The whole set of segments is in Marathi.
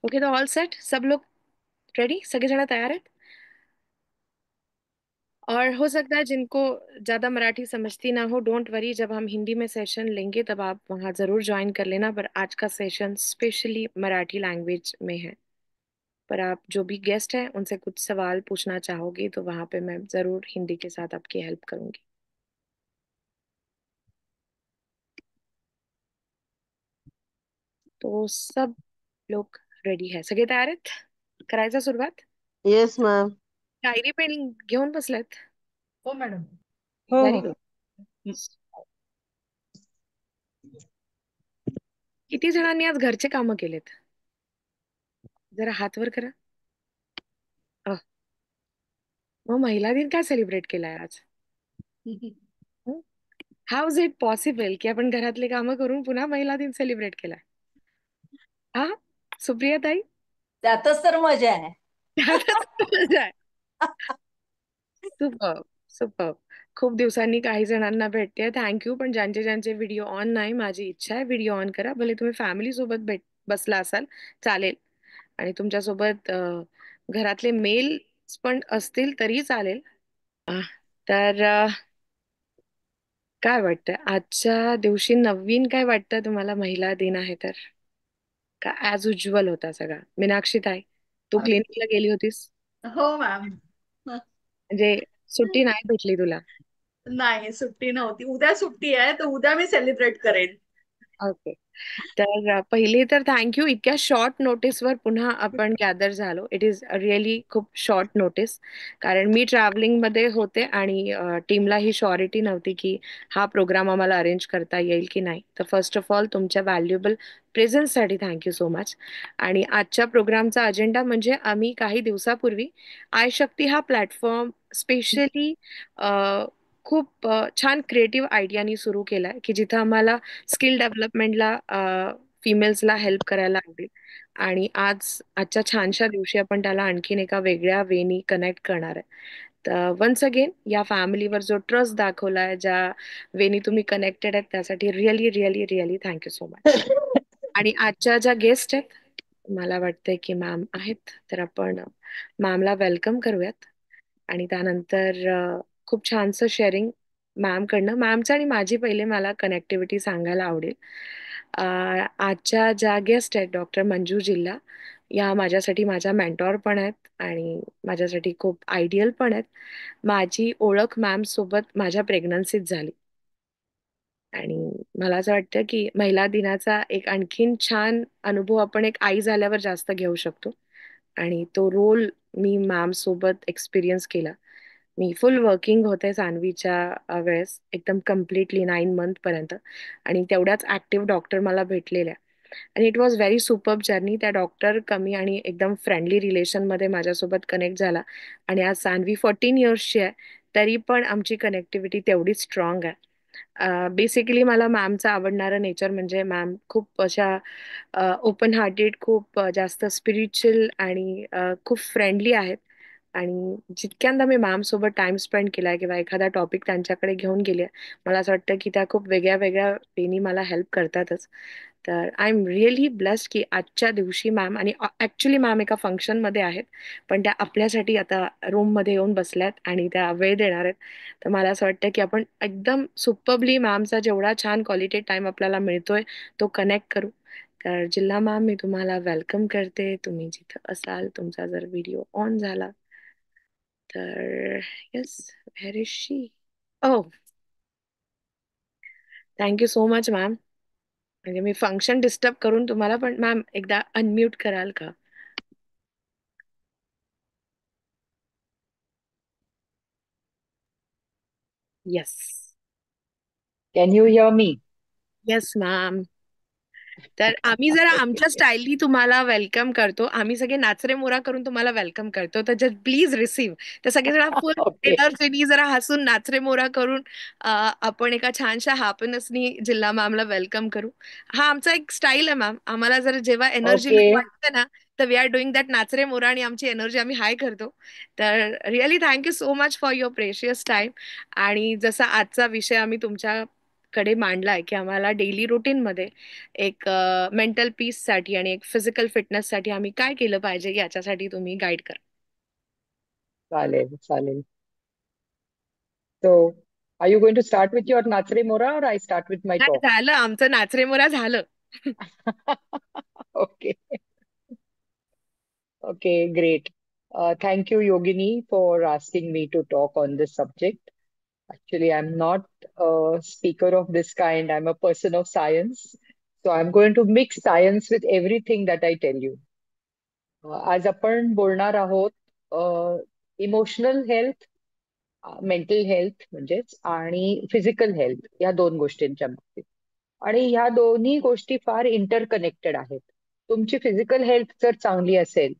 ओके, तो ऑल सेट, सब लोग रेडी, सगळे जण तैयार आहेत। और हो सकता है जिनको ज्यादा मराठी समझती ना हो, डोंट वरी, जब हम हिंदी में सेशन लेंगे तब आप वहां जरूर ज्वाइन कर लेना, पर आज का सेशन स्पेशली मराठी लैंग्वेज में है। पर आप जो भी गेस्ट हैं उनसे कुछ सवाल पूछना चाहोगे तो वहां पे मैं जरूर हिंदी के साथ आपकी हेल्प करूंगी। तो सब लोग रेडी है, सगळे तयार आहेत, करायचा सुरुवात। Yes ma'am. डायरी पेन घेऊन बसलेत? हो मॅडम. हो व्हेरी हो. गुड। किती जणांनी आज घरचे कामं केलेत? जरा हात वर करा. अह, मग महिला दिन काय सेलिब्रेट केलाय आज? हाऊ इज इट पॉसिबल की आपण घरातले कामं करून पुन्हा महिला दिन सेलिब्रेट केलाय? हा, सुप्रिया ताई? त्यातच तर मजा आहे. त्यातच मजा आहे. Super, super. खूप दिवसांनी काही जणांना भेटते, थँक्यू. पण ज्यांचे ज्यांचे व्हिडिओ ऑन नाही, माझी इच्छा आहे व्हिडिओ ऑन करा. भले तुम्ही फॅमिली सोबत बसला असाल चालेल, आणि तुमच्यासोबत घरातले मेल पण असतील तरी चालेल. तर काय वाटतं आजच्या दिवशी नवीन काय वाटतं तुम्हाला? महिला दिन आहे तर का ऍज युज्युअल होता सगळा? मीनाक्षी ताई, तू क्लिनिकला गेली होतीस हो मॅम. म्हणजे सुट्टी नाही भेटली तुला? नाही, सुट्टी नव्हती. उद्या सुट्टी आहे, तर उद्या मी सेलिब्रेट करेन. ओके. तर पहिले तर थँक्यू, इतक्या शॉर्ट नोटीसवर पुन्हा आपण गॅदर झालो. इट इज रिअली खूप शॉर्ट नोटीस, कारण मी ट्रॅव्हलिंगमध्ये होते आणि टीमला ही शॉरिटी नव्हती की हा प्रोग्राम आम्हाला अरेंज करता येईल की नाही. तर फर्स्ट ऑफ ऑल तुमच्या व्हॅल्युएबल प्रेझन्ससाठी थँक्यू सो मच. आणि आजच्या प्रोग्रामचा अजेंडा म्हणजे आम्ही काही दिवसापूर्वी आय शक्ती हा प्लॅटफॉर्म स्पेशली खूप छान क्रिएटिव्ह आयडियानी सुरू केलाय की जिथं आम्हाला स्किल डेव्हलपमेंटला फिमेल्सला हेल्प करायला लागेल. आणि आजच्या छानशा दिवशी आपण त्याला आणखीन एका वेगळ्या वेनी कनेक्ट करणार आहे. तर वन्स अगेन या फॅमिलीवर जो ट्रस्ट दाखवलाय, ज्या वेनी तुम्ही कनेक्टेड आहेत, त्यासाठी really really really thank you so much. आणि आजच्या ज्या गेस्ट आहेत, मला वाटतंय की मॅम आहेत, तर आपण मॅमला वेलकम करूयात. आणि त्यानंतर खूप छानसं शेअरिंग मॅम कडनं. मॅमचं आणि माझी पहिले मला कनेक्टिव्हिटी सांगायला आवडेल. आजच्या ज्या गेस्ट आहेत, डॉक्टर मंजू जिल्हा, या माझ्यासाठी माझ्या मेंटॉर पण आहेत आणि माझ्यासाठी खूप आयडियल पण आहेत. माझी ओळख मॅम सोबत माझ्या प्रेग्नन्सीत झाली आणि मला असं वाटतं की महिला दिनाचा एक आणखीन छान अनुभव आपण एक आई झाल्यावर जास्त घेऊ शकतो, आणि तो रोल मी मॅम सोबत एक्सपिरियन्स केला. मी फुल वर्किंग होते सानवीच्या वेळेस, एकदम कम्प्लिटली 9 मंथ पर्यंत, आणि तेवढ्याच ऍक्टिव्ह डॉक्टर मला भेटलेल्या. आणि it was very superb journey. त्या डॉक्टर कमी आणि एकदम फ्रेंडली रिलेशनमध्ये माझ्यासोबत कनेक्ट झाला. आणि आज सानवी 14 इयर्सची आहे, तरी पण आमची कनेक्टिव्हिटी तेवढीच स्ट्रॉंग आहे. बेसिकली मला मॅमचं आवडणारं नेचर म्हणजे मॅम खूप अशा ओपन हार्टेड, खूप जास्त स्पिरिच्युअल आणि खूप फ्रेंडली आहेत. आणि जितक्यांदा मी मॅम सोबत टाइम स्पेंड केलाय किंवा एखादा टॉपिक त्यांच्याकडे घेऊन गेले, मला असं वाटतं की त्या खूप वेगळ्या वेगळ्या वेनी मला हेल्प करतातच. तर आय एम रिअली ब्लेस्ड की आजच्या दिवशी मॅम, आणि ऍक्च्युली मॅम एका फंक्शनमध्ये आहेत, पण त्या आपल्यासाठी आता रूममध्ये येऊन बसल्यात आणि त्या वेळ देणार आहेत. तर मला असं वाटतं की आपण एकदम सुपरबली मॅमचा जेवढा छान क्वालिटी टाइम आपल्याला मिळतोय तो कनेक्ट करू. तर जिल्हा मॅम, मी तुम्हाला वेलकम करते. तुम्ही जिथं असाल, तुमचा जर व्हिडिओ ऑन झाला तर yes, where is she? Oh, thank you so much ma'am. म्हणजे मी फंक्शन डिस्टर्ब करून तुम्हाला, पण मॅम एकदा अनम्यूट कराल का? Yes. Can you hear me? Yes ma'am. तर आम्ही जरा आमच्या स्टाईलनी तुम्हाला वेलकम करतो. आम्ही सगळे नाचरे मोरा करून तुम्हाला वेलकम करतो. तर जस्ट प्लीज रिसीव्ह. तर सगळेजण फुल Okay. एनर्जीनी जरा हसून नाचरे मोरा करून आपण एका छानशा हॅपीनेसनी जिल्हा मॅमला वेलकम करू. हा आमचा एक स्टाईल आहे मॅम. आम्हाला जर जेव्हा एनर्जी लो Okay. वाटते ना, तर वी आर डुईंग दॅट नाचरे मोरा, आणि आमची एनर्जी आम्ही हाय करतो. तर really thank you so much for your precious time. आणि जसा आजचा विषय आम्ही तुमच्या कडे मांडलाय की आम्हाला डेली रुटीन मध्ये एक मेंटल पीस साठी आणि एक फिजिकल फिटनेस साठी आम्ही काय केलं पाहिजे याच्यासाठी तुम्ही गाईड करा. चालेल चालेल. So, are you going to start with your Nachre Mora or I start with my नाही talk? झालं आमचं नाचरेमोरा झालं. Okay. Okay, great. Thank you, Yogini, for asking me to talk on this subject. Actually, I'm not a speaker of this kind. I'm a person of science. So I'm going to mix science with everything that I tell you. आज आपण बोलणार आहोत इमोशनल हेल्थ, मेंटल हेल्थ म्हणजेच आणि फिजिकल हेल्थ या दोन गोष्टींच्या बाबतीत. आणि ह्या दोन्ही गोष्टी फार इंटरकनेक्टेड आहेत. तुमची फिजिकल हेल्थ जर चांगली असेल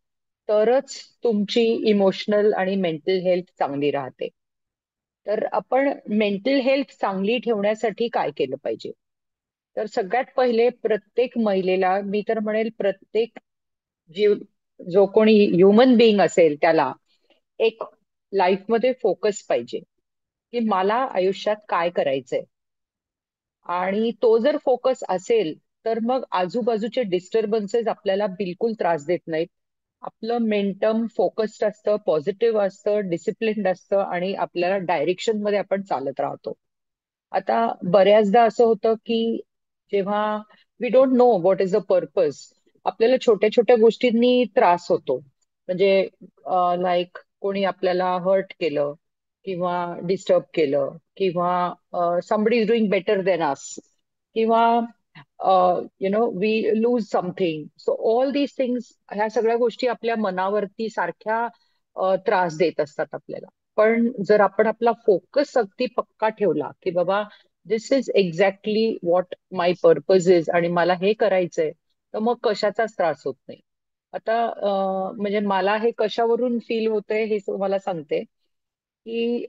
तरच तुमची इमोशनल आणि मेंटल हेल्थ चांगली राहते. तर आपण मेंटल हेल्थ चांगली ठेवण्यासाठी काय केलं पाहिजे? तर सगळ्यात पहिले प्रत्येक महिलेला, मी तर म्हणेल प्रत्येक जीव, जो कोणी ह्युमन बिईंग असेल त्याला एक लाईफमध्ये फोकस पाहिजे की मला आयुष्यात काय करायचंय. आणि तो जर फोकस असेल तर मग आजूबाजूचे डिस्टर्बन्सेस आपल्याला बिलकुल त्रास देत नाहीत. आपलं मेंटम फोकस्ड असतं, पॉझिटिव्ह असतं, डिसिप्लिन्ड असतं आणि आपल्याला डायरेक्शन मध्ये आपण चालत राहतो. आता बऱ्याचदा असं होतं की जेव्हा we don't know what is the purpose, आपल्याला छोट्या छोट्या गोष्टींनी त्रास होतो. म्हणजे लाईक कोणी आपल्याला हर्ट केलं किंवा डिस्टर्ब केलं किंवा somebody is doing better than us किंवा we lose something. So all these things, ह्या सगळ्या गोष्टी आपल्या मनावरती सारख्या त्रास देत असतात आपल्याला. पण जर आपण आपला फोकस अगदी पक्का ठेवला की बाबा this is exactly what my purpose is आणि मला हे करायचंय, तर मग कशाचाच त्रास होत नाही. आता म्हणजे मला हे कशावरून फील होतंय हे तुम्हाला सांगते की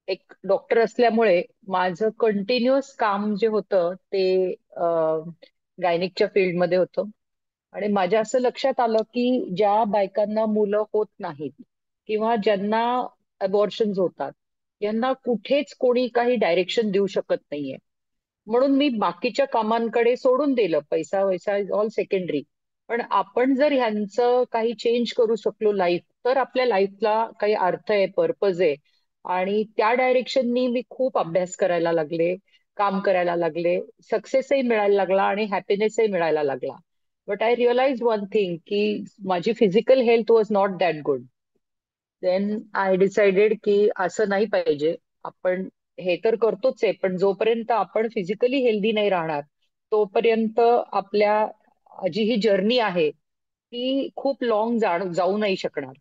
एक डॉक्टर असल्यामुळे माझं कंटिन्युअस काम जे होतं ते गायनिकच्या फील्डमध्ये होतं. आणि माझ्या असं लक्षात आलं की ज्या बायकांना मुलं होत नाहीत किंवा ज्यांना अबॉर्शन्स होतात, यांना कुठेच कोणी काही डायरेक्शन देऊ शकत नाहीये. म्हणून मी बाकीच्या कामांकडे सोडून दिलं. पैसा वैसा इज ऑल सेकंडरी. पण आपण जर ह्यांचं काही चेंज करू शकलो लाईफ, तर आपल्या लाईफला काही अर्थ आहे, पर्पज आहे. आणि त्या डायरेक्शननी मी खूप अभ्यास करायला लागले, काम करायला लागले, सक्सेसही मिळायला लागला आणि हॅपीनेसही मिळायला लागला. But I realise one thing की माझी physical health was not that good. Then I decided की असं नाही पाहिजे. आपण हे तर करतोच आहे, पण जोपर्यंत आपण फिजिकली हेल्दी नाही राहणार तोपर्यंत आपल्या जी ही जर्नी आहे ती खूप लॉंग जाऊ नाही शकणार.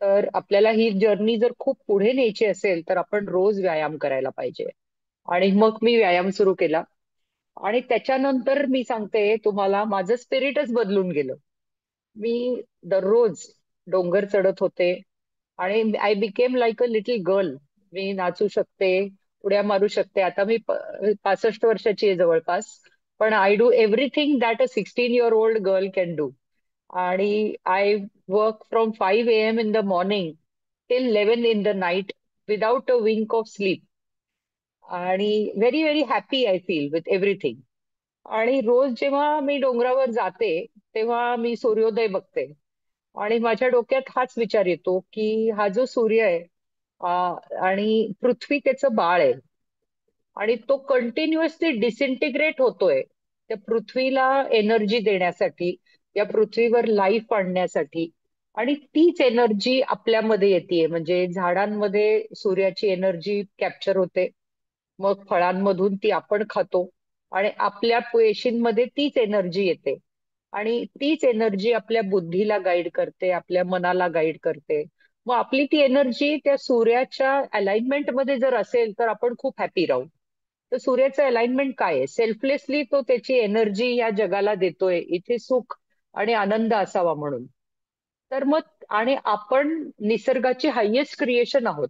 तर आपल्याला ही जर्नी जर खूप पुढे न्यायची असेल तर आपण रोज व्यायाम करायला पाहिजे. आणि मग मी व्यायाम सुरू केला आणि त्याच्यानंतर मी सांगते तुम्हाला, माझं स्पिरिटच बदलून गेलं. मी दररोज डोंगर चढत होते आणि I became like a little girl. मी नाचू शकते, उड्या मारू शकते. आता मी 65 वर्षाची आहे जवळपास. पण I do everything that a 16 year old girl can do. आणि I work from 5 AM in the morning till 11 in the night without a wink of sleep. आणि very very happy I feel with everything. आणि रोज जेव्हा मी डोंगरावर जाते तेव्हा मी सूर्योदय बघते आणि माझ्या डोक्यात हाच विचार येतो की हा जो सूर्य आहे आणि पृथ्वी त्याचं बाळ आहे आणि तो कंटिन्युअसली डिसइंटिग्रेट होतोय. त्या पृथ्वीला एनर्जी देण्यासाठी, या पृथ्वीवर लाईफ आणण्यासाठी. आणि तीच एनर्जी आपल्यामध्ये येते, म्हणजे झाडांमध्ये सूर्याची एनर्जी कॅप्चर होते, मग फळांमधून ती आपण खातो आणि आपल्या पेशींमध्ये तीच एनर्जी येते. आणि तीच एनर्जी आपल्या बुद्धीला गाईड करते, आपल्या मनाला गाईड करते. मग आपली ती एनर्जी त्या सूर्याच्या अलाइनमेंट मध्ये जर असेल तर आपण खूप हॅपी राहू. तर सूर्याचं अलाइनमेंट काय आहे? सेल्फलेसली तो त्याची एनर्जी या जगाला देतोय, इथे सुख आणि आनंद असावा म्हणून. तर मग आणि आपण निसर्गाची हायेस्ट क्रिएशन आहोत.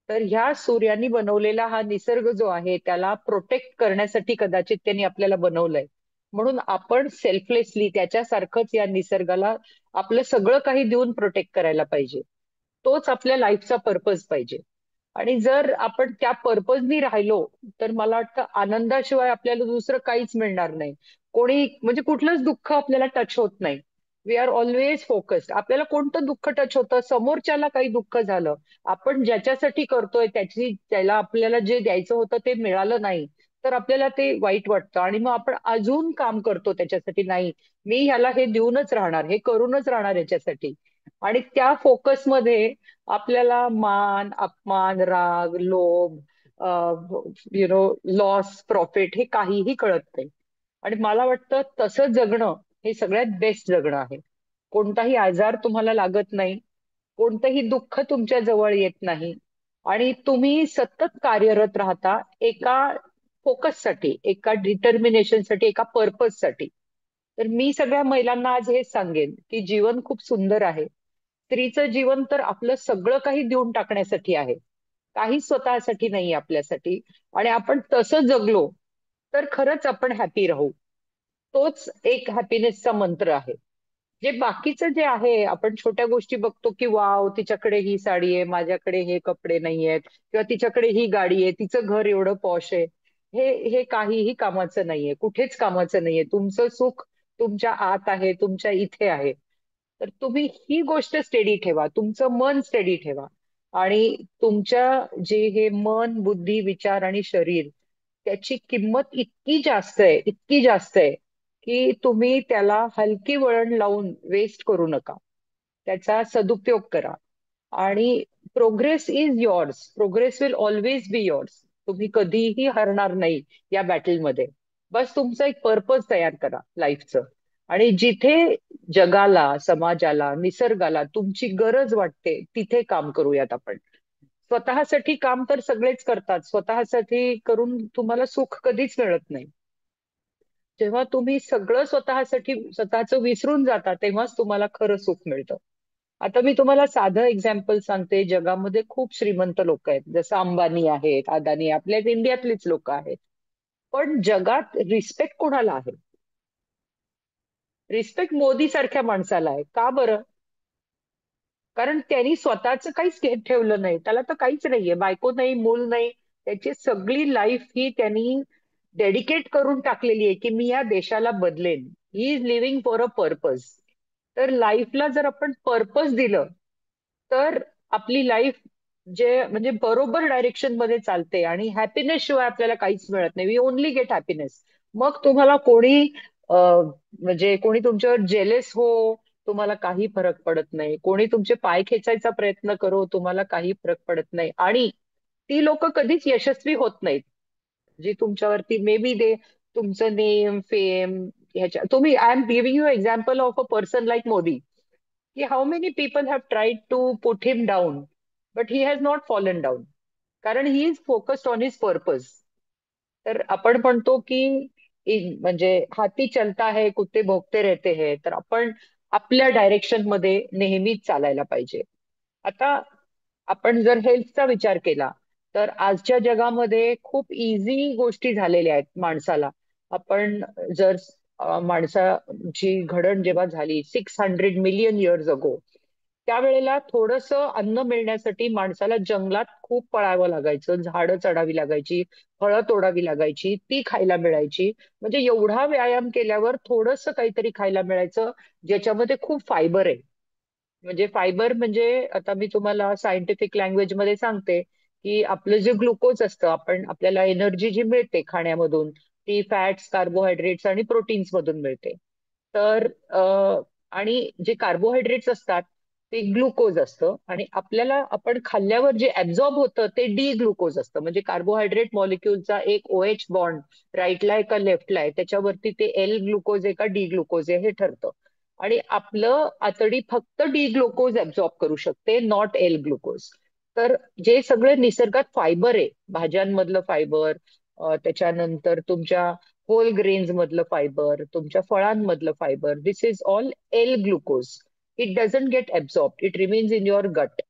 तर ह्या सूर्यानी बनवलेला हा निसर्ग जो आहे त्याला प्रोटेक्ट करण्यासाठी कदाचित त्यांनी आपल्याला बनवलंय. म्हणून आपण सेल्फलेसली त्याच्यासारखंच या निसर्गाला आपलं सगळं काही देऊन प्रोटेक्ट करायला पाहिजे. तोच आपल्या लाईफचा पर्पज पाहिजे. आणि जर आपण त्या पर्पजनी राहिलो तर मला वाटतं आनंदाशिवाय आपल्याला दुसरं काहीच मिळणार नाही. कोणी म्हणजे कुठलंच दुःख आपल्याला टच होत नाही. We are always focused. आपल्याला कोणतं दुःख टच होतं, समोरच्याला काही दुःख झालं, आपण ज्याच्यासाठी करतोय त्याला आपल्याला जे द्यायचं होतं ते मिळालं नाही, तर आपल्याला ते वाईट वाटतं आणि मग आपण अजून काम करतो त्याच्यासाठी. नाही, मी ह्याला हे देऊनच राहणार, हे करूनच राहणार याच्यासाठी. आणि त्या फोकसमध्ये आपल्याला मान अपमान राग लोभ लॉस प्रॉफिट हे काहीही कळत नाही. आणि मला वाटतं तसं जगणं हे सगळ्यात बेस्ट जगणं आहे. कोणताही आजार तुम्हाला लागत नाही, कोणतंही दुःख तुमच्या जवळ येत नाही, आणि तुम्ही सतत कार्यरत राहता एका फोकससाठी, एका डिटर्मिनेशनसाठी, एका पर्पजसाठी. तर मी सगळ्या महिलांना आज हेच सांगेन की जीवन खूप सुंदर आहे. स्त्रीचं जीवन तर आपलं सगळं काही देऊन टाकण्यासाठी आहे, काही स्वतःसाठी नाही आपल्यासाठी. आणि आपण तसं जगलो तर खरंच आपण हॅपी राहू. तोच एक हॅपीनेसचा मंत्र आहे. जे बाकीचं जे आहे, आपण छोट्या गोष्टी बघतो की वाव तिच्याकडे ही साडी आहे, माझ्याकडे हे कपडे नाही आहेत, किंवा तिच्याकडे ही गाडी आहे, तिचं घर एवढं पॉश आहे. हे हे काहीही कामाचं नाहीये, कुठेच कामाचं नाहीये. तुमचं सुख तुमच्या आत आहे, तुमच्या इथे आहे. तर तुम्ही ही गोष्ट स्टेडी ठेवा, तुमचं मन स्टेडी ठेवा. आणि तुमच्या जे हे मन बुद्धी विचार आणि शरीर, त्याची किंमत इतकी जास्त आहे, इतकी जास्त आहे की तुम्ही त्याला हलकी वळण लावून वेस्ट करू नका. त्याचा सदुपयोग करा. आणि progress is yours, progress will always be yours. तुम्ही कधीही हरणार नाही या बॅटलमध्ये. बस तुमचं एक पर्पज तयार करा लाईफचं. आणि जिथे जगाला समाजाला निसर्गाला तुमची गरज वाटते तिथे काम करूयात आपण. स्वतःसाठी काम तर सगळेच करतात, स्वतःसाठी करून तुम्हाला सुख कधीच मिळत नाही. जेव्हा तुम्ही सगळं स्वतःसाठी स्वतःचं विसरून जाता तेव्हाच तुम्हाला खरं सुख मिळतं. आता मी तुम्हाला साधं एक्झाम्पल सांगते. जगामध्ये खूप श्रीमंत लोक आहेत, जसं अंबानी आहेत, अदानी, आपल्या इंडियातलीच लोक आहेत. पण जगात रिस्पेक्ट कोणाला आहे? रिस्पेक्ट मोदी सारख्या माणसाला आहे. का बरं? कारण त्यांनी स्वतःच काहीच ठेवलं नाही, त्याला तर काहीच नाहीये, बायको नाही, मूल नाही. त्याची सगळी लाईफ ही त्यांनी डेडिकेट करून टाकलेली आहे की मी या देशाला बदलेन. He is living for a purpose. तर लाईफला जर आपण पर्पज दिलं तर आपली लाईफ जे म्हणजे बरोबर डायरेक्शन मध्ये चालते. आणि हॅपीनेस शिवाय आपल्याला काहीच मिळत नाही. We only get happiness. मग तुम्हाला कोणी म्हणजे कोणी तुमच्यावर जेलेस हो, तुम्हाला काही फरक पडत नाही. कोणी तुमचे पाय खेचायचा प्रयत्न करो, तुम्हाला काही फरक पडत नाही. आणि ती लोक कधीच यशस्वी होत नाहीत जी तुमच्यावरती मे बी दे तुमचं नेम फेम ह्याच्या. तुम्ही I am giving you example of a person like Modi, की how many people have tried to put him down, but he has not fallen down, कारण he is focused on his purpose. तर आपण म्हणतो की म्हणजे हाती चलता है कुत्ते भोगते रहते हैं, तर आपण आपल्या डायरेक्शन मध्ये नेहमीच चालायला पाहिजे. आता आपण जर हेल्थचा विचार केला तर आजच्या जगामध्ये खूप इझी गोष्टी झालेल्या आहेत माणसाला. आपण जर माणसाची घडण जेव्हा झाली 600 मिलियन इयर्स अगो, त्यावेळेला थोडंसं अन्न मिळण्यासाठी माणसाला जंगलात खूप पळावं लागायचं, झाडं चढावी लागायची, फळं तोडावी लागायची, ती खायला मिळायची. म्हणजे एवढा व्यायाम केल्यावर थोडंसं काहीतरी खायला मिळायचं ज्याच्यामध्ये खूप फायबर आहे. म्हणजे फायबर म्हणजे आता मी तुम्हाला सायंटिफिक लँग्वेज मध्ये सांगते की आपलं जे ग्लुकोज असतं, आपल्याला एनर्जी जी मिळते खाण्यामधून, ती फॅट्स कार्बोहायड्रेट्स आणि प्रोटीन्स मधून मिळते. तर आणि जे कार्बोहायड्रेट्स असतात ते ग्लुकोज असतं, आणि आपल्याला आपण खाल्ल्यावर जे ऍब्झॉर्ब होतं ते डी ग्लुकोज असतं. म्हणजे कार्बोहायड्रेट मॉलिक्युलचा एक OH बॉन्ड राईटला आहे का लेफ्टला आहे त्याच्यावरती ते एल ग्लुकोज आहे का डी ग्लुकोज आहे हे ठरतं. आणि आपलं आतडी फक्त डी ग्लुकोज ऍब्झॉर्ब करू शकते, नॉट एल ग्लुकोज. तर जे सगळे निसर्गात फायबर आहे, भाज्यांमधलं फायबर, त्याच्यानंतर तुमच्या होल ग्रेन्स मधलं फायबर, तुमच्या फळांमधलं fibre, this is all L glucose. It doesn't get absorb, it remains in your gut.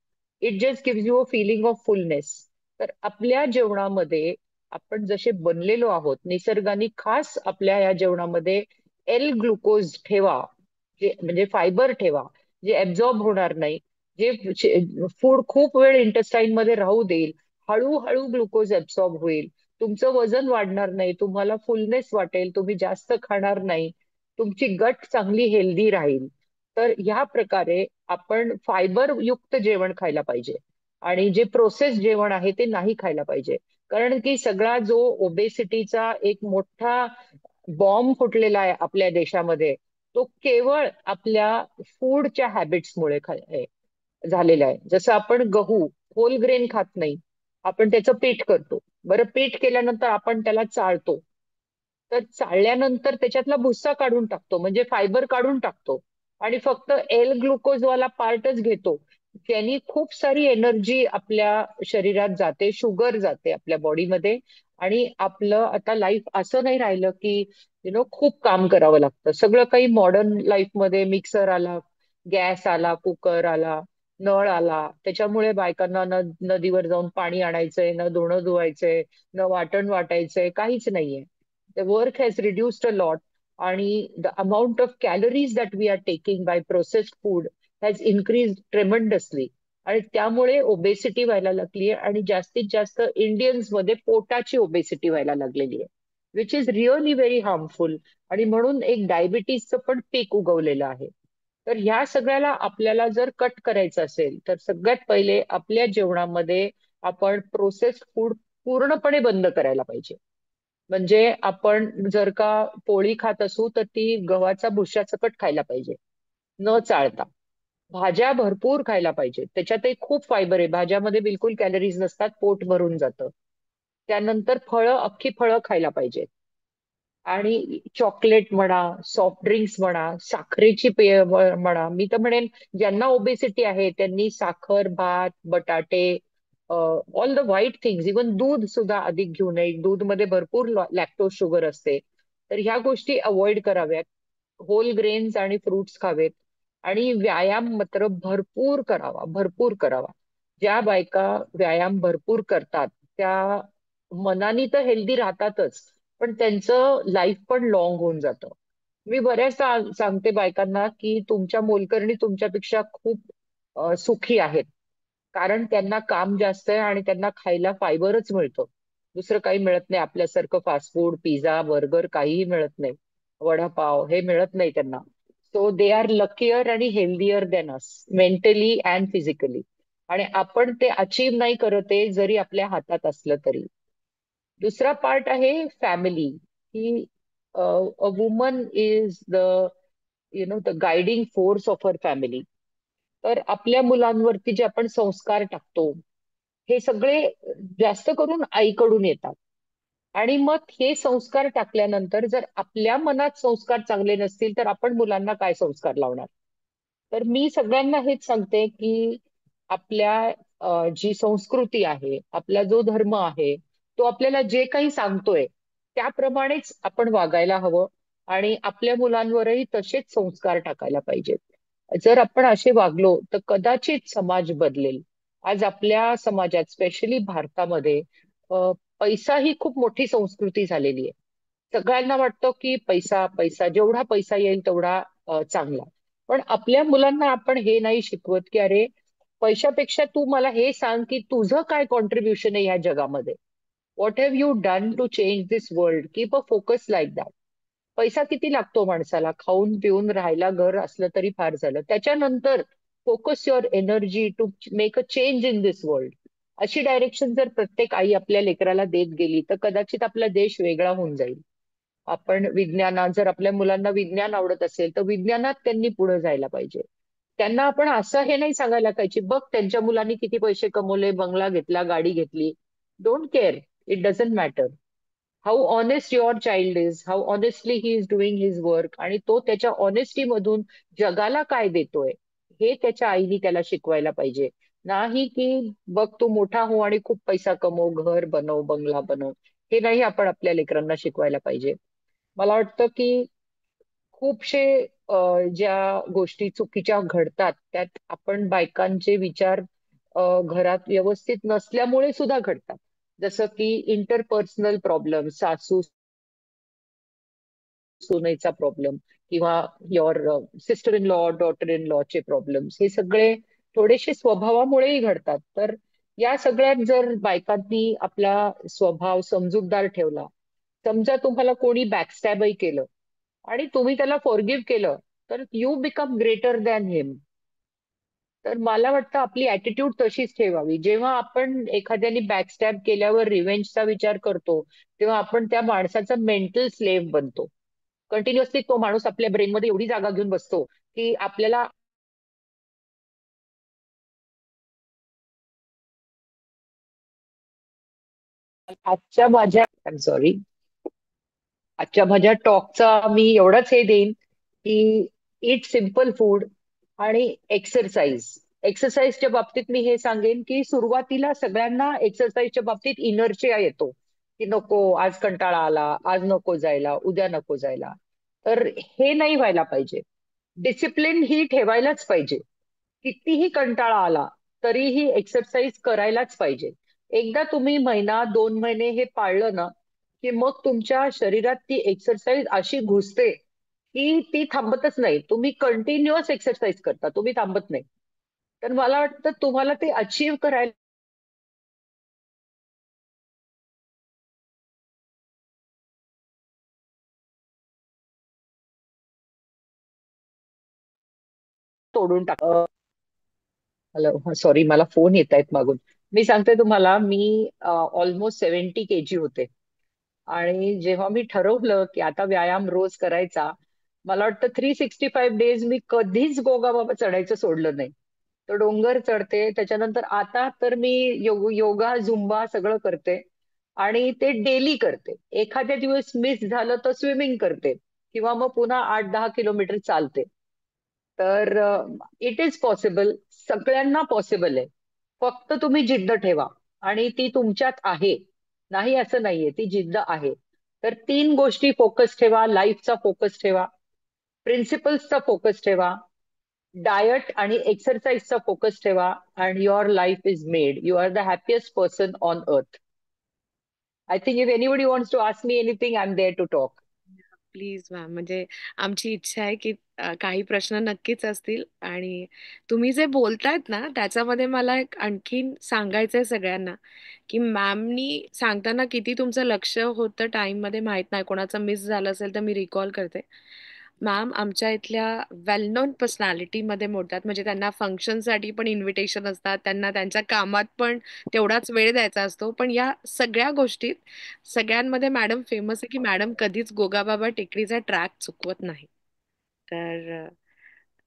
It just gives you a feeling of fullness. तर आपल्या जेवणामध्ये आपण जसे बनलेलो आहोत, निसर्गाने खास आपल्या या जेवणामध्ये एल ग्लुकोज ठेवा, जे म्हणजे फायबर ठेवा, जे ऍब्झॉर्ब होणार नाही, जे फूड खूप वेळ इंटेस्टाईन मध्ये राहू देईल, हळूहळू ग्लुकोज ऍब्सॉर्ब होईल. तुमचं वजन वाढणार नाही, तुम्हाला फुलनेस वाटेल, तुम्ही जास्त खाणार नाही, तुमची गट चांगली हेल्दी राहील. तर ह्या प्रकारे आपण फायबर युक्त जेवण खायला पाहिजे आणि जे प्रोसेस जेवण आहे ते नाही खायला पाहिजे. कारण की सगळा जो ओबेसिटीचा एक मोठा बॉम्ब फुटलेला आहे आपल्या देशामध्ये, तो केवळ आपल्या फूडच्या हॅबिट्समुळे झालेला आहे. जसं आपण गहू होल ग्रेन खात नाही, आपण त्याचं पीठ करतो. बरं, पीठ केल्यानंतर आपण त्याला चाळतो, तर चाळल्यानंतर त्याच्यातला भुस्सा काढून टाकतो, म्हणजे फायबर काढून टाकतो आणि फक्त एल ग्लुकोजवाला पार्टच घेतो. त्यांनी खूप सारी एनर्जी आपल्या शरीरात जाते, शुगर जाते आपल्या बॉडीमध्ये. आणि आपलं आता लाईफ असं नाही राहिलं की खूप काम करावं लागतं. सगळं काही मॉडर्न लाईफमध्ये मिक्सर आला, गॅस आला, कुकर आला, नळ आला. त्याच्यामुळे बायकांना नदीवर जाऊन पाणी आणायचंय, न धुणं धुवायचंय, न वाटण वाटायचंय, काहीच नाहीये. The work has reduced a lot आणि the amount of calories that we are taking by processed food has increased tremendously. आणि त्यामुळे ओबेसिटी व्हायला लागली आहे आणि जास्तीत जास्त इंडियन्स मध्ये पोटाची ओबेसिटी व्हायला लागलेली आहे, which is really very harmful. आणि म्हणून एक डायबिटीजचं पण पीक उगवलेलं आहे. तर ह्या सगळ्याला आपल्याला जर कट करायचं असेल तर सगळ्यात पहिले आपल्या जेवणामध्ये आपण प्रोसेस्ड फूड पूर्णपणे बंद करायला पाहिजे. म्हणजे आपण जर का पोळी खात असू तर ती गव्हाचा भुशासकट खायला पाहिजे, न चाळता. भाज्या भरपूर खायला पाहिजे, त्याच्यातही खूप फायबर आहे. भाज्यामध्ये बिलकुल कॅलरीज नसतात, पोट भरून जातं. त्यानंतर फळं, अख्खी फळं खायला पाहिजे. आणि चॉकलेट म्हणा, सॉफ्ट ड्रिंक्स म्हणा, साखरेची पेय म्हणा, मी तर म्हणेन ज्यांना ओबेसिटी आहे त्यांनी साखर, भात, बटाटे, all the white things, even दूध सुद्धा अधिक घेऊ नये. दूध मध्ये भरपूर लॅक्टोज शुगर असते. तर ह्या गोष्टी अवॉइड कराव्यात. होल ग्रेन्स आणि फ्रुट्स खावेत. आणि व्यायाम मात्र भरपूर करावा, भरपूर करावा. ज्या बायका व्यायाम भरपूर करतात त्या मनाने तर हेल्दी राहतातच, पण त्यांचं लाईफ पण लॉंग होऊन जातं. मी बऱ्याचदा सांगते बायकांना की तुमच्या मोलकरणी तुमच्यापेक्षा खूप सुखी आहेत, कारण त्यांना काम जास्त आहे आणि त्यांना खायला फायबरच मिळतं. दुसरं काही मिळत नाही. आपल्यासारखं फास्ट फूड, पिझ्झा, बर्गर काहीही मिळत नाही, वडापाव हे मिळत नाही त्यांना. सो दे आर लकीयर आणि healthier than us, mentally and physically. आणि आपण ते अचीव्ह नाही करत आहे जरी आपल्या हातात असलं तरी. दुसरा पार्ट आहे फॅमिली, की a woman is the the guiding force of our family. तर आपल्या मुलांवरती जे आपण संस्कार टाकतो हे सगळे जास्त करून आईकडून येतात. आणि मग हे संस्कार टाकल्यानंतर जर आपल्या मनात संस्कार चांगले नसतील तर आपण मुलांना काय संस्कार लावणार? तर मी सगळ्यांना हेच सांगते की आपल्या जी संस्कृती आहे, आपला जो धर्म आहे, तो आपल्याला जे काही सांगतोय त्याप्रमाणेच आपण वागायला हवं आणि आपल्या मुलांवरही तसेच संस्कार टाकायला पाहिजेत. जर आपण असे वागलो तर कदाचित समाज बदलेल. आज आपल्या समाजात, स्पेशली भारतामध्ये, पैसा ही खूप मोठी संस्कृती झालेली आहे. सगळ्यांना वाटतं की पैसा पैसा, जेवढा पैसा येईल तेवढा चांगला. पण आपल्या मुलांना आपण हे नाही शिकवत की अरे, पैशापेक्षा तू मला हे सांग की तुझं काय कॉन्ट्रीब्युशन आहे या जगामध्ये. What have you done to change this world? Keep a focus like that. पैसा किती लागतो माणसाला? खाऊन पिऊन राहायला घर असलं तरी फार झालं. त्याच्यानंतर focus your energy to make a change in this world. अशी डायरेक्शन जर प्रत्येक आई आपल्या लेकराला देत गेली तर कदाचित आपला देश वेगळा होऊन जाईल. आपण विज्ञानात, जर आपल्या मुलांना विज्ञान आवडत असेल तर विज्ञानात त्यांनी पुढे जायला पाहिजे. त्यांना आपण असं हे नाही सांगायला पाहिजे, बघ त्यांच्या मुलांनी किती पैसे कमवले, बंगला घेतला, गाडी घेतली. Don't care, it doesn't matter. How honest your child is, how honestly he is doing his work, आणि तो त्याच्या ऑनेस्टी मधून जगाला काय देतोय हे त्याच्या आईने त्याला शिकवायला पाहिजे. नाही की बघ तू मोठा हो आणि खूप पैसा कमव, घर बनव, बंगला बनव. हे नाही आपण आपल्या लेकरांना शिकवायला पाहिजे. मला वाटतं की खूपशे ज्या गोष्टी चुकीच्या घडतात त्यात आपण बायकांचे विचार घरात व्यवस्थित नसल्यामुळे सुद्धा घडतात. जसं की इंटरपर्सनल प्रॉब्लेम, सासू सुनेचा प्रॉब्लेम, किंवा your sister in law, daughter in law चे प्रॉब्लेम्स, हे सगळे थोडेसे स्वभावामुळेही घडतात. तर या सगळ्यात जर बायकांनी आपला स्वभाव समजूतदार ठेवला, समजा तुम्हाला कोणी बॅकस्टॅबही केलं आणि तुम्ही त्याला फॉरगिव्ह केलं, तर यू बिकम ग्रेटर दॅन हिम. तर मला वाटतं आपली ऍटिट्यूड तशीच ठेवावी. जेव्हा आपण एखाद्याने बॅकस्टॅब केल्यावर रिव्हेंजचा विचार करतो, तेव्हा आपण त्या माणसाचा मेंटल स्लेव्ह बनतो. कंटिन्युअसली तो माणूस आपल्या ब्रेनमध्ये एवढी जागा घेऊन बसतो की आपल्याला आजच्या माझ्या आय सॉरी आजच्या माझ्या टॉकचा मी एवढंच हे देईन की इट सिम्पल फूड आणि एक्सरसाइज. एक्सरसाइजच्या बाबतीत मी हे सांगेन की सुरुवातीला सगळ्यांना एक्सरसाइजच्या बाबतीत इनर्शिया येतो की नको, आज कंटाळा आला, आज नको जायला, उद्या नको जायला. तर हे नाही व्हायला पाहिजे. डिसिप्लिन ही ठेवायलाच पाहिजे. कितीही कंटाळा आला तरीही एक्सरसाइज करायलाच पाहिजे. एकदा तुम्ही महिना 2 महिने हे पाळलं ना, की मग तुमच्या शरीरात ती एक्सरसाइज अशी घुसते की ती थांबतच नाही. तुम्ही कंटिन्युअस एक्सरसाइज करता, तुम्ही थांबत नाही. तर मला वाटतं तुम्हाला ते अचीव्ह करायला तोडून टाक. हॅलो, सॉरी, मला फोन येत आहेत मागून. मी सांगते तुम्हाला, मी ऑलमोस्ट 70 kg होते. आणि जेव्हा मी ठरवलं की आता व्यायाम रोज करायचा, मला वाटतं 365 डेज मी कधीच गोगाबाबा चढायचं सोडलं नाही. तर डोंगर चढते, त्याच्यानंतर आता तर मी योगा झुंबा सगळं करते. आणि ते डेली करते. एखाद्या दिवस मिस झालं तर स्विमिंग करते किंवा मग पुन्हा 8-10 किलोमीटर चालते. तर इट इज पॉसिबल, सगळ्यांना पॉसिबल आहे. फक्त तुम्ही जिद्द ठेवा आणि ती तुमच्यात आहे. नाही असं नाहीये, ती जिद्द आहे. तर 3 गोष्टी फोकस ठेवा, लाईफचा फोकस ठेवा, प्रिन्सिपल्सचा फोकस ठेवा, डायट आणि एक्सरसाइजचा फोकस ठेवा, and your life is made. You are the happiest person on earth. I think if anybody wants to ask me anything, I am there to talk. Please ma'am, म्हणजे आमची इच्छा आहे की काही प्रश्न नक्कीच असतील. आणि तुम्ही जे बोलतायत ना, त्याच्यामध्ये मला एक आणखीन सांगायचंय सगळ्यांना की मॅमनी सांगताना किती तुमचं लक्ष होतं टाइम मध्ये माहित नाही. कोणाचं मिस झालं असेल तर मी रिकॉल करते. मॅम आमच्या इथल्या वेल नोन पर्सनॅलिटीमध्ये मोडतात. म्हणजे त्यांना फंक्शनसाठी पण इन्व्हिटेशन असतात, त्यांना त्यांच्या कामात पण तेवढाच वेळ द्यायचा असतो. पण या सगळ्या गोष्टीत सगळ्यांमध्ये मॅडम फेमस आहे की मॅडम कधीच गोगाबाबा टेकडीचा ट्रॅक चुकवत नाही. तर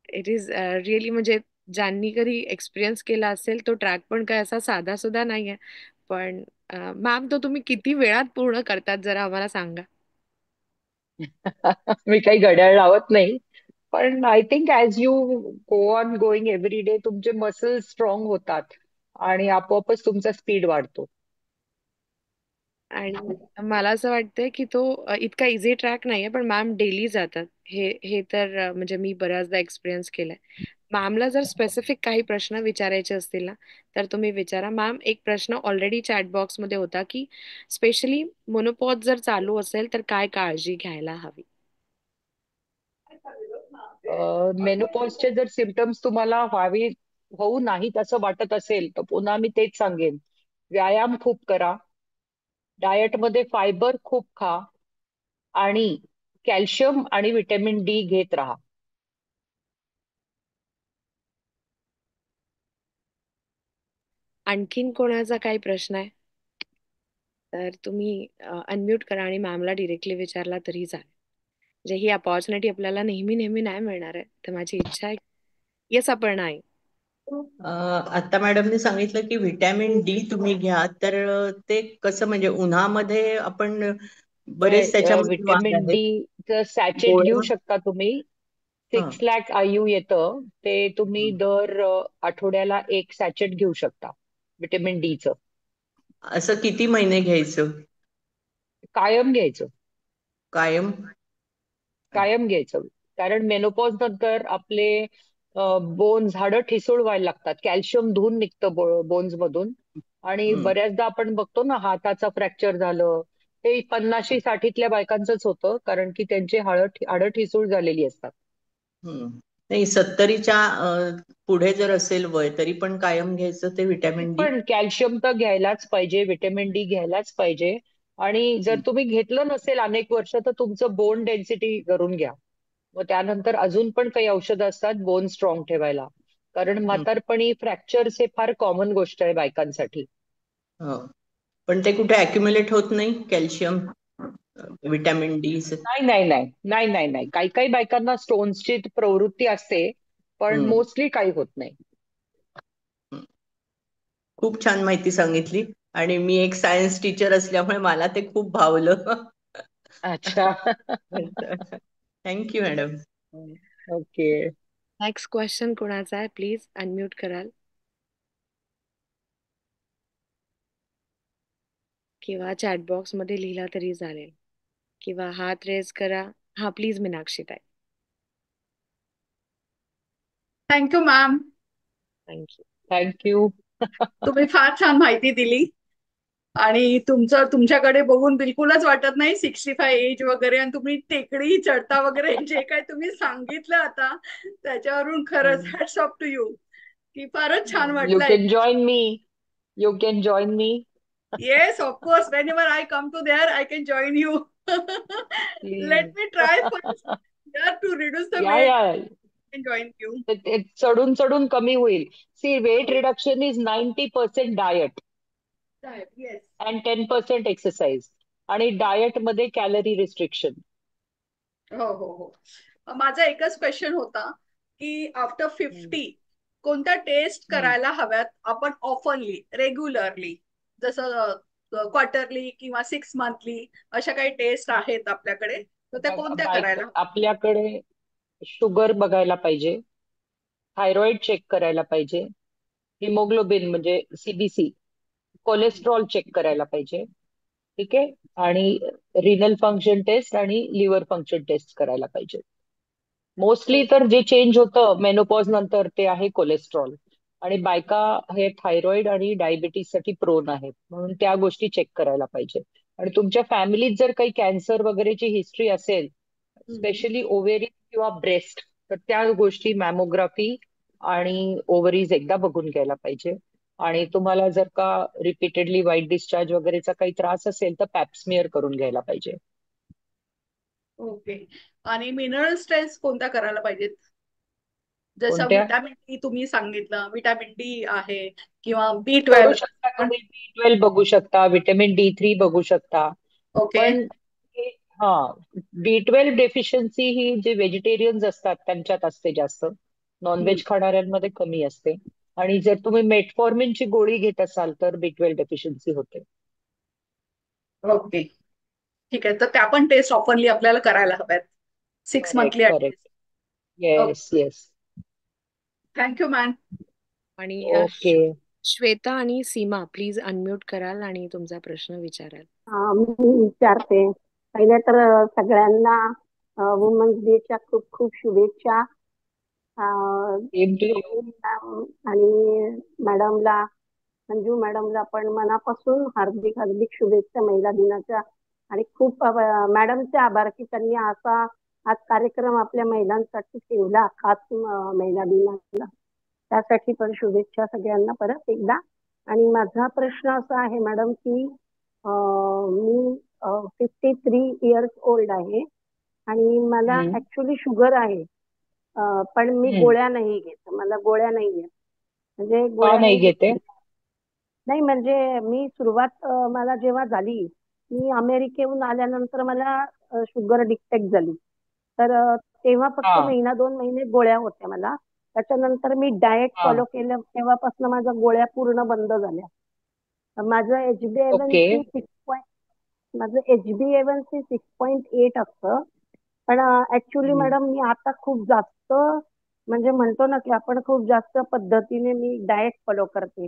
इट इज रिअली, म्हणजे ज्यांनी कधी एक्सपिरियन्स केला असेल तो ट्रॅक पण काय असा साधा सुद्धा नाहीये. पण मॅम, तो तुम्ही किती वेळात पूर्ण करतात जरा आम्हाला सांगा. मी काही घड्याळ लावत नाही. पण I think as you go on going every day, तुमचे मसल्स स्ट्रॉंग होतात आणि आपोआपच तुमचा स्पीड वाढतो. आणि मला असं वाटतंय की तो इतका इझी ट्रॅक नाहीये, पण मॅम डेली जातात. हे हे तर म्हणजे मी बऱ्याचदा एक्सपिरियन्स केलंय. मॅमला जर स्पेसिफिक काही प्रश्न विचारायचे असतील ना, तर तुम्ही विचारा. मॅम, एक प्रश्न ऑलरेडी चॅट बॉक्स मध्ये होता की स्पेशली मोनोपॉज जर चालू असेल तर काय काळजी घ्यायला हवी. मेनोपॉजचे जर सिम्पटम्स तुम्हाला होऊ नाहीत असं वाटत असेल, तर पुन्हा मी तेच सांगेन. व्यायाम खूप करा, डाएटमध्ये फायबर खूप खा आणि कॅल्शियम आणि व्हिटॅमिन डी घेत राहा. आणखीन कोणाचा काही प्रश्न आहे तर तुम्ही अनम्यूट करा आणि मॅमला डिरेक्टली विचारला तरी चालेल. म्हणजे ही अपॉर्च्युनिटी आपल्याला नेहमी नेहमी नाही मिळणार आहे. तर माझी इच्छा आहे. येस आपण आहे. आता मॅडमने सांगितलं की व्हिटॅमिन डी तुम्ही घ्या, तर ते कसं, म्हणजे उन्हामध्ये आपण बरेच त्याच्यामध्ये वाद व्हिटॅमिन आहेत. डी चं सॅचेट घेऊ गोळ्या. शकता तुम्ही. हा. 6 लाख आयु येतं ते. तुम्ही दर आठवड्याला एक सॅचेट घेऊ शकता व्हिटॅमिन डीचं. असं किती महिने घ्यायचं? कायम घ्यायचं. कायम? कायम घ्यायचं. कारण मेनोपॉज नंतर आपले बोन्स, हाडं ठिसूळ व्हायला लागतात. कॅल्शियम धुवून निघतं बोन्स मधून. आणि हम्म, बऱ्याचदा आपण बघतो ना, हाताचा फ्रॅक्चर झालं, ते 50-60तल्या बायकांचंच होतं, कारण की त्यांची हाडं ठिसूळ झालेली असतात. हम्म. नाही 70च्या पुढे जर असेल वय तरी पण कायम घ्यायचं ते व्हिटॅमिन डी. पण कॅल्शियम तर घ्यायलाच पाहिजे, व्हिटॅमिन डी घ्यायलाच पाहिजे. आणि जर तुम्ही घेतलं नसेल अनेक वर्ष तर तुमचं बोन डेन्सिटी करून घ्या. मग त्यानंतर अजून पण काही औषधं असतात बोन स्ट्रॉंग ठेवायला. कारण म्हातारपणी फ्रॅक्चर्स हे फार कॉमन गोष्ट आहे बायकांसाठी. हो. पण ते कुठे अक्युमुलेट होत नाही कॅल्शियम व्हिटॅमिन डी. नाही नाही नाही नाही नाही नाही, काही काही बायकांना स्टोन्सची प्रवृत्ती असते, पण मोस्टली काही होत नाही. खूप छान माहिती सांगितली आणि मी एक सायन्स टीचर असल्यामुळे मला ते खूप भावलं. अच्छा. Thank you madam. Okay. Next question कोणाचा आहे प्लीज अनम्यूट कराल किंवा चॅट बॉक्स मध्ये लिहिला तरी चालेल किंवा हात रेज करा. हा प्लीज मीनाक्षी ताई. Thank you ma'am. थँक्यू. थँक्यू. तुम्ही फार छान माहिती दिली आणि तुमच्याकडे बघून बिलकुलच वाटत नाही 65 एज वगैरे, आणि तुम्ही टेकडी चढता वगैरे जे काय तुम्ही सांगितलं आता त्याच्यावरून खरंच हॅट्स ऑफ टू यू, की फारच छान यू वाटलंय. Can join me. You can join me. Yes of course, whenever I come to there I can join you. Let please. मी try first to reduce the या वेट या, कॅन जॉईन यू. ते चढून चढून कमी होईल. See, weight reduction is 90% diet yes. And 10% exercise. आणि डायट मध्ये कॅलरी रिस्ट्रिक्शन. हो हो हो. माझा एकच क्वेश्चन होता की आफ्टर 50 कोणत्या टेस्ट करायला हव्यात आपण ऑफनली रेग्युलरली, जसं क्वार्टरली किंवा 6 मंथली, अशा काही टेस्ट आहेत आपल्याकडे, तर त्या कोणत्या करायला हव्यात? आपल्याकडे शुगर बघायला पाहिजे, थायरॉइड चेक करायला पाहिजे, हिमोग्लोबिन म्हणजे सीबीसी, कोलेस्ट्रॉल चेक करायला पाहिजे. ठीक आहे. आणि रिनल फंक्शन टेस्ट आणि लिव्हर फंक्शन टेस्ट करायला पाहिजे. मोस्टली तर जे चेंज होतं मेनोपॉज नंतर ते आहे कोलेस्ट्रॉल. आणि बायका हे थायरॉइड आणि डायबिटीस साठी प्रोन आहेत, म्हणून त्या गोष्टी चेक करायला पाहिजे. आणि तुमच्या फॅमिलीत जर काही कॅन्सर वगैरेची हिस्ट्री असेल, स्पेशली ओव्हेरी किंवा ब्रेस्ट, तर त्या गोष्टी मॅमोग्राफी आणि ओव्हरीज एकदा बघून घ्यायला पाहिजे. आणि तुम्हाला जर का रिपीटेडली व्हाईट डिस्चार्ज वगैरेचा काही त्रास असेल तर पॅप्समिअर करून घ्यायला पाहिजे. ओके. आणि मिनरल टेस्ट कोणत्या करायला पाहिजेत? जसं कोणत्या विटॅमिन डी तुम्ही सांगितलं, विटॅमिन डी आहे किंवा बी करू 12. शकता. तुम्ही B12 बघू शकता, व्हिटॅमिन D3 बघू शकता. ओके. पण हा, B12 डेफिशियन्सी ही जे व्हेजिटेरियन्स असतात त्यांच्यात असते जास्त, नॉनव्हेज खाणाऱ्यांमध्ये कमी असते. आणि जर तुम्ही मेटफॉर्मिनची गोळी घेत असाल तर B12 डेफिशियन्सी होते. ओके. ठीक आहे, तर त्या पण टेस्ट ऑफनली आपल्याला करायला हव्यात 6 monthly correct correct. At least. Okay. Yes yes. Thank you ma'am. आणि ओके. श्वेता आणि सीमा प्लीज अनम्यूट कराल आणि तुमचा प्रश्न विचाराल. मी विचारते. पहिले तर सगळ्यांना वुमन्स डेच्या खूप खूप शुभेच्छा. Same to you. Yogini ma'am आणि मॅडमला, मंजू मॅडमला पण मनापासून हार्दिक हार्दिक शुभेच्छा महिला दिनाच्या. आणि खूप मॅडमचे आभार की त्यांनी असा आज कार्यक्रम आपल्या महिलांसाठी ठेवला, खास महिला दिनाला. त्यासाठी पण शुभेच्छा सगळ्यांना परत एकदा. आणि माझा प्रश्न असा आहे मॅडम की मी 53 इयर्स ओल्ड आहे आणि मला हम्म. ऍक्च्युली शुगर आहे. पण मी हम्म. गोळ्या नाही घेत, मला गोळ्या नाही घेत, म्हणजे का गोळ्या नाही नाही घेते? घेत. नाही म्हणजे मी सुरुवात मला जेव्हा झाली, मी अमेरिकेहून आल्यानंतर मला शुगर डिटेक्ट झाली. तर तेव्हा फक्त हा महिना 2 महिने गोळ्या होत्या मला. त्याच्यानंतर मी डाएट हा. फॉलो केलं, तेव्हापासून माझ्या गोळ्या पूर्ण बंद झाल्या. माझं ओके. HbA1c 6.8 असतं. पण ऍक्च्युली हम्म. मॅडम मी आता खूप जास्त, म्हणजे म्हणतो ना की आपण खूप जास्त पद्धतीने मी डाएट फॉलो करते,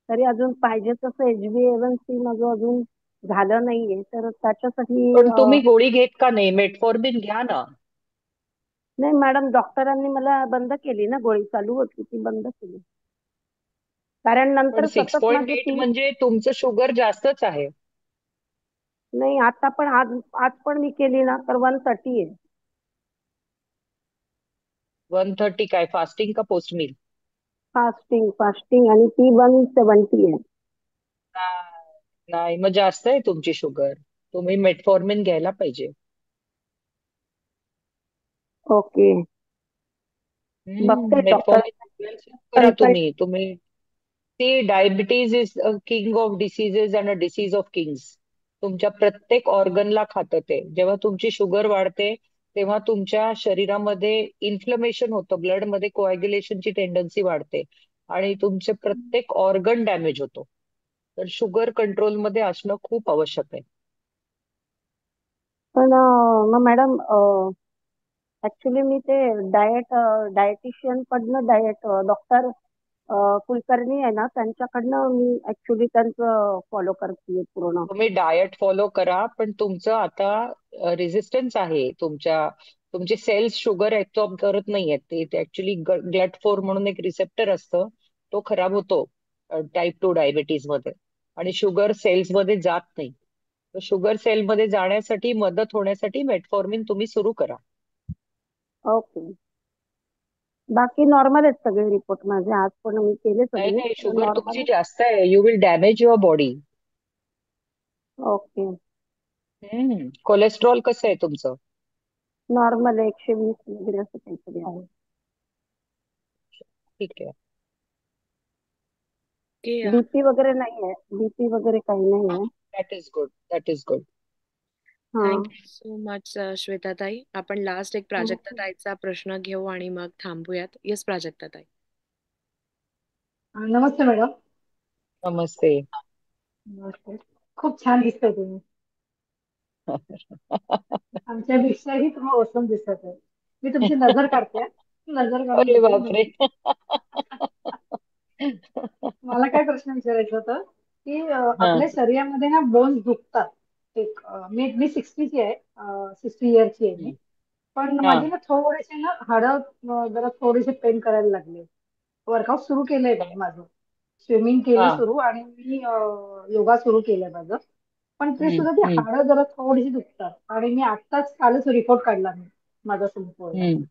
तरी अजून पाहिजे तसं HbA1c माझं अजून झालं नाहीये. तर त्याच्यासाठी पण तुम्ही गोळी घेत का नाही? मेटफॉर्मिन घ्या ना. नाही मॅडम, डॉक्टरांनी मला बंद केली ना, गोळी चालू होती ती बंद केली. कारण पण नंतर सिक्स सतत पॉईंट माझे एट 3, म्हणजे तुमचं शुगर जास्तच आहे. नाही आता पण आज आज पण मी केली ना तर 130 आहे. 130 काय फास्टिंग का पोस्ट मील? फास्टिंग फास्टिंग आणि ती 170 आहे. नाही, मग जास्त आहे तुमची शुगर. तुम्ही मेटफॉर्मिन घ्यायला पाहिजे. ओके, बघते डॉक्टर मेटफॉर्मिन करा कन्सल्ट. तुम्ही तुम्ही ती diabetes is king of diseases and a disease of Kings. तुमच्या प्रत्येक ऑर्गनला खातं ते. जेव्हा तुमची शुगर वाढते तेव्हा तुमच्या शरीरामध्ये इन्फ्लमेशन होतं, ब्लड मध्ये कोॲग्युलेशनची टेंडन्सी वाढते आणि तुमचे प्रत्येक ऑर्गन डॅमेज होतो. तर शुगर कंट्रोलमध्ये असणं खूप आवश्यक आहे. पण मग मॅडम ऍक्च्युली मी ते डायटिशियन कडनं डॉक्टर कुलकर्णी आहे ना, त्यांच्याकडनं मी ऍक्च्युली त्यांचं फॉलो करते पूर्ण. तुम्ही डाएट फॉलो करा, पण तुमचं आता रेझिस्टन्स आहे. तुमचे सेल्स शुगर ऍब्सॉर्ब करत नाहीयेत. ते ऍक्च्युली GLUT4 म्हणून एक रिसेप्टर असतं, तो खराब होतो टाईप 2 डायबिटीज मध्ये आणि शुगर सेल्स मध्ये जात नाही. तर शुगर सेल मध्ये जाण्यासाठी मदत होण्यासाठी मेटफॉर्मिन तुम्ही सुरू करा. ओके, बाकी नॉर्मल आहेत सगळे रिपोर्ट माझे. आज पण मी केले नाही सगळे नाही, शुगर नॉर्मल तुमची आहे. जास्त आहे. You will damage your body. Okay, cholesterol कसं आहे तुमचं? नॉर्मल आहे, 120 वगैरे असं काहीतरी आहे. ठीक आहे. ओके. बीपी वगैरे नाही आहे, बीपी वगैरे काही नाही आहे. That is good, that is good. हा. थँक्यू सो मच श्वेताताई. आपण लास्ट एक प्राजक्ताताईचा प्रश्न घेऊ आणि मग थांबूयात. येस प्राजक्ताताई. नमस्ते मॅडम. नमस्ते. नमस्ते. खूप छान दिसताय तुम्ही. आमच्यापेक्षाही तुम्ही ओसम दिसत आहे. मी तुमची नजर काढते हा. नजर काढून अरे घेते बापरे. मी. मला काय प्रश्न विचारायचा होता की हा. आपल्या शरीरामध्ये ना बोन्स दुखतात. मी 60ची आहे, 60 इयरची आहे मी. पण हा. माझी ना थोडेसे ना हाडं जरा थोडेसे पेन करायला लागले. वर्कआउट सुरू केलंय मी माझं. स्विमिंग केलं हा. सुरू आणि मी योगा सुरू केलाय माझं. पण ते हम्म. सुद्धा ती हम्म. हाडं जरा थोडीशी दुखतात आणि मी आत्ताच कालच रिपोर्ट काढला मी माझा संपूर्ण. हम्म.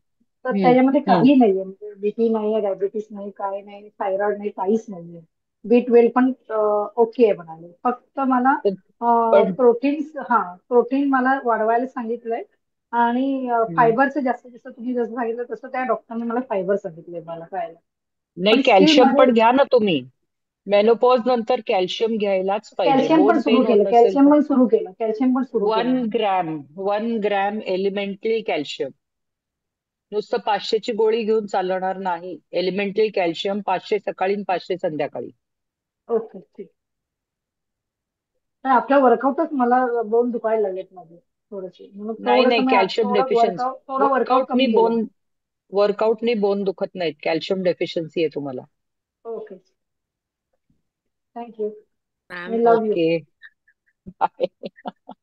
तर हम्म. त्याच्यामध्ये हम्म. काही नाहीये, म्हणजे बीपी नाहीये, डायबिटीस नाही, काय नाही, थायरॉइड नाही, काहीच नाहीये. B12 पण ओके आहे म्हणाले. फक्त मला पण प्रोटीन मला वाढवायला सांगितलंय आणि हम्म. फायबरचं जास्तीत जास्त तुम्ही जसं सांगितलं तसं त्या डॉक्टरने मला फायबर सांगितलंय मला खायला. नाही, पण स्टील कॅल्शियम मध्ये पण घ्या ना तुम्ही. मेनोपॉज नंतर कॅल्शियम घ्यायलाच पाहिजे. कॅल्शियम पण बोन सुरू पेन केलं, होत असेल तर कॅल्शियम पण सुरू केलं 1 मी. Gram 1 gram elementary calcium. नुसतं 500ची गोळी घेऊन चालणार नाही. एलिमेंटरी कॅल्शियम 500 सकाळी आणि 500 संध्याकाळी. ओके, ठीक. तर आपल्या वर्कआउटच मला बोन दुखायला लागलेत माझे थोडेसे, म्हणून नाही थोडस नाही, मी आज कॅल्शियम डेफिशियन्सी. थोडं वर्कआउट कमी वर्कआउटनी केलं. बोन वर्कआउटनी बोन दुखत नाहीत. कॅल्शियम डेफिशियन्सी आहे तुम्हाला. Okay, thank you. मॅम मी love you. Okay. Bye.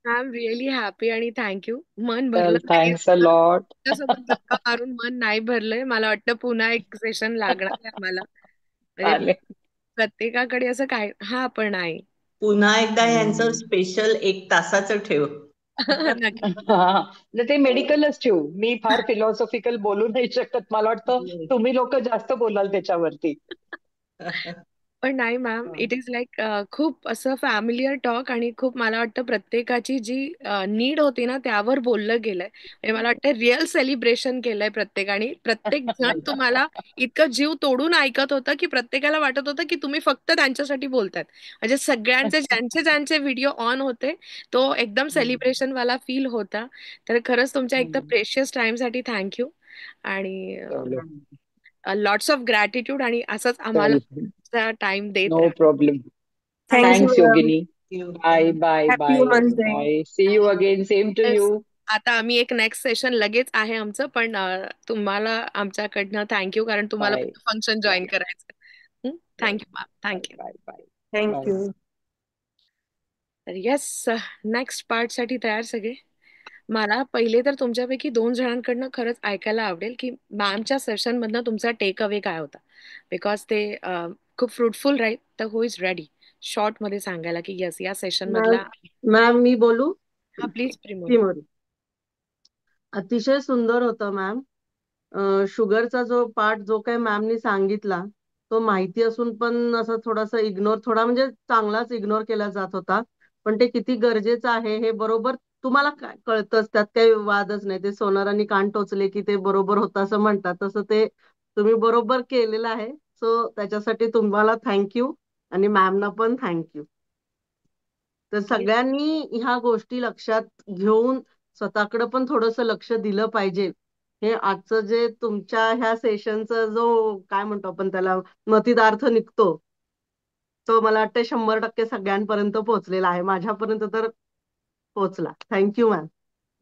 I am really happy आणि थँक्यू. मन भरलं चल, नाहीये थँक्स अ लॉट. तुमच्यासोबत गप्पा मारून मन नाही भरलंय. मला वाटतं पुन्हा एक सेशन लागणार आहे आम्हाला. म्हणजे चालेल. प्रत्येकाकडे असं काय हा पण आहे. पुन्हा एकदा यांचं हम्म. स्पेशल 1 तासाचं ठेव. नक्की. हा, तर ते मेडिकलच ठेवू. मी फार फिलॉसॉफिकल बोलू नाही शकत. मला वाटतं तुम्ही लोक जास्त बोलाल त्याच्यावरती. पण नाही मॅम, इट इज लाईक खूप असं फॅमिलियर टॉक आणि खूप मला वाटतं प्रत्येकाची जी नीड होती ना त्यावर बोललं गेलंय. म्हणजे मला वाटतं रिअल सेलिब्रेशन केलंय प्रत्येकाने. प्रत्येक जण तुम्हाला इतकं जीव तोडून ऐकत होतं की प्रत्येकाला वाटत होतं की तुम्ही फक्त त्यांच्यासाठी बोलतायत. म्हणजे सगळ्यांचे ज्यांचे ज्यांचे व्हिडिओ ऑन होते तो एकदम सेलिब्रेशन वाला फील होता. तर खरंच तुमच्या एकदम प्रेशियस टाइमसाठी थँक्यू आणि चलो. लॉट्स ऑफ ग्रॅटिट्यूड आणि असंच आम्हाला चल, टाइम देत नो राहा. Problem. Thank you. Thank you thanks ma'am. Yogini. Bye bye happy bye. Women's day. Bye, see you again. Same to Yes. You. आता आम्ही एक नेक्स्ट सेशन लगेच आहे आमचं, पण तुम्हाला आमच्याकडनं थँक्यू कारण तुम्हाला बाय फंक्शन जॉईन बाय करायचं. Bye thank you ma'am. Bye thank you. Bye bye bye. Thank you. तर येस, नेक्स्ट पार्टसाठी तयार सगळे. मला पहिले तर तुमच्यापैकी 2 जणांकडनं खरंच ऐकायला आवडेल की मॅमच्या सेशनमधनं तुमचा टेक अवे काय होता. बिकॉज ते खूप फ्रुटफुल राहील. तर हु इज रेडी शॉर्टमध्ये सांगायला की येस या सेशन मॅम मधला. मॅम मी बोलू? हा प्लीज प्रिमोद. श्रीमती. अतिशय सुंदर होतं मॅम. शुगरचा जो पार्ट जो काही मॅमनी सांगितला तो माहिती असून पण असं थोडासा इग्नोर, थोडा म्हणजे चांगलाच इग्नोर केला जात होता. पण ते किती गरजेचं आहे हे बरोबर तुम्हाला कळतंच, त्यात काही वादच नाही. ते सोनारांनी कान टोचले की ते बरोबर होतं असं म्हणतात, तसं ते तुम्ही बरोबर केलेलं आहे. सो त्याच्यासाठी तुम्हाला थँक्यू आणि मॅमना पण थँक्यू. तर सगळ्यांनी ह्या गोष्टी लक्षात घेऊन स्वतःकडे पण थोडंसं लक्ष दिलं पाहिजे. हे आजचं जे तुमच्या ह्या सेशनचा जो काय म्हणतो आपण त्याला मतितार्थ निघतो, तो मला वाटतं 100% सगळ्यांपर्यंत पोहोचलेला आहे. माझ्यापर्यंत तर पोहोचला. Thank you ma'am.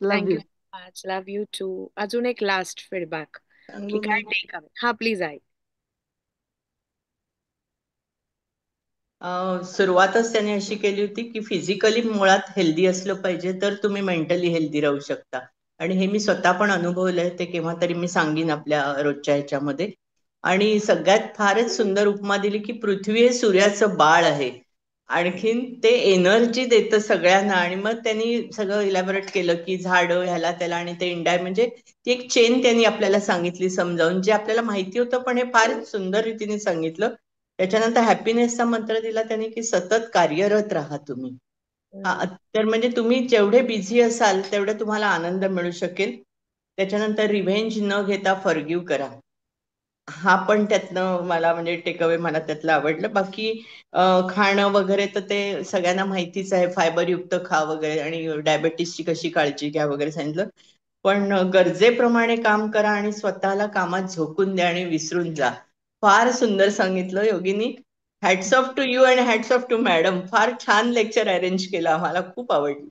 Love thank you you. So much. Love you too. अजून एक लास्ट फीडबॅक की सांगू काय मी. Take away. हा प्लीज आहे. सुरुवातच त्याने अशी केली होती की फिजिकली मुळात हेल्दी असलं पाहिजे तर तुम्ही मेंटली हेल्दी राहू शकता. आणि हे मी स्वतः पण अनुभवलंय. ते केव्हा तरी मी सांगीन आपल्या रोजच्या ह्याच्यामध्ये. आणि सगळ्यात फारच सुंदर उपमा दिली की पृथ्वी हे सूर्याचं बाळ आहे. आणखीन ते एनर्जी देतं सगळ्यांना. आणि मग त्यांनी सगळं इलॅबोरेट केलं की झाडं ह्याला त्याला आणि ते इंडाय म्हणजे ती एक चेन त्यांनी आपल्याला सांगितली समजावून, जे आपल्याला माहिती होतं पण हे फार सुंदर रीतीने सांगितलं. त्याच्यानंतर हॅपीनेसचा मंत्र दिला त्यांनी की सतत कार्यरत राहा तुम्ही. तर म्हणजे तुम्ही जेवढे बिझी असाल तेवढे तुम्हाला आनंद मिळू शकेल. त्याच्यानंतर रिव्हेंज न घेता फॉरगिव्ह करा. हा पण त्यातनं मला म्हणजे टेकअवे मला त्यातलं आवडलं. बाकी खाणं वगैरे तर ते सगळ्यांना माहितीच आहे. फायबरयुक्त खा वगैरे आणि डायबेटीसची कशी काळजी घ्या वगैरे सांगितलं. पण गरजेप्रमाणे काम करा आणि स्वतःला कामात झोकून द्या आणि विसरून जा. फार सुंदर सांगितलं Yogini. Hats off to you and hats off to madam. फार छान लेक्चर अरेंज केलं. आम्हाला खूप आवडलं.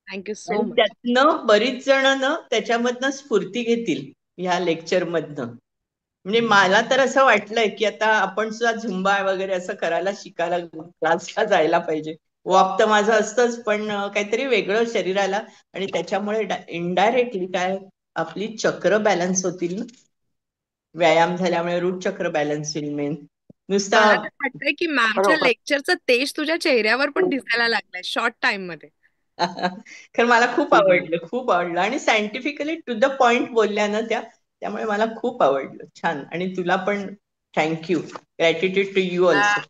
थँक्यू सो आणि मच. त्यातनं बरीच जण ना त्याच्यामधनं स्फूर्ती घेतील ह्या लेक्चर मधनं. म्हणजे मला तर असं वाटलंय की आता आपण सुद्धा झुंबा वगैरे असं करायला शिकायला क्लासला जायला पाहिजे. वॉक तर माझं असतंच पण काहीतरी वेगळं शरीराला. आणि त्याच्यामुळे इनडायरेक्टली काय आपली चक्र बॅलन्स होतील ना. व्यायाम झाल्यामुळे रूट चक्र बॅलन्स होईल मेन. नुसता मला तर वाटतंय की मॅमच्या बरोबर. लेक्चरचं तेज तुझ्या चेहऱ्यावर पण दिसायला लागलंय शॉर्ट टाइम मध्ये. खरं मला खूप आवडलं, खूप आवडलं. आणि सायंटिफिकली टू द पॉइंट बोलल्या ना त्या, त्यामुळे मला खूप आवडलं. छान. आणि तुला पण thank you. Gratitude to you also.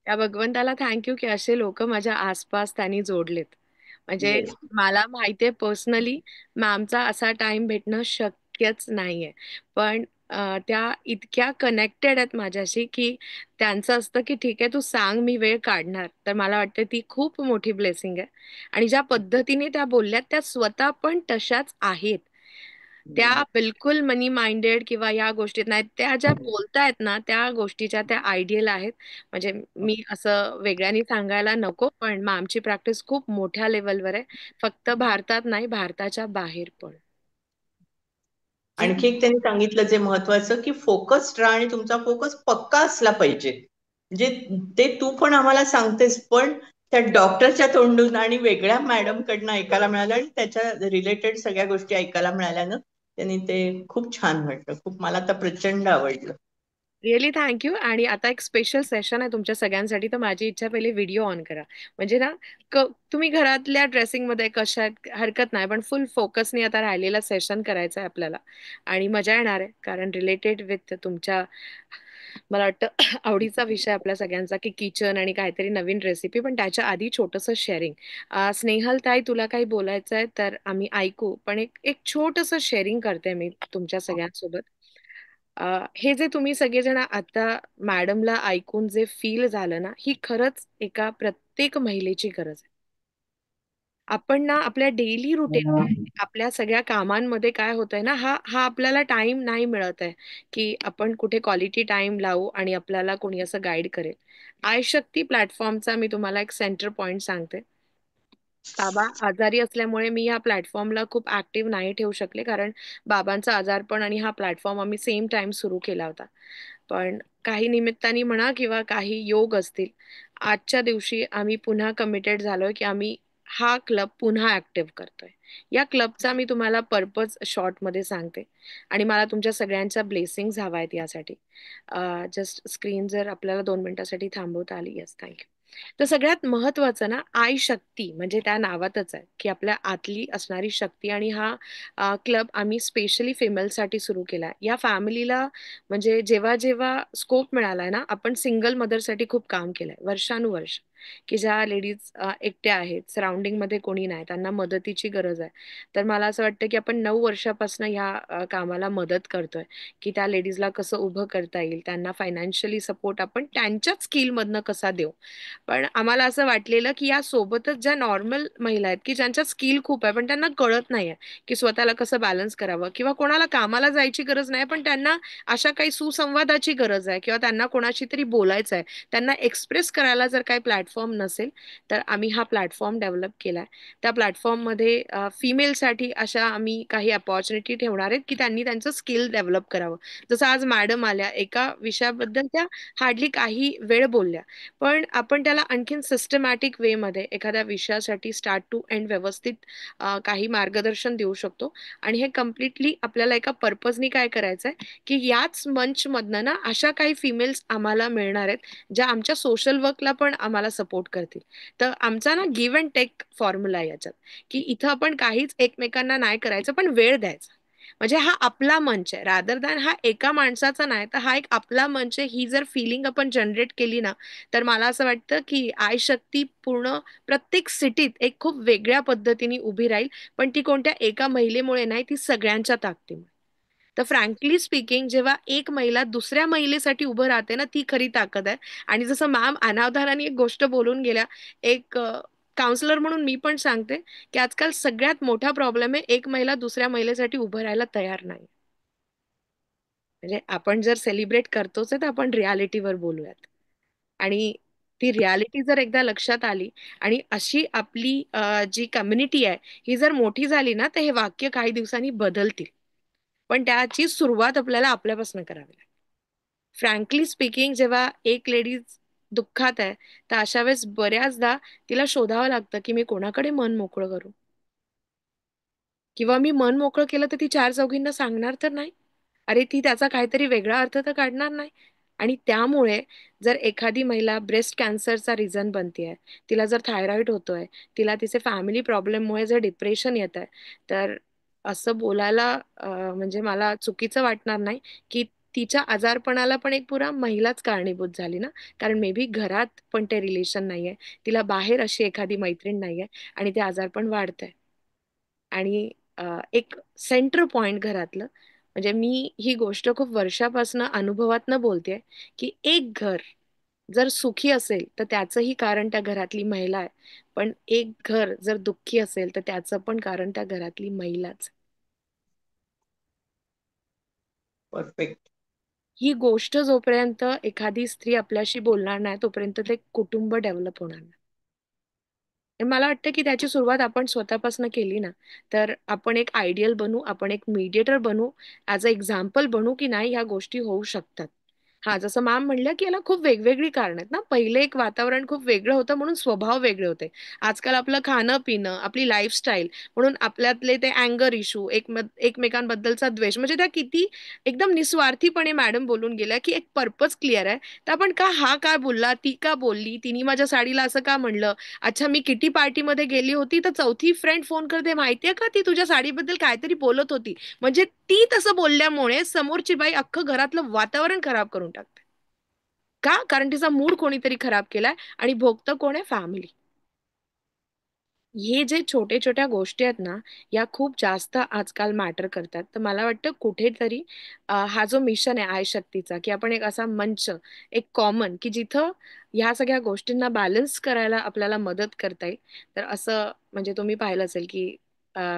त्या भगवंताला थँक्यू की असे लोक माझ्या आसपास त्यांनी जोडलेत. म्हणजे येस. मला माहितीये पर्सनली मॅमचा असा टाइम भेटणं शक्यच नाहीये. पण त्या इतक्या कनेक्टेड आहेत माझ्याशी की त्यांचं असतं की ठीक आहे तू सांग मी वेळ काढणार. तर मला वाटतं ती खूप मोठी ब्लेसिंग आहे. आणि ज्या पद्धतीने त्या बोलल्यात त्या स्वतः पण तशाच आहेत. त्या बिलकुल मनी माइंडेड किंवा या गोष्टीत नाहीत. त्या ज्या बोलतायत ना त्या गोष्टीच्या त्या आयडियल आहेत. म्हणजे मी असं वेगळ्याने सांगायला नको पण आमची प्रॅक्टिस खूप मोठ्या लेवलवर आहे. फक्त भारतात नाही भारताच्या बाहेर पण. आणखी एक त्यांनी सांगितलं जे महत्वाचं की फोकस्ड राहा आणि तुमचा फोकस पक्का असला पाहिजे. म्हणजे ते तू पण आम्हाला सांगतेस पण त्या डॉक्टरच्या तोंडून आणि वेगळ्या मॅडम कडनं ऐकायला मिळालं आणि त्याच्या रिलेटेड सगळ्या गोष्टी ऐकायला मिळाल्यानं त्यांनी ते खूप छान वाटलं. खूप मला तर प्रचंड आवडलं. Really thank you. आणि आता एक स्पेशल सेशन आहे तुमच्या सगळ्यांसाठी. तर माझी इच्छा पहिले व्हिडिओ ऑन करा. म्हणजे ना तुम्ही घरातल्या ड्रेसिंगमध्ये कशात हरकत नाही पण फुल फोकसने आता राहिलेला सेशन करायचा आहे आपल्याला. आणि मजा येणार आहे कारण रिलेटेड विथ तुमच्या मला वाटतं आवडीचा विषय आपल्या सगळ्यांचा की किचन आणि काहीतरी नवीन रेसिपी. पण त्याच्या आधी छोटंसं शेअरिंग. स्नेहल ताई तुला काही बोलायचं आहे तर आम्ही ऐकू. पण एक एक छोटंसं शेअरिंग करते मी तुमच्या सगळ्यांसोबत. हे जे तुम्ही सगळेजण आता मॅडमला ऐकून जे फील झालं ना ही खरंच एका प्रत्येक महिलेची गरज आहे. आपण ना आपल्या डेली रुटीन आपल्या सगळ्या कामांमध्ये काय होतंय ना हा हा आपल्याला टाइम नाही मिळत आहे की आपण कुठे क्वालिटी टाइम लावू आणि आपल्याला कोणी असं गाईड करेल. आयशक्ती प्लॅटफॉर्मचा मी तुम्हाला एक सेंटर पॉइंट सांगते. बाबा आजारी असल्यामुळे मी या प्लॅटफॉर्मला खूप ऍक्टिव्ह नाही ठेवू शकले कारण बाबांचं आजारपण आणि हा प्लॅटफॉर्म आम्ही सेम टाइम सुरू केला होता. पण काही निमित्ताने म्हणा किंवा काही योग असतील आजच्या दिवशी आम्ही पुन्हा कमिटेड झालोय की आम्ही हा क्लब पुन्हा ऍक्टिव्ह करतोय. या क्लबचा मी तुम्हाला पर्पज शॉर्टमध्ये सांगते आणि मला तुमच्या सगळ्यांच्या ब्लेसिंग्स हवा आहेत यासाठी. जस्ट स्क्रीन जर आपल्याला 2 मिनिटासाठी थांबवता आली. Yes thank you. तर सगळ्यात महत्वाचं ना, आई शक्ती म्हणजे त्या नावातच आहे की आपल्या आतली असणारी शक्ती. आणि हा क्लब आम्ही स्पेशली फिमेलसाठी सुरू केला. या फॅमिलीला म्हणजे जेव्हा जेव्हा स्कोप मिळालाय ना, आपण सिंगल मदरसाठी खूप काम केलंय वर्षानुवर्ष, की ज्या लेडीज एकट्या आहेत, सराउंडिंग मध्ये कोणी नाही, त्यांना मदतीची गरज आहे. तर मला असं वाटतं की आपण 9 वर्षापासून ह्या कामाला मदत करतोय, की त्या लेडीजला कसं उभं करता येईल, त्यांना फायनान्शियली सपोर्ट आपण त्यांच्याच स्किलमधनं कसा देऊ. पण आम्हाला असं वाटलेलं की या सोबतच ज्या नॉर्मल महिला आहेत की ज्यांच्यात स्किल खूप आहे पण त्यांना कळत नाहीये की स्वतःला कसं बॅलन्स करावं, किंवा कोणाला कामाला जायची गरज नाही पण त्यांना अशा काही सुसंवादाची गरज आहे, किंवा त्यांना कोणाशी तरी बोलायचं आहे, त्यांना एक्सप्रेस करायला जर काही प्लॅटफॉर्म नसेल, तर आम्ही हा प्लॅटफॉर्म डेव्हलप केलाय. त्या प्लॅटफॉर्ममध्ये फिमेलसाठी अशा आम्ही काही अपॉर्च्युनिटी ठेवणार आहेत की त्यांनी त्यांचं स्किल डेव्हलप करावं. जसं आज मॅडम आल्या, एका विषयाबद्दल त्या हार्डली काही वेळ बोलल्या, पण आपण त्याला आणखीन सिस्टमॅटिक वे मध्ये एखाद्या विषयासाठी स्टार्ट टू एंड व्यवस्थित काही मार्गदर्शन देऊ शकतो. आणि हे कम्प्लिटली आपल्याला एका पर्पजनी काय करायचंय, की याच मंच मधनं ना अशा काही फिमेल्स आम्हाला मिळणार आहेत ज्या आमच्या सोशल वर्कला पण आम्हाला सपोर्ट करतील. तर आमचा ना गिव्ह अँड टेक फॉर्म्युला आहे याच्यात, की इथं आपण काहीच एकमेकांना नाही करायचं पण वेळ द्यायचा. म्हणजे हा आपला मंच आहे, रादर दॅन हा एका माणसाचा नाही, तर हा एक आपला मंच आहे. ही जर फिलिंग आपण जनरेट केली ना, तर मला असं वाटतं की आय शक्ती पूर्ण प्रत्येक सिटीत एक खूप वेगळ्या पद्धतीने उभी राहील. पण ती कोणत्या एका महिलेमुळे नाही, ती सगळ्यांच्या ताकदीमुळे. तर फ्रँकली स्पीकिंग, जेव्हा एक महिला दुसऱ्या महिलेसाठी उभं राहते ना, ती खरी ताकद आहे. आणि जसं मॅम अनावधानाने एक गोष्ट बोलून गेल्या, एक काउन्सिलर म्हणून मी पण सांगते की आजकाल सगळ्यात मोठा प्रॉब्लेम आहे, एक महिला दुसऱ्या महिलेसाठी उभं राहायला तयार नाही. म्हणजे आपण जर सेलिब्रेट करतोच आहे तर आपण रियालिटीवर बोलूयात. आणि ती रियालिटी जर एकदा लक्षात आली आणि अशी आपली जी कम्युनिटी आहे ही जर मोठी झाली ना, तर हे वाक्य काही दिवसांनी बदलतील. पण त्याची सुरुवात आपल्याला आपल्यापासून करावी लागेल. फ्रँकली स्पीकिंग, जेव्हा एक लेडीज दुःखात आहे, तर अशा वेळेस बऱ्याचदा तिला शोधावं लागतं की मी कोणाकडे मन मोकळं करू, किंवा मी मन मोकळं केलं तर ती चार चौघींना सांगणार तर नाही, अरे ती त्याचा काहीतरी वेगळा अर्थ तर काढणार नाही. आणि त्यामुळे जर एखादी महिला ब्रेस्ट कॅन्सरचा रिझन बनतेय, तिला जर थायरॉइड होतोय, तिला तिचे फॅमिली प्रॉब्लेममुळे जर डिप्रेशन येत आहे, तर असं बोलायला म्हणजे मला चुकीचं वाटणार नाही की तिच्या आजारपणाला पण एक पुरा महिलाच कारणीभूत झाली ना. कारण मे बी घरात पण ते रिलेशन नाहीये, तिला बाहेर अशी एखादी मैत्रीण नाहीये, आणि ते आजारपण वाढतंय. आणि एक सेंटर पॉइंट घरातलं, म्हणजे मी ही गोष्ट खूप वर्षापासून अनुभवातनं बोलतेय, की एक घर जर सुखी असेल तर त्याचंही कारण त्या घरातली महिला आहे, पण एक घर जर दुःखी असेल तर त्याचं पण कारण त्या घरातली महिलाच. परफेक्ट. ही गोष्ट जोपर्यंत एखादी स्त्री आपल्याशी बोलणार नाही, तोपर्यंत ते कुटुंब डेव्हलप होणार नाही. आणि मला वाटतं की त्याची सुरुवात आपण स्वतःपासून केली ना, तर आपण एक आयडियल बनू, आपण एक मीडिएटर बनू, ऍज अ एक्झाम्पल बनू की नाही ह्या गोष्टी होऊ शकतात. हा, जसं मॅम म्हणलं की याला खूप वेगवेगळी कारण आहेत ना. पहिले एक वातावरण खूप वेगळं होतं म्हणून स्वभाव वेगळे होते. आजकाल आपलं खाणं पिणं, आपली लाईफस्टाईल, म्हणून आपल्यातले ते अँगर इश्यू, एकमेकांबद्दलचा द्वेष, म्हणजे त्या किती एकदम निस्वार्थीपणे मॅडम बोलून गेल्या की एक पर्पज क्लिअर आहे. तर आपण का, हा काय बोलला, ती का बोलली, तिने माझ्या साडीला असं का म्हणलं, अच्छा मी किटी पार्टीमध्ये गेली होती तर चौथी फ्रेंड फोन करते, माहितीये का ती तुझ्या साडीबद्दल काहीतरी बोलत होती, म्हणजे ती तसं बोलल्यामुळे समोरची बाई अख्खं घरातलं वातावरण खराब करून टाकते. का? कारण तिचा मूड कोणीतरी खराब केलाय, आणि भोगतं कोण आहे? फॅमिली. हे जे छोटे छोट्या गोष्टी आहेत ना, या खूप जास्त आजकाल मॅटर करतात. तर मला वाटतं कुठेतरी हा जो मिशन आहे आय शक्तीचा, की आपण एक असा मंच, एक कॉमन, की जिथं ह्या सगळ्या गोष्टींना बॅलन्स करायला आपल्याला मदत करता येईल. तर असं म्हणजे तुम्ही पाहिलं असेल की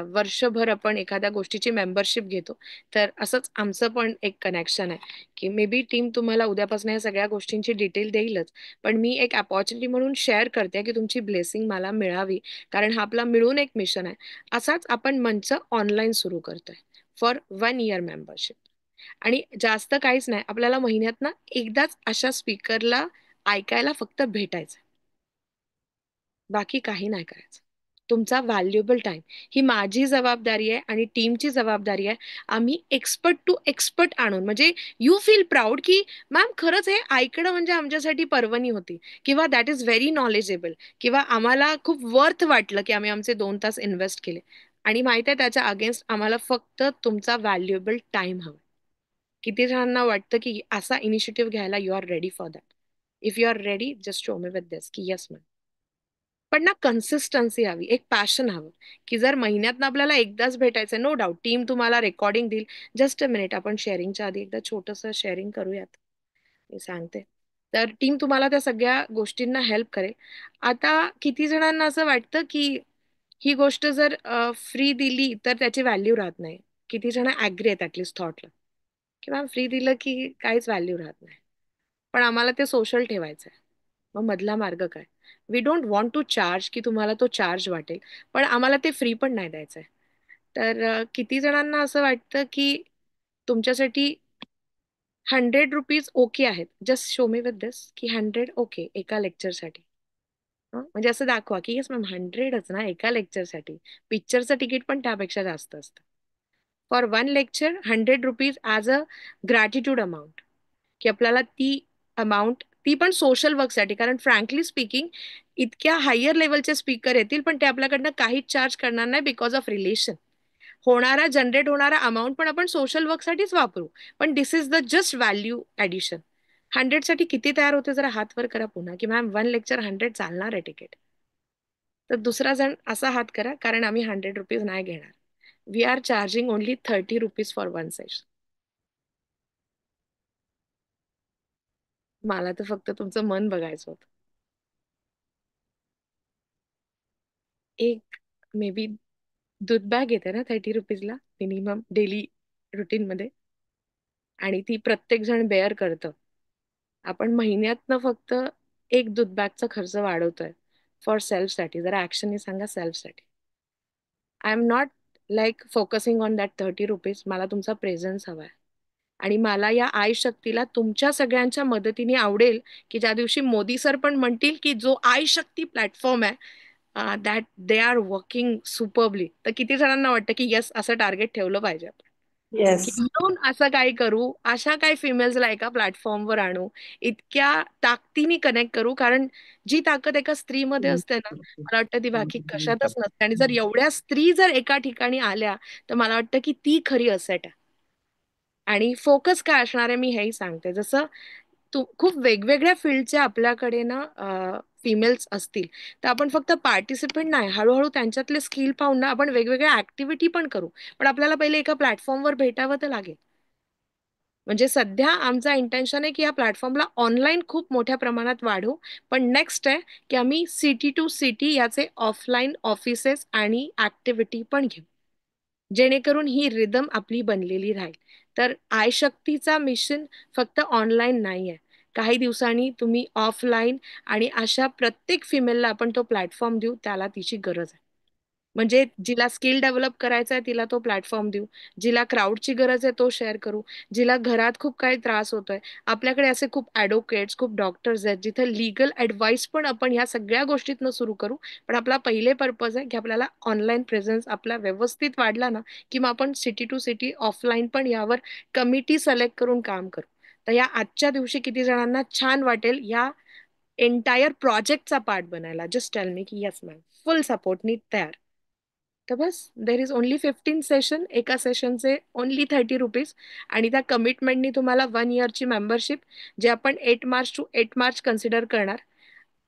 वर्षभर आपण एखाद्या गोष्टीची मेंबरशिप घेतो. तर असंच आमचं पण एक कनेक्शन आहे, की मे बी टीम तुम्हाला उद्यापासून या सगळ्या गोष्टींची डिटेल देईलच, पण मी एक अपॉर्च्युनिटी म्हणून शेअर करते की तुमची ब्लेसिंग मला मिळावी, कारण हा आपला मिळून एक मिशन आहे. असाच आपण मंच ऑनलाईन सुरू करतोय फॉर 1 इयर मेंबरशिप. आणि जास्त काहीच नाही, आपल्याला महिन्यात ना एकदाच अशा स्पीकरला ऐकायला फक्त भेटायचं, बाकी काही नाही करायचं. तुमचा व्हॅल्युएबल टाइम. ही माझी जबाबदारी आहे आणि टीमची जबाबदारी आहे. आम्ही एक्सपर्ट टू एक्सपर्ट आणून, म्हणजे यू फील प्राऊड की मॅम खरंच हे ऐकणं म्हणजे आमच्यासाठी पर्वणी होती, किंवा दॅट इज व्हेरी नॉलेजेबल, किंवा आम्हाला खूप वर्थ वाटलं की आम्ही आमचे 2 तास इन्व्हेस्ट केले. आणि माहित आहे त्याच्या अगेन्स्ट आम्हाला फक्त तुमचा व्हॅल्युएबल टाइम हवा. किती जणांना वाटतं की असा इनिशिएटिव्ह घ्यायला you are ready for that? If you are ready, just show me with this की येस मॅम. पण ना कन्सिस्टन्सी हवी, एक पॅशन हवं, की जर महिन्यात आपल्याला एकदाच भेटायचं, नो डाऊट टीम तुम्हाला रेकॉर्डिंग देईल. जस्ट अ मिनिट, आपण शेअरिंगच्या आधी एकदा छोटंसं शेअरिंग करूयात, मी सांगते. तर टीम तुम्हाला त्या सगळ्या गोष्टींना हेल्प करेल. आता किती जणांना असं वाटतं की ही गोष्ट जर फ्री दिली तर त्याची व्हॅल्यू राहत नाही. किती जण ऍग्री आहेत ऍटलिस्ट थॉटला, किंवा फ्री दिलं की काहीच व्हॅल्यू राहत नाही. पण आम्हाला ते सोशल ठेवायचं आहे. मग मधला मार्ग काय? We don't want to charge, की तुम्हाला तो चार्ज वाटेल, पण आम्हाला ते फ्री पण नाही द्यायचं आहे. तर किती जणांना असं वाटतं की तुमच्यासाठी ₹100 ओके आहेत? Just show me with this की 100 ओके एका लेक्चरसाठी. म्हणजे असं दाखवा की येस मॅम 100च ना एका लेक्चरसाठी. पिक्चरचं तिकीट पण त्यापेक्षा जास्त असतं. For one lecture ₹100 as a gratitude amount, की आपल्याला ती अमाऊंट, ती पण सोशल वर्कसाठी. कारण फ्रँकली स्पीकिंग इतक्या हायर लेवलचे स्पीकर येतील पण ते आपल्याकडनं काहीच चार्ज करणार नाही, बिकॉज ऑफ रिलेशन. जनरेट होणारा अमाऊंट पण आपण सोशल वर्कसाठीच वापरू. पण this is the just value addition. 100साठी किती तयार होते जरा हात वर करा पुन्हा, की मॅम 1 लेक्चर 100 चालणार आहे तिकीट? तर दुसरा जण असा हात करा, कारण आम्ही ₹100 नाही घेणार. We are charging only ₹30 for one session. मला तर फक्त तुमचं मन बघायचं होतं. एक मे बी दूध बॅग येते ना ₹30 मिनिमम डेली रुटीन मध्ये, आणि ती प्रत्येक जण बेअर करतं. आपण महिन्यातनं फक्त एक दूध बॅगचा खर्च वाढवतोय फॉर सेल्फसाठी. जरा ऍक्शनने सांगा सेल्फसाठी. I am not like focusing on that ₹30. मला तुमचा प्रेझेन्स हवाय. आणि मला या आई शक्तीला तुमच्या सगळ्यांच्या मदतीने आवडेल की ज्या दिवशी मोदी सर पण म्हणतील की जो आई शक्ती प्लॅटफॉर्म आहे, that they are working superbly. तर किती जणांना वाटतं की येस असं टार्गेट ठेवलं पाहिजे आपण, की येस. म्हणून असं काय करू, अशा काय फिमेल्सला एका प्लॅटफॉर्मवर आणू, इतक्या ताकदीने कनेक्ट करू. कारण जी ताकद एका स्त्रीमध्ये असते ना, मला वाटतं ती बाकी कशातच नसते. आणि जर एवढ्या स्त्री जर एका ठिकाणी आल्या तर मला वाटतं की ती खरी असेट आहे. आणि फोकस काय असणार आहे मी हेही सांगते. जसं खूप वेगवेगळ्या फील्डचे आपल्याकडे ना फिमेल्स असतील, तर आपण फक्त पार्टिसिपेंट नाही, हळूहळू त्यांच्यातले स्किल पाहून ना आपण वेगवेगळ्या ऍक्टिव्हिटी पण करू. पण आपल्याला पहिले एका प्लॅटफॉर्मवर भेटावं तर लागेल. म्हणजे सध्या आमचा इंटेन्शन आहे की या प्लॅटफॉर्मला ऑनलाईन खूप मोठ्या प्रमाणात वाढवू. पण नेक्स्ट आहे की आम्ही सिटी टू सिटी याचे ऑफलाईन ऑफिसेस आणि ऍक्टिव्हिटी पण घेऊ, जेणेकरून ही रिदम आपली बनलेली राहील. तर आय शक्तीचा मिशन फक्त ऑनलाईन नाही आहे. काही दिवसांनी तुम्ही ऑफलाईन, आणि अशा प्रत्येक फिमेलला आपण तो प्लॅटफॉर्म देऊ, त्याला तिची गरज आहे. म्हणजे जिला स्किल डेव्हलप करायचा आहे तिला तो प्लॅटफॉर्म देऊ, जिला क्राऊडची गरज आहे तो शेअर करू, जिला घरात खूप काही त्रास होतोय. आपल्याकडे असे खूप ॲडव्होकेट्स, खूप डॉक्टर्स आहेत जिथे लिगल ॲडवाईस पण आपण ह्या सगळ्या गोष्टीतनं सुरू करू. पण आपला पहिले पर्पज आहे की आपल्याला ऑनलाईन प्रेझेन्स आपला व्यवस्थित वाढला ना, की मग आपण सिटी टू सिटी ऑफलाईन पण यावर कमिटी सिलेक्ट करून काम करू. तर या आजच्या दिवशी किती जणांना छान वाटेल या एंटायर प्रोजेक्टचा पार्ट बनायला? जस्ट टेल मी की येस मॅम, फुल सपोर्ट नी तयार. तर बस, देर इज ओनली 15 सेशन. एका सेशनचे ओनली ₹30. आणि त्या कमिटमेंटनी तुम्हाला 1 इयरची मेंबरशिप, जे आपण 8 मार्च टू 8 मार्च कन्सिडर करणार.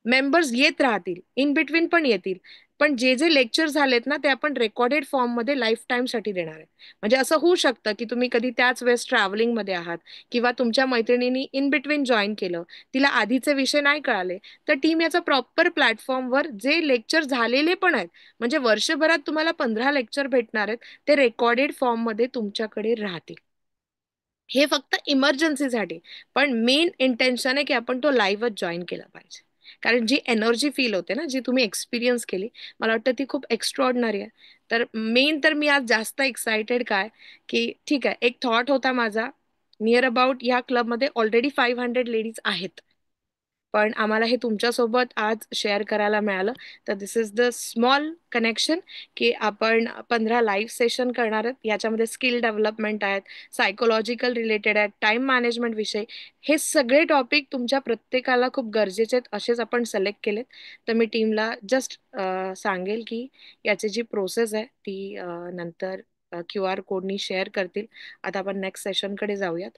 मेंबर्स येत राहतील, इन बिटवीन पण येतील. पण जे जे लेक्चर झालेत ना ते आपण रेकॉर्डेड फॉर्म मध्ये लाईफ टाइम साठी देणार आहे. म्हणजे असं होऊ शकतं की तुम्ही कधी त्याच वेळेस ट्रॅव्हलिंग मध्ये आहात, किंवा तुमच्या मैत्रिणींनी इन बिटवीन जॉईन केलं, तिला आधीचे विषय नाही कळाले, तर टीम याचा प्रॉपर प्लॅटफॉर्मवर जे लेक्चर झालेले पण आहेत, म्हणजे वर्षभरात तुम्हाला 15 लेक्चर भेटणार आहेत, ते रेकॉर्डेड फॉर्म मध्ये तुमच्याकडे राहतील. हे फक्त इमर्जन्सीसाठी. पण मेन इंटेन्शन आहे की आपण तो लाईव्हच जॉईन केला पाहिजे. कारण जी एनर्जी फील होते ना, जी तुम्ही एक्सपिरियन्स केली, मला वाटतं ती खूप एक्स्ट्रॉर्डनरी आहे. तर मेन तर मी आज जास्त एक्सायटेड काय, की ठीक आहे, एक थॉट होता माझा. नियर अबाउट या क्लबमध्ये ऑलरेडी 500 लेडीज आहेत. पण आम्हाला हे तुमच्यासोबत आज शेअर करायला मिळालं. तर this is the small connection की आपण 15 लाईव्ह सेशन करणार आहोत. याच्यामध्ये स्किल डेव्हलपमेंट आहेत, सायकोलॉजिकल रिलेटेड आहेत, टाइम मॅनेजमेंट विषयी. हे सगळे टॉपिक तुमच्या प्रत्येकाला खूप गरजेचे आहेत असेच आपण सिलेक्ट केलेत. तर मी टीमला जस्ट सांगेल की याची जी प्रोसेस आहे ती नंतर QR कोडनी शेअर करतील. आता आपण नेक्स्ट सेशनकडे जाऊयात.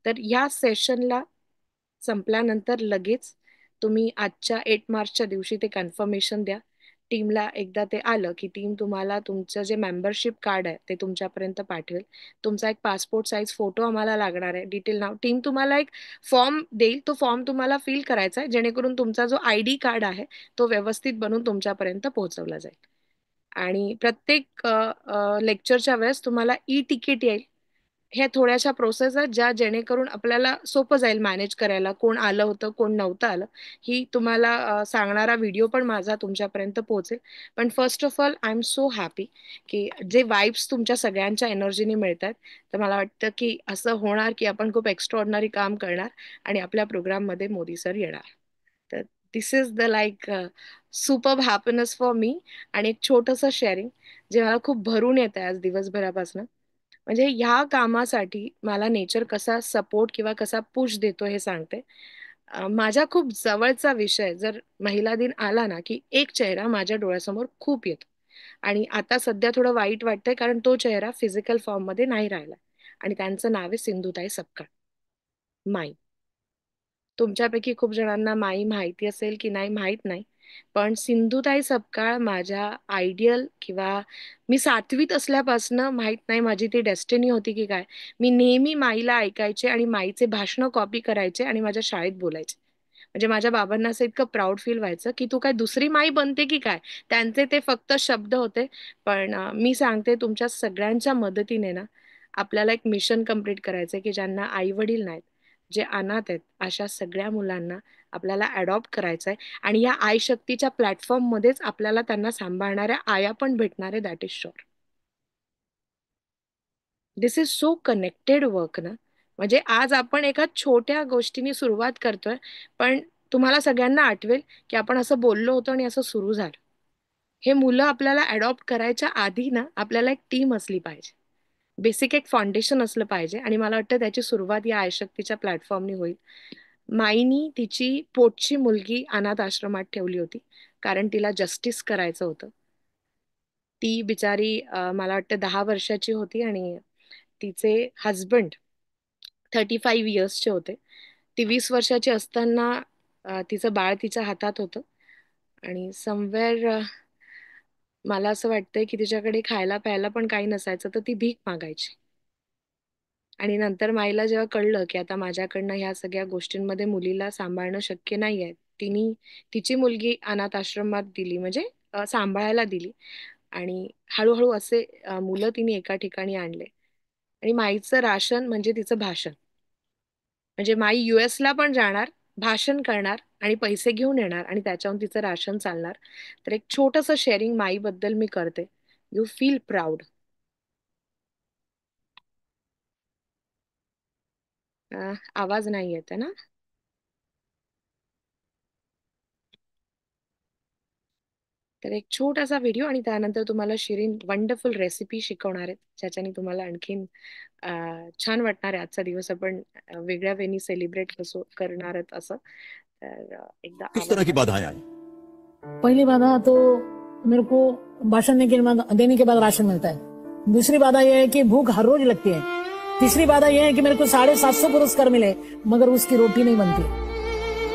तर या सेशनला संपल्यानंतर लगेच तुम्ही आजच्या 8 मार्चच्या दिवशी ते कन्फर्मेशन द्या टीमला. एकदा ते आलं की टीम तुम्हाला तुमचं जे मेंबरशिप कार्ड आहे ते तुमच्यापर्यंत पाठवेल. तुमचा एक पासपोर्ट साईज फोटो आम्हाला लागणार आहे, डिटेल नाव. टीम तुम्हाला एक फॉर्म देईल, तो फॉर्म तुम्हाला फिल करायचा आहे जेणेकरून तुमचा जो ID कार्ड आहे तो व्यवस्थित बनवून तुमच्यापर्यंत पोहोचवला जाईल. आणि प्रत्येक लेक्चरच्या वेळेस तुम्हाला तिकीट येईल. हे थोड्याशा प्रोसेस आहेत ज्या जेणेकरून आपल्याला सोपं जाईल मॅनेज करायला, कोण आलं होतं कोण नव्हतं आलं. ही तुम्हाला सांगणारा व्हिडिओ पण माझा तुमच्यापर्यंत पोहोचेल. पण first of all I am so happy की जे वाईब्स तुमच्या सगळ्यांच्या एनर्जीने मिळत आहेत. तर मला वाटतं की असं होणार की आपण खूप एक्स्ट्रॉर्डनरी काम करणार आणि आपल्या प्रोग्राममध्ये मोदी सर येणार. तर this is the like superb happiness for me. आणि एक छोटंसं शेअरिंग जे मला खूप भरून येत आहे आज दिवसभरापासून. म्हणजे ह्या कामासाठी मला नेचर कसा सपोर्ट किंवा कसा पुश देतो हे सांगते. माझ्या खूप जवळचा विषय जर महिला दिन आला ना की एक चेहरा माझ्या डोळ्यासमोर खूप येतो. आणि आता सध्या थोडं वाईट वाटतंय कारण तो चेहरा फिजिकल फॉर्म मध्ये नाही राहिला. आणि त्यांचं नाव आहे सिंधुताई सपकाळ, माई. तुमच्यापैकी खूप जणांना माई माहिती असेल की नाही माहित नाही. पण सिंधुताई सपकाळ माझ्या आयडियल किंवा मी 7वीत असल्यापासून माहित नाही माझी ती डेस्टिनी होती की काय. मी नेहमी माईला ऐकायचे आणि माईचे भाषणं कॉपी करायचे आणि माझ्या शाळेत बोलायचे. म्हणजे माझ्या बाबांना असं इतकं प्राऊड फील व्हायचं की तू काय दुसरी माई बनते की काय. त्यांचे ते फक्त शब्द होते. पण मी सांगते तुमच्या सगळ्यांच्या मदतीने ना आपल्याला एक मिशन कंप्लीट करायचंय की ज्यांना आई वडील नाहीत, जे अनाथ आहेत, अशा सगळ्या मुलांना आपल्याला अडॉप्ट करायचंय. आणि या आई शक्तीच्या प्लॅटफॉर्म मध्येच आपल्याला त्यांना सांभाळणाऱ्या आया पण भेटणार आहे, that is sure. This is so connected work ना. म्हणजे आज आपण एका छोट्या गोष्टीने सुरुवात करतोय. पण तुम्हाला सगळ्यांना आठवेल की आपण असं बोललो होतो आणि असं सुरू झालं. हे मुलं आपल्याला अडॉप्ट करायच्या आधी ना आपल्याला एक टीम असली पाहिजे, बेसिक एक फाउंडेशन असलं पाहिजे. आणि मला वाटतं त्याची सुरुवात या आयशक्तीच्या प्लॅटफॉर्मनी होईल. माईनी तिची पोटची मुलगी अनाथ आश्रमात ठेवली होती कारण तिला जस्टिस करायचं होतं. ती बिचारी मला वाटतं 10 वर्षाची होती आणि तिचे हजबंड 35 इयर्सचे होते. ती 20 वर्षाची असताना तिचं बाळ तिच्या हातात होतं. आणि समवेअर मला असं वाटतंय की तिच्याकडे खायला प्यायला पण काही नसायचं तर ती भीक मागायची. आणि नंतर माईला जेव्हा कळलं की आता माझ्याकडनं ह्या सगळ्या गोष्टींमध्ये मुलीला सांभाळणं शक्य नाहीये, तिने तिची मुलगी अनाथ आश्रमात दिली, म्हणजे सांभाळायला दिली. आणि हळूहळू असे मुलं तिने एका ठिकाणी आणले. आणि माईचं राशन म्हणजे तिचं भाषण. म्हणजे माई US ला पण जाणार, भाषण करणार आणि पैसे घेऊन येणार आणि त्याच्यावरून तिचं राशन चालणार. तर एक छोटंसं शेअरिंग माईबद्दल मी करते. You feel proud. आवाज नाही येत ना. तर एक छोटासा व्हिडिओ आणि त्यानंतर तुम्हाला शिरीन वंडरफुल रेसिपी शिकवणार आहेत ज्याच्याने तुम्हाला आणखीन छान वाटणार आहे. आजचा दिवस आपण वेगळ्या वेनी सेलिब्रेट कसं करणार आहेत असं. तर एकदा किस तरह की बाधाएं आई? पहली बाधा तो मेरे को भाषण देने के बाद राशन मिलता है। दूसरी बाधा यह है कि भूख हर रोज लगती है। तीसरी बाधा यह है कि मेरे को 750 पुरस्कार मिले मगर उसकी रोटी नहीं बनती।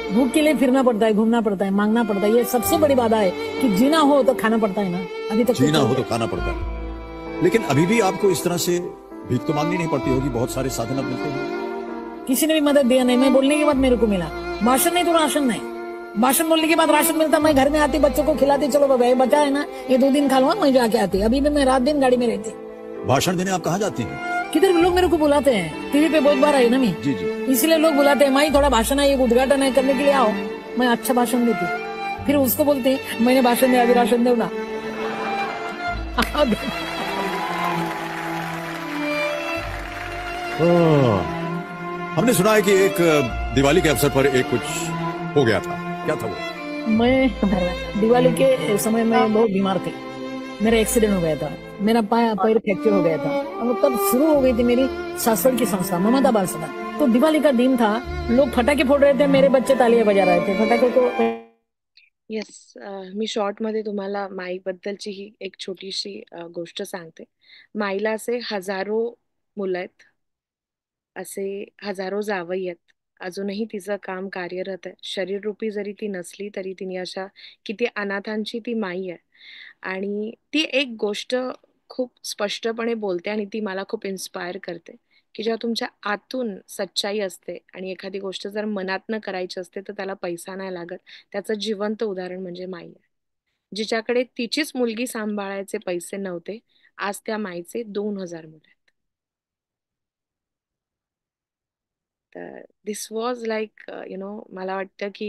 भूख के लिए फिरना पड़ता है, घूमना पड़ता है, मांगना पड़ता है। ये सबसे बड़ी बाधा है कि जीना हो तो खाना पड़ता है ना। अभी तक जीना हो तो खाना पड़ता है, लेकिन अभी भी आपको इस तरह से भीख तो मांगनी नहीं पड़ती होगी, बहुत सारे साधन अब मिलते हैं। किसी ने भी मदद दिया नहीं। मैं बोलने के बाद मेरे को मिला। भाषण नहीं तो राशन नहीं। भाषण बोलने के बाद राशन मिलता, मैं घर में आती, बच्चों को खिलाती, चलो बाबा ये बचा है ना, ये 2 दिन खा लूंगा, मैं जाके आती। अभी भी मैं रात दिन गाड़ी में रहती। भाषण देने आप कहाँ जाती हैं? किधर लोग मेरे को बुलाते हैं, टीवी पे बहुत बार आई ना मैं, जी जी, इसलिए लोग बुलाते हैं, माई थोड़ा भाषण है, उद्घाटन है, करने के लिए आओ। मैं अच्छा भाषण देती, फिर उसको बोलते हैं मैंने भाषण दिया, अभी राशन दो ना। हमने सुना है कि एक दिवाली के अवसर पर एक कुछ हो गया था, क्या था वो? मैं दिवाली के समय में बहुत बीमार थी। मेरा एक्सीडेंट हो गया था, मेरा पैर फ्रैक्चर हो गया था और तब शुरू हो गई थी मेरी शास्त्र की संस्था ममता बाल सदन। तो दिवाली का दिन था, लोग फटाके फोड़ रहे थे, मेरे बच्चे तालियां बजा रहे थे फटाके को। येस, मी शॉर्ट मध्ये तुम्हाला माईबद्दलची ही एक छोटीशी गोष्ट सांगते. माईला असे हजारो मुलं आहेत, असे हजारो जावई आहेत. अजूनही तिचं काम कार्यरत आहे. शरीररूपी जरी ती नसली तरी तिने अशा किती अनाथांची ती माई आहे. आणि ती एक गोष्ट खूप स्पष्टपणे बोलते आणि ती मला खूप इन्स्पायर करते, की जेव्हा तुमच्या आतून सच्चाई असते आणि एखादी गोष्ट जर मनातनं करायची असते तर त्याला पैसा नाही लागत. त्याचं जिवंत उदाहरण म्हणजे माई आहे. जिच्याकडे तिचीच मुलगी सांभाळायचे पैसे नव्हते, आज त्या माईचे 2,000 मुलं आहेत. तर दिस वॉज लाईक मला वाटतं की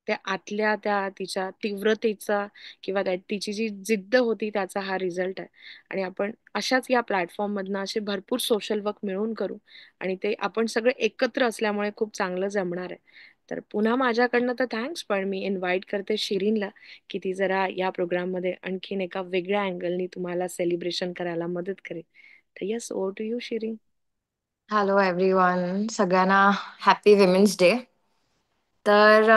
त्या आतल्या त्या तिच्या तीव्रतेचा किंवा तिची जी जिद्द होती त्याचा हा रिझल्ट आहे. आणि आपण अशाच या प्लॅटफॉर्म मधनं असे भरपूर सोशल वर्क मिळून करू आणि ते आपण सगळे एकत्र असल्यामुळे खूप चांगलं जमणार आहे. तर पुन्हा माझ्याकडनं तर थँक्स, पण मी इन्व्हाइट करते शिरीनला की ती जरा या प्रोग्राममध्ये आणखीन एका वेगळ्या अँगलनी तुम्हाला सेलिब्रेशन करायला मदत करेल. तर yes, over to you Shirin. Hello everyone, सगळ्यांना हॅपी विमेन्स डे. तर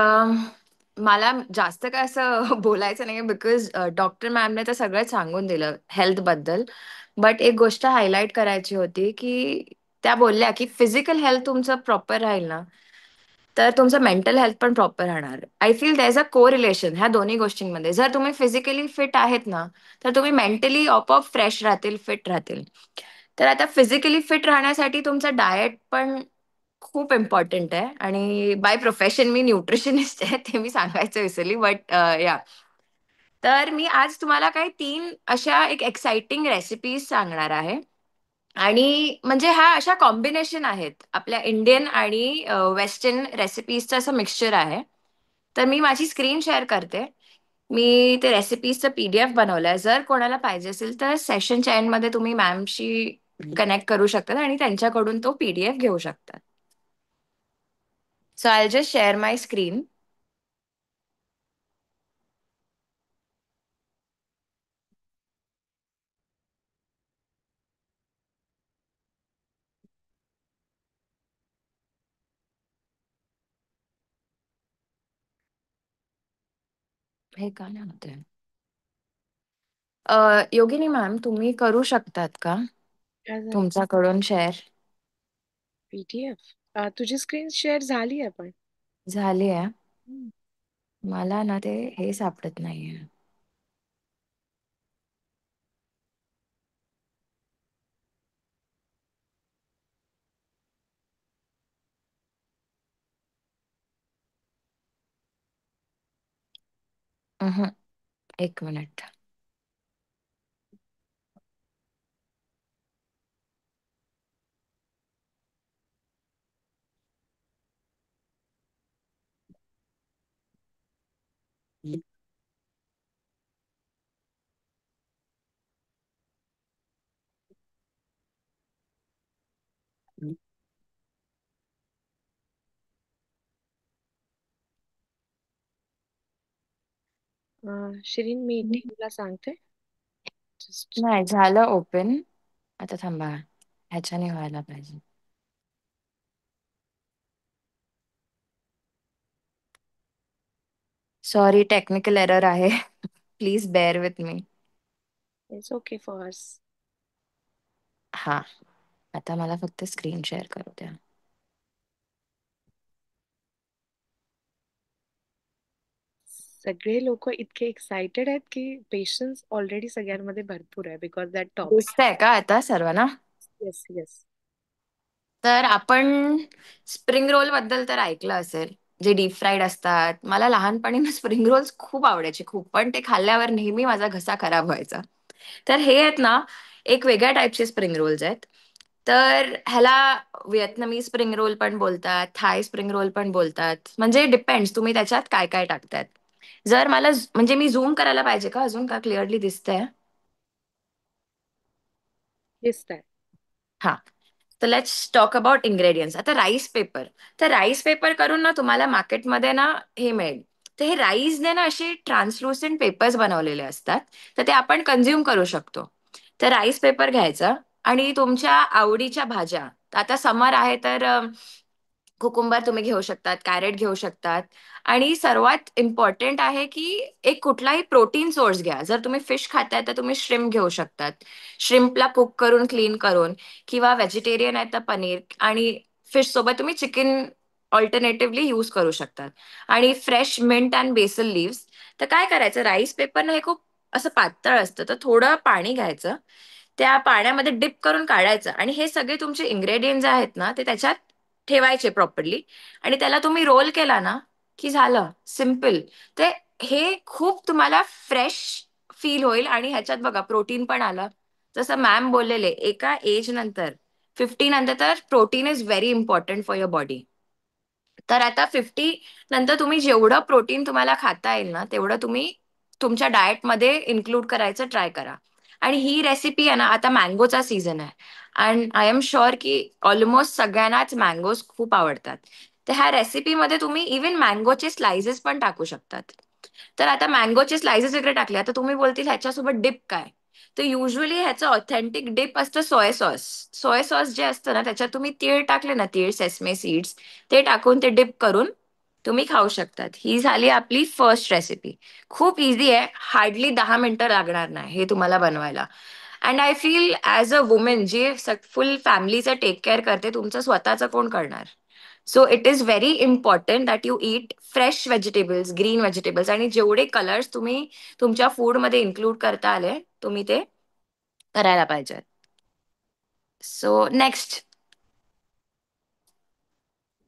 मला जास्त काय असं बोलायचं नाही बिकॉज डॉक्टर मॅमने तर सगळं सांगून दिलं हेल्थबद्दल. बट एक गोष्ट हायलाईट करायची होती की त्या बोलल्या की फिजिकल हेल्थ तुमचं प्रॉपर राहील ना तर तुमचं मेंटल हेल्थ पण प्रॉपर राहणार. I feel there is a को रिलेशन ह्या दोन्ही गोष्टींमध्ये. जर तुम्ही फिजिकली फिट आहेत ना तर तुम्ही मेंटली आपोआप फ्रेश राहतील, फिट राहतील. तर आता फिजिकली फिट राहण्यासाठी तुमचं डाएट पण खूप इम्पॉर्टंट आहे. आणि बाय प्रोफेशन मी न्यूट्रिशनिस्ट आहे, ते मी सांगायचं विसरली. बट या तर मी आज तुम्हाला काही 3 अशा एक एक्साइटिंग रेसिपीज सांगणार आहे. आणि म्हणजे ह्या अशा कॉम्बिनेशन आहेत आपल्या इंडियन आणि वेस्टर्न रेसिपीजचं असं मिक्सचर आहे. तर मी माझी स्क्रीन शेअर करते. मी ते रेसिपीजचं PDF बनवलंय. जर कोणाला पाहिजे असेल तर सेशनच्या एंडमध्ये तुम्ही मॅमशी कनेक्ट करू शकतात आणि त्यांच्याकडून तो PDF घेऊ शकतात. So I just share my screen. हे का नाही होतंय? योगिनी मॅम तुम्ही करू शकतात का काय झालं? तुमच्याकडून शेअर? PDF तुझी स्क्रीन शेअर झाली आहे पण. झाली आहे. हम्म. मला ना ते हे सापडत नाहीये. उहुं. एक मिनिट. शिरीन, मी टीमला सांगते. Just नाही झालं ओपन. आता थांबा, ह्याच्याने व्हायला पाहिजे. सॉरी, टेक्निकल एरर आहे. Please bear with me. it's okay for us. हा, आता मला फक्त स्क्रीन शेअर करू द्या. सगळे लोक इतके एक्साइटेड आहेत की पेशन्स ऑलरेडी सगळ्यांमध्ये भरपूर आहे बिकॉज दॅट टॉपिक. दिसतंय का आता सर्वांना? Yes yes. तर आपण स्प्रिंग रोल बद्दल तर ऐकलं असेल, जे डीप फ्राईड असतात. मला लहानपणी स्प्रिंग रोल्स खूप आवडायचे, खूप. पण ते खाल्ल्यावर नेहमी माझा घसा खराब व्हायचा. तर हे आहेत ना एक वेगळ्या टाईपचे स्प्रिंग रोल्स आहेत. तर ह्याला व्हिएतनामी स्प्रिंग रोल पण बोलतात, थाय स्प्रिंग रोल पण बोलतात. म्हणजे डिपेंड्स तुम्ही त्याच्यात काय काय टाकतात. जर मला म्हणजे मी झूम करायला पाहिजे का अजून, का क्लिअरली दिसतंय? दिसत आहे. हा. तर लेट्स टॉक अबाउट इन्ग्रेडियंट्स. आता राईस पेपर. तर राईस पेपर करून ना तुम्हाला मार्केटमध्ये ना हे मिळेल. तर हे राईसने ना असे ट्रान्सलुसेंट पेपर्स बनवलेले असतात. तर ते आपण कन्झ्युम करू शकतो. तर राईस पेपर घ्यायचा आणि तुमच्या आवडीच्या भाज्या. आता समर आहे तर कुकुंबर तुम्ही घेऊ शकतात, कॅरेट घेऊ शकतात. आणि सर्वात इम्पॉर्टंट आहे की एक कुठलाही प्रोटीन सोर्स घ्या. जर तुम्ही फिश खाताय तर तुम्ही श्रिम्प घेऊ शकतात. श्रिम्पला कुक करून क्लीन करून, किंवा व्हेजिटेरियन आहे तर पनीर, आणि फिश सोबत तुम्ही चिकन ऑल्टरनेटिव्हली यूज करू शकतात. आणि fresh mint and basil leaves. तर काय करायचं, राईस पेपर ना हे खूप असं पातळ असतं, तर थोडं पाणी घ्यायचं, त्या पाण्यामध्ये डिप करून काढायचं, आणि हे सगळे तुमचे इन्ग्रेडियंट्स आहेत ना ते त्याच्यात ठेवायचे प्रॉपरली. आणि त्याला तुम्ही रोल केला ना की झालं, सिम्पल. ते हे खूप तुम्हाला फ्रेश फील होईल. आणि ह्याच्यात बघा प्रोटीन पण आलं. जसं मॅम बोललेले, एका एज नंतर, 50 नंतर, तर protein is very important for your body. तर आता 50 नंतर तुम्ही जेवढं प्रोटीन तुम्हाला खाता येईल ना तेवढं तुम्ही तुमच्या डाएटमध्ये इन्क्लूड करायचं ट्राय करा. आणि ही रेसिपी आहे ना, आता मँगोचा सीझन आहे, अँड आय एम शुअर की ऑलमोस्ट सगळ्यांनाच मँगोज खूप आवडतात. तर ह्या रेसिपीमध्ये तुम्ही इवन मँगोचे स्लाइसेस पण टाकू शकतात. तर आता मँगोचे स्लाइसेस वगैरे टाकले, आता तुम्ही बोलतील ह्याच्यासोबत डिप काय. तर युजली ह्याचं ऑथेंटिक डिप असतं सोय सॉस. सोय सॉस जे असतं ना त्याच्यात तुम्ही तीळ टाकले ना, तीळ, सेसमे सीड्स, ते टाकून ते डिप करून तुम्ही खाऊ शकतात. ही झाली आपली फर्स्ट रेसिपी. खूप इझी आहे, हार्डली 10 मिनिटं लागणार नाही हे तुम्हाला बनवायला. And I feel as a women जे फुल फॅमिलीचं टेक केअर करते, तुमचं स्वतःचं कोण करणार. So it is very important that you eat fresh vegetables, green vegetables, आणि जेवढे कलर्स तुम्ही तुमच्या फूडमध्ये इन्क्लूड करता आले तुम्ही ते करायला पाहिजे. सो नेक्स्ट,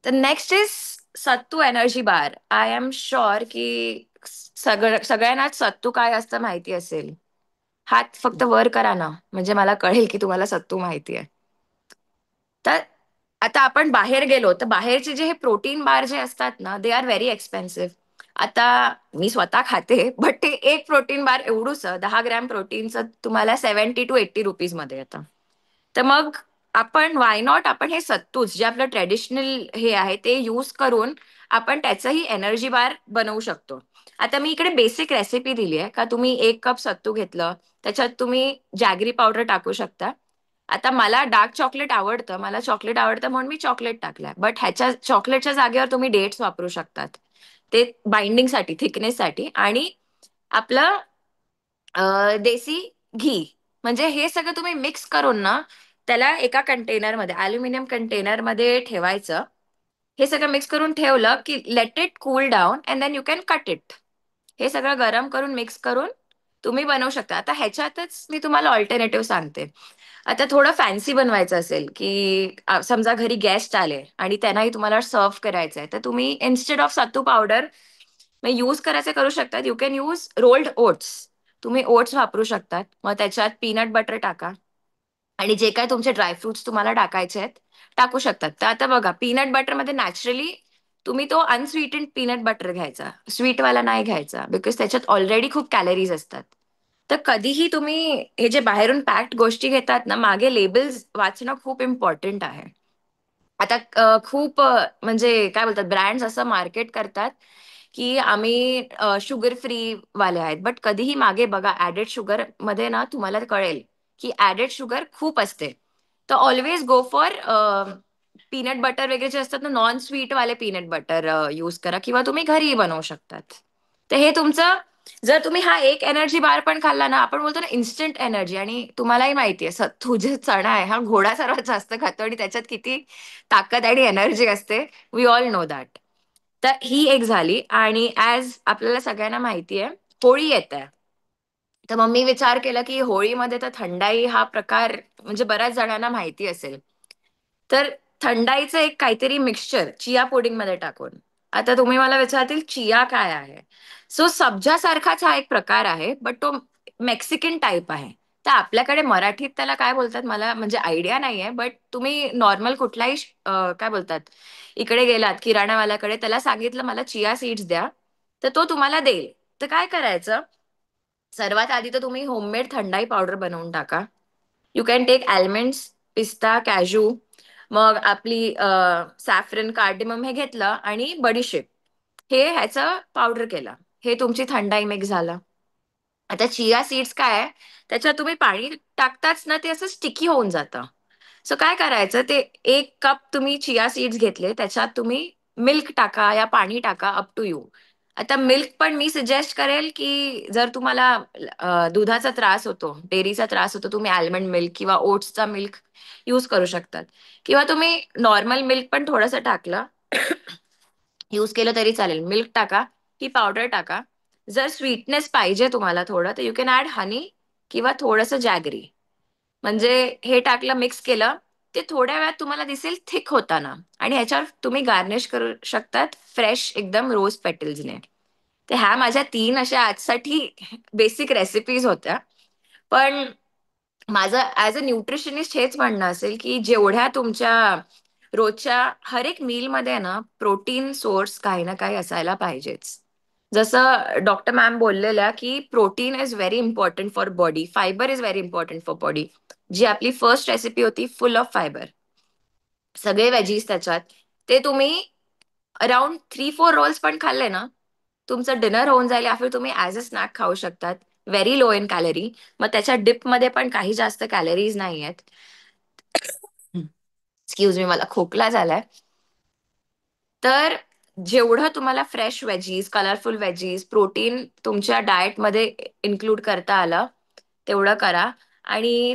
तर next is sattu energy bar. I am sure की सगळ्यांनाच सत्तू काय असतं माहिती असेल. हात फक्त वर करा ना, म्हणजे मला कळेल की तुम्हाला सत्तू माहिती आहे. तर आता आपण बाहेर गेलो तर बाहेरचे जे हे प्रोटीन बार जे असतात ना, दे आर व्हेरी एक्सपेन्सिव्ह. आता मी स्वतः खाते, बट ते एक प्रोटीन बार एवढूच 10 ग्रॅम प्रोटीनचं तुम्हाला 70 to 80 रुपीज मध्ये येतं. तर मग आपण वाय नॉट आपण हे सत्तूच जे आपलं ट्रेडिशनल हे आहे ते यूज करून आपण त्याचंही एनर्जी बार बनवू शकतो. आता मी इकडे बेसिक रेसिपी दिली आहे का, तुम्ही 1 कप सत्तू घेतलं, त्याच्यात तुम्ही जॅगरी पावडर टाकू शकता. आता मला डार्क चॉकलेट आवडतं, मला चॉकलेट आवडतं म्हणून मी चॉकलेट टाकलंय, बट ह्याच्या चॉकलेटच्या जागेवर तुम्ही डेट्स वापरू शकतात, ते बाइंडिंगसाठी, थिकनेससाठी. आणि आपलं देसी घी. म्हणजे हे सगळं तुम्ही मिक्स करून ना त्याला एका कंटेनरमध्ये, अल्युमिनियम कंटेनरमध्ये ठेवायचं. हे सगळं मिक्स करून ठेवलं की let it cool down and then you can cut it. हे सगळं गरम करून मिक्स करून तुम्ही बनवू शकता. आता ह्याच्यातच मी तुम्हाला ऑल्टरनेटिव्ह सांगते. आता थोडं फॅन्सी बनवायचं असेल की समजा घरी गेस्ट आले आणि त्यांनाही तुम्हाला सर्व्ह करायचं आहे, तर तुम्ही instead of sattu powder use करायचे करू शकतात. You can use rolled oats. तुम्ही ओट्स वापरू शकतात. मग त्याच्यात पीनट बटर टाका, आणि जे काय तुमचे ड्रायफ्रुट्स तुम्हाला टाकायचे आहेत टाकू शकतात. तर आता बघा, पीनट बटर मध्ये नॅचरली तुम्ही तो अनस्वीटेड पीनट बटर घ्यायचा, स्वीटवाला नाही घ्यायचा, बिकॉज त्याच्यात ऑलरेडी खूप कॅलरीज असतात. तर कधीही तुम्ही हे जे बाहेरून पॅक्ड गोष्टी घेतात ना, मागे लेबल्स वाचणं खूप इम्पॉर्टंट आहे. आता खूप म्हणजे काय बोलतात, ब्रँड्स असं मार्केट करतात की आम्ही शुगर फ्री वाले आहेत, बट कधीही मागे बघा, ऍडेड शुगर मध्ये ना तुम्हाला कळेल की ऍडेड शुगर खूप असते. तर always go for peanut butter वगैरे जे असतात ना, नॉन स्वीट वाले पीनट बटर यूज करा, किंवा तुम्ही घरीही बनवू शकतात. तर हे तुमचं, जर तुम्ही हा एक एनर्जी बार पण खाल्ला ना, आपण बोलतो ना इन्स्टंट एनर्जी, आणि तुम्हालाही माहितीये सत्तू जे चणा आहे हा घोडा सर्वात जास्त खातो, आणि त्याच्यात किती ताकद आणि एनर्जी असते, वी ऑल नो दॅट. तर ही एक झाली. आणि ऍज आपल्याला सगळ्यांना माहिती आहे, होळी येत आहे. तर मग मी विचार केला की होळीमध्ये तर थंडाई हा प्रकार म्हणजे बऱ्याच जणांना माहिती असेल. तर थंडाईचं एक काहीतरी मिक्सचर चिया पुडिंग मध्ये टाकून. आता तुम्ही मला विचारतील चिया काय आहे. सो सब्जा सारखाच हा एक प्रकार आहे, बट तो मेक्सिकन टाईप आहे. तर आपल्याकडे मराठीत त्याला काय बोलतात मला म्हणजे आयडिया नाहीये, बट तुम्ही नॉर्मल कुठलाही काय बोलतात, इकडे गेलात किराणावाल्याकडे, त्याला सांगितलं मला चिया सीड्स द्या, तर तो तुम्हाला देईल. तर काय करायचं, सर्वात आधी तर तुम्ही होममेड थंडाई पावडर बनवून टाका. यू कॅन टेक आल्मंड्स, पिस्ता, कॅजू, मग आपली सॅफ्रन कार्डेमम हे घेतलं आणि बडीशेप हे ह्याचं पावडर केलं. हे तुमची थंडाई मिक्स झालं. आता चिया सीड्स काय आहे, त्याच्यात तुम्ही पाणी टाकताच ना ते असं स्टिकी होऊन जातं. सो काय करायचं, ते 1 कप तुम्ही चिया सीड्स घेतले, त्याच्यात तुम्ही मिल्क टाका या पाणी टाका, अप टू यू. आता मिल्क पण मी सजेस्ट करेल की जर तुम्हाला दुधाचा त्रास होतो, डेअरीचा त्रास होतो, तुम्ही आल्मंड मिल्क किंवा ओट्सचा मिल्क यूज करू शकतात. किंवा तुम्ही नॉर्मल मिल्क पण थोडंसं टाकलं यूज केलं तरी चालेल. मिल्क टाका, ही पावडर टाका. जर स्वीटनेस पाहिजे तुम्हाला थोडं, तर यू कॅन ऍड हनी किंवा थोडंसं जॅगरी. म्हणजे हे टाकलं, मिक्स केलं, ते थोड्या वेळात तुम्हाला दिसेल थिक होताना. आणि ह्याच्यावर तुम्ही गार्निश करू शकतात फ्रेश एकदम रोज पेटल्सने. तर ह्या माझ्या 3 अशा आजसाठी बेसिक रेसिपीज होत्या. पण माझं ऍज अ न्यूट्रिशनिस्ट हेच म्हणणं असेल की जेवढ्या तुमच्या रोजच्या हर एक मीलमध्ये ना प्रोटीन सोर्स काही ना काही असायला पाहिजेच. जसं डॉक्टर मॅम बोललेल्या की protein is very important for body, fibre is very important for body. जी आपली फर्स्ट रेसिपी होती फुल ऑफ फायबर, सगळे वेजीज त्याच्यात, ते तुम्ही अराउंड 3-4 रोल्स पण खाल्ले ना, तुमचं डिनर होऊन जाईल या फिर तुम्ही ऍज अ स्नॅक खाऊ शकतात. Very low in calorie. मग त्याच्या डिप मध्ये पण काही जास्त कॅलरीज नाही आहेत. एक्सक्यूज मी, मला खोकला झालाय. तर जेवढं तुम्हाला fresh veggies, colourful veggies, protein तुमच्या डाएटमध्ये इन्क्लूड करता आलं तेवढं करा. आणि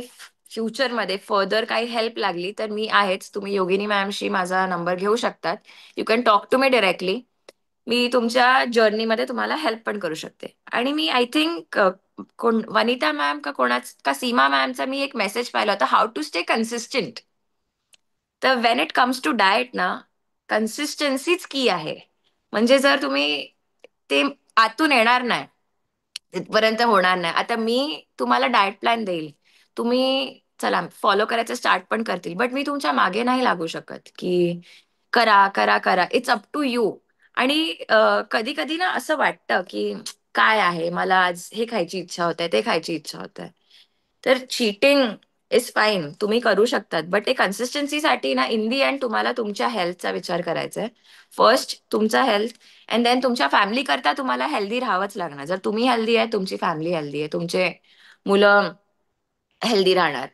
फ्युचरमध्ये फर्दर काही हेल्प लागली तर मी आहेच. तुम्ही योगिनी मॅमशी माझा नंबर घेऊ शकतात. You can talk to me directly. मी तुमच्या जर्नीमध्ये तुम्हाला हेल्प पण करू शकते. आणि मी आय थिंक कोण वनिता मॅम का कोणाच का सीमा मॅमचा मी एक मेसेज पाहिला होता, हाऊ टू स्टे कन्सिस्टंट. तर when it comes to diet ना, कन्सिस्टन्सीच की आहे. म्हणजे जर तुम्ही ते आतून येणार नाही तिथपर्यंत होणार नाही. आता मी तुम्हाला डाएट प्लॅन देईल, तुम्ही चला फॉलो करायचं स्टार्ट पण करतील, बट मी तुमच्या मागे नाही लागू शकत की करा करा करा. It's up to you. आणि कधी कधी ना असं वाटतं की काय आहे, मला आज हे खायची इच्छा होते, ते खायची इच्छा होते. तर चीटिंग इज फाईन, तुम्ही करू शकतात, बट ते कन्सिस्टन्सीसाठी ना इन दी एंड तुम्हाला तुमच्या हेल्थचा विचार करायचा आहे. फर्स्ट तुमचा हेल्थ अँड देन तुमच्या फॅमिली करता तुम्हाला हेल्दी राहावंच लागणार. जर तुम्ही हेल्दी आहे, तुमची फॅमिली हेल्दी आहे, तुमचे मुलं हेल्दी राहणार.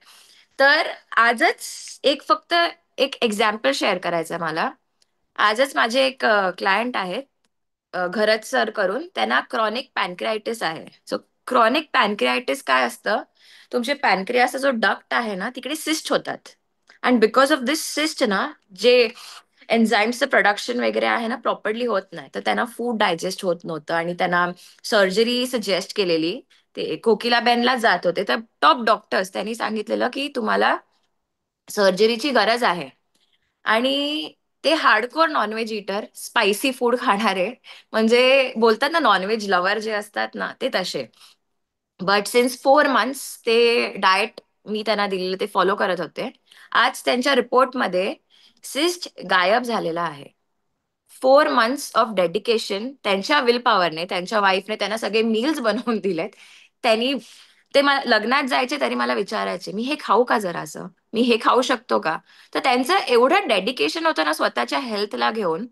तर आजच एक फक्त एक एक्झाम्पल शेअर करायचं आहे मला. आजच माझे एक क्लायंट आहेत, घरत सर करून, त्यांना क्रॉनिक पॅनक्रियाटिस आहे. सो क्रॉनिक पॅनक्रियाटिस काय असतं, तुमचे पॅनक्रियाचा जो डक्ट आहे ना तिकडे सिस्ट होतात. And because of this cyst ना, जे एन्झाईम्सचं प्रोडक्शन वगैरे आहे ना प्रॉपरली होत नाही. तर त्यांना फूड डायजेस्ट होत नव्हतं आणि त्यांना सर्जरी सजेस्ट केलेली. ते कोकिलाबेनला जात होते, तर टॉप डॉक्टर्स त्यांनी सांगितलेलं की तुम्हाला सर्जरीची गरज आहे. आणि ते hardcore non-veg eater, spicy food खाणारे, म्हणजे बोलतात ना नॉनव्हेज लवर जे असतात ना, ते तसे. बट सिन्स 4 मंथ्स ते डाएट मी त्यांना दिलेलं ते फॉलो करत होते. आज त्यांच्या रिपोर्टमध्ये सिस्ट गायब झालेला आहे. 4 मंथ्स ऑफ डेडिकेशन, त्यांच्या विल पॉवरने, त्यांच्या वाईफने त्यांना सगळे मील्स बनवून दिलेत. त्यांनी ते लग्नात जायचे तरी मला विचारायचे, मी हे खाऊ का जरासं, मी हे खाऊ शकतो का. तर त्यांचं एवढं डेडिकेशन होतं ना स्वतःच्या हेल्थला घेऊन.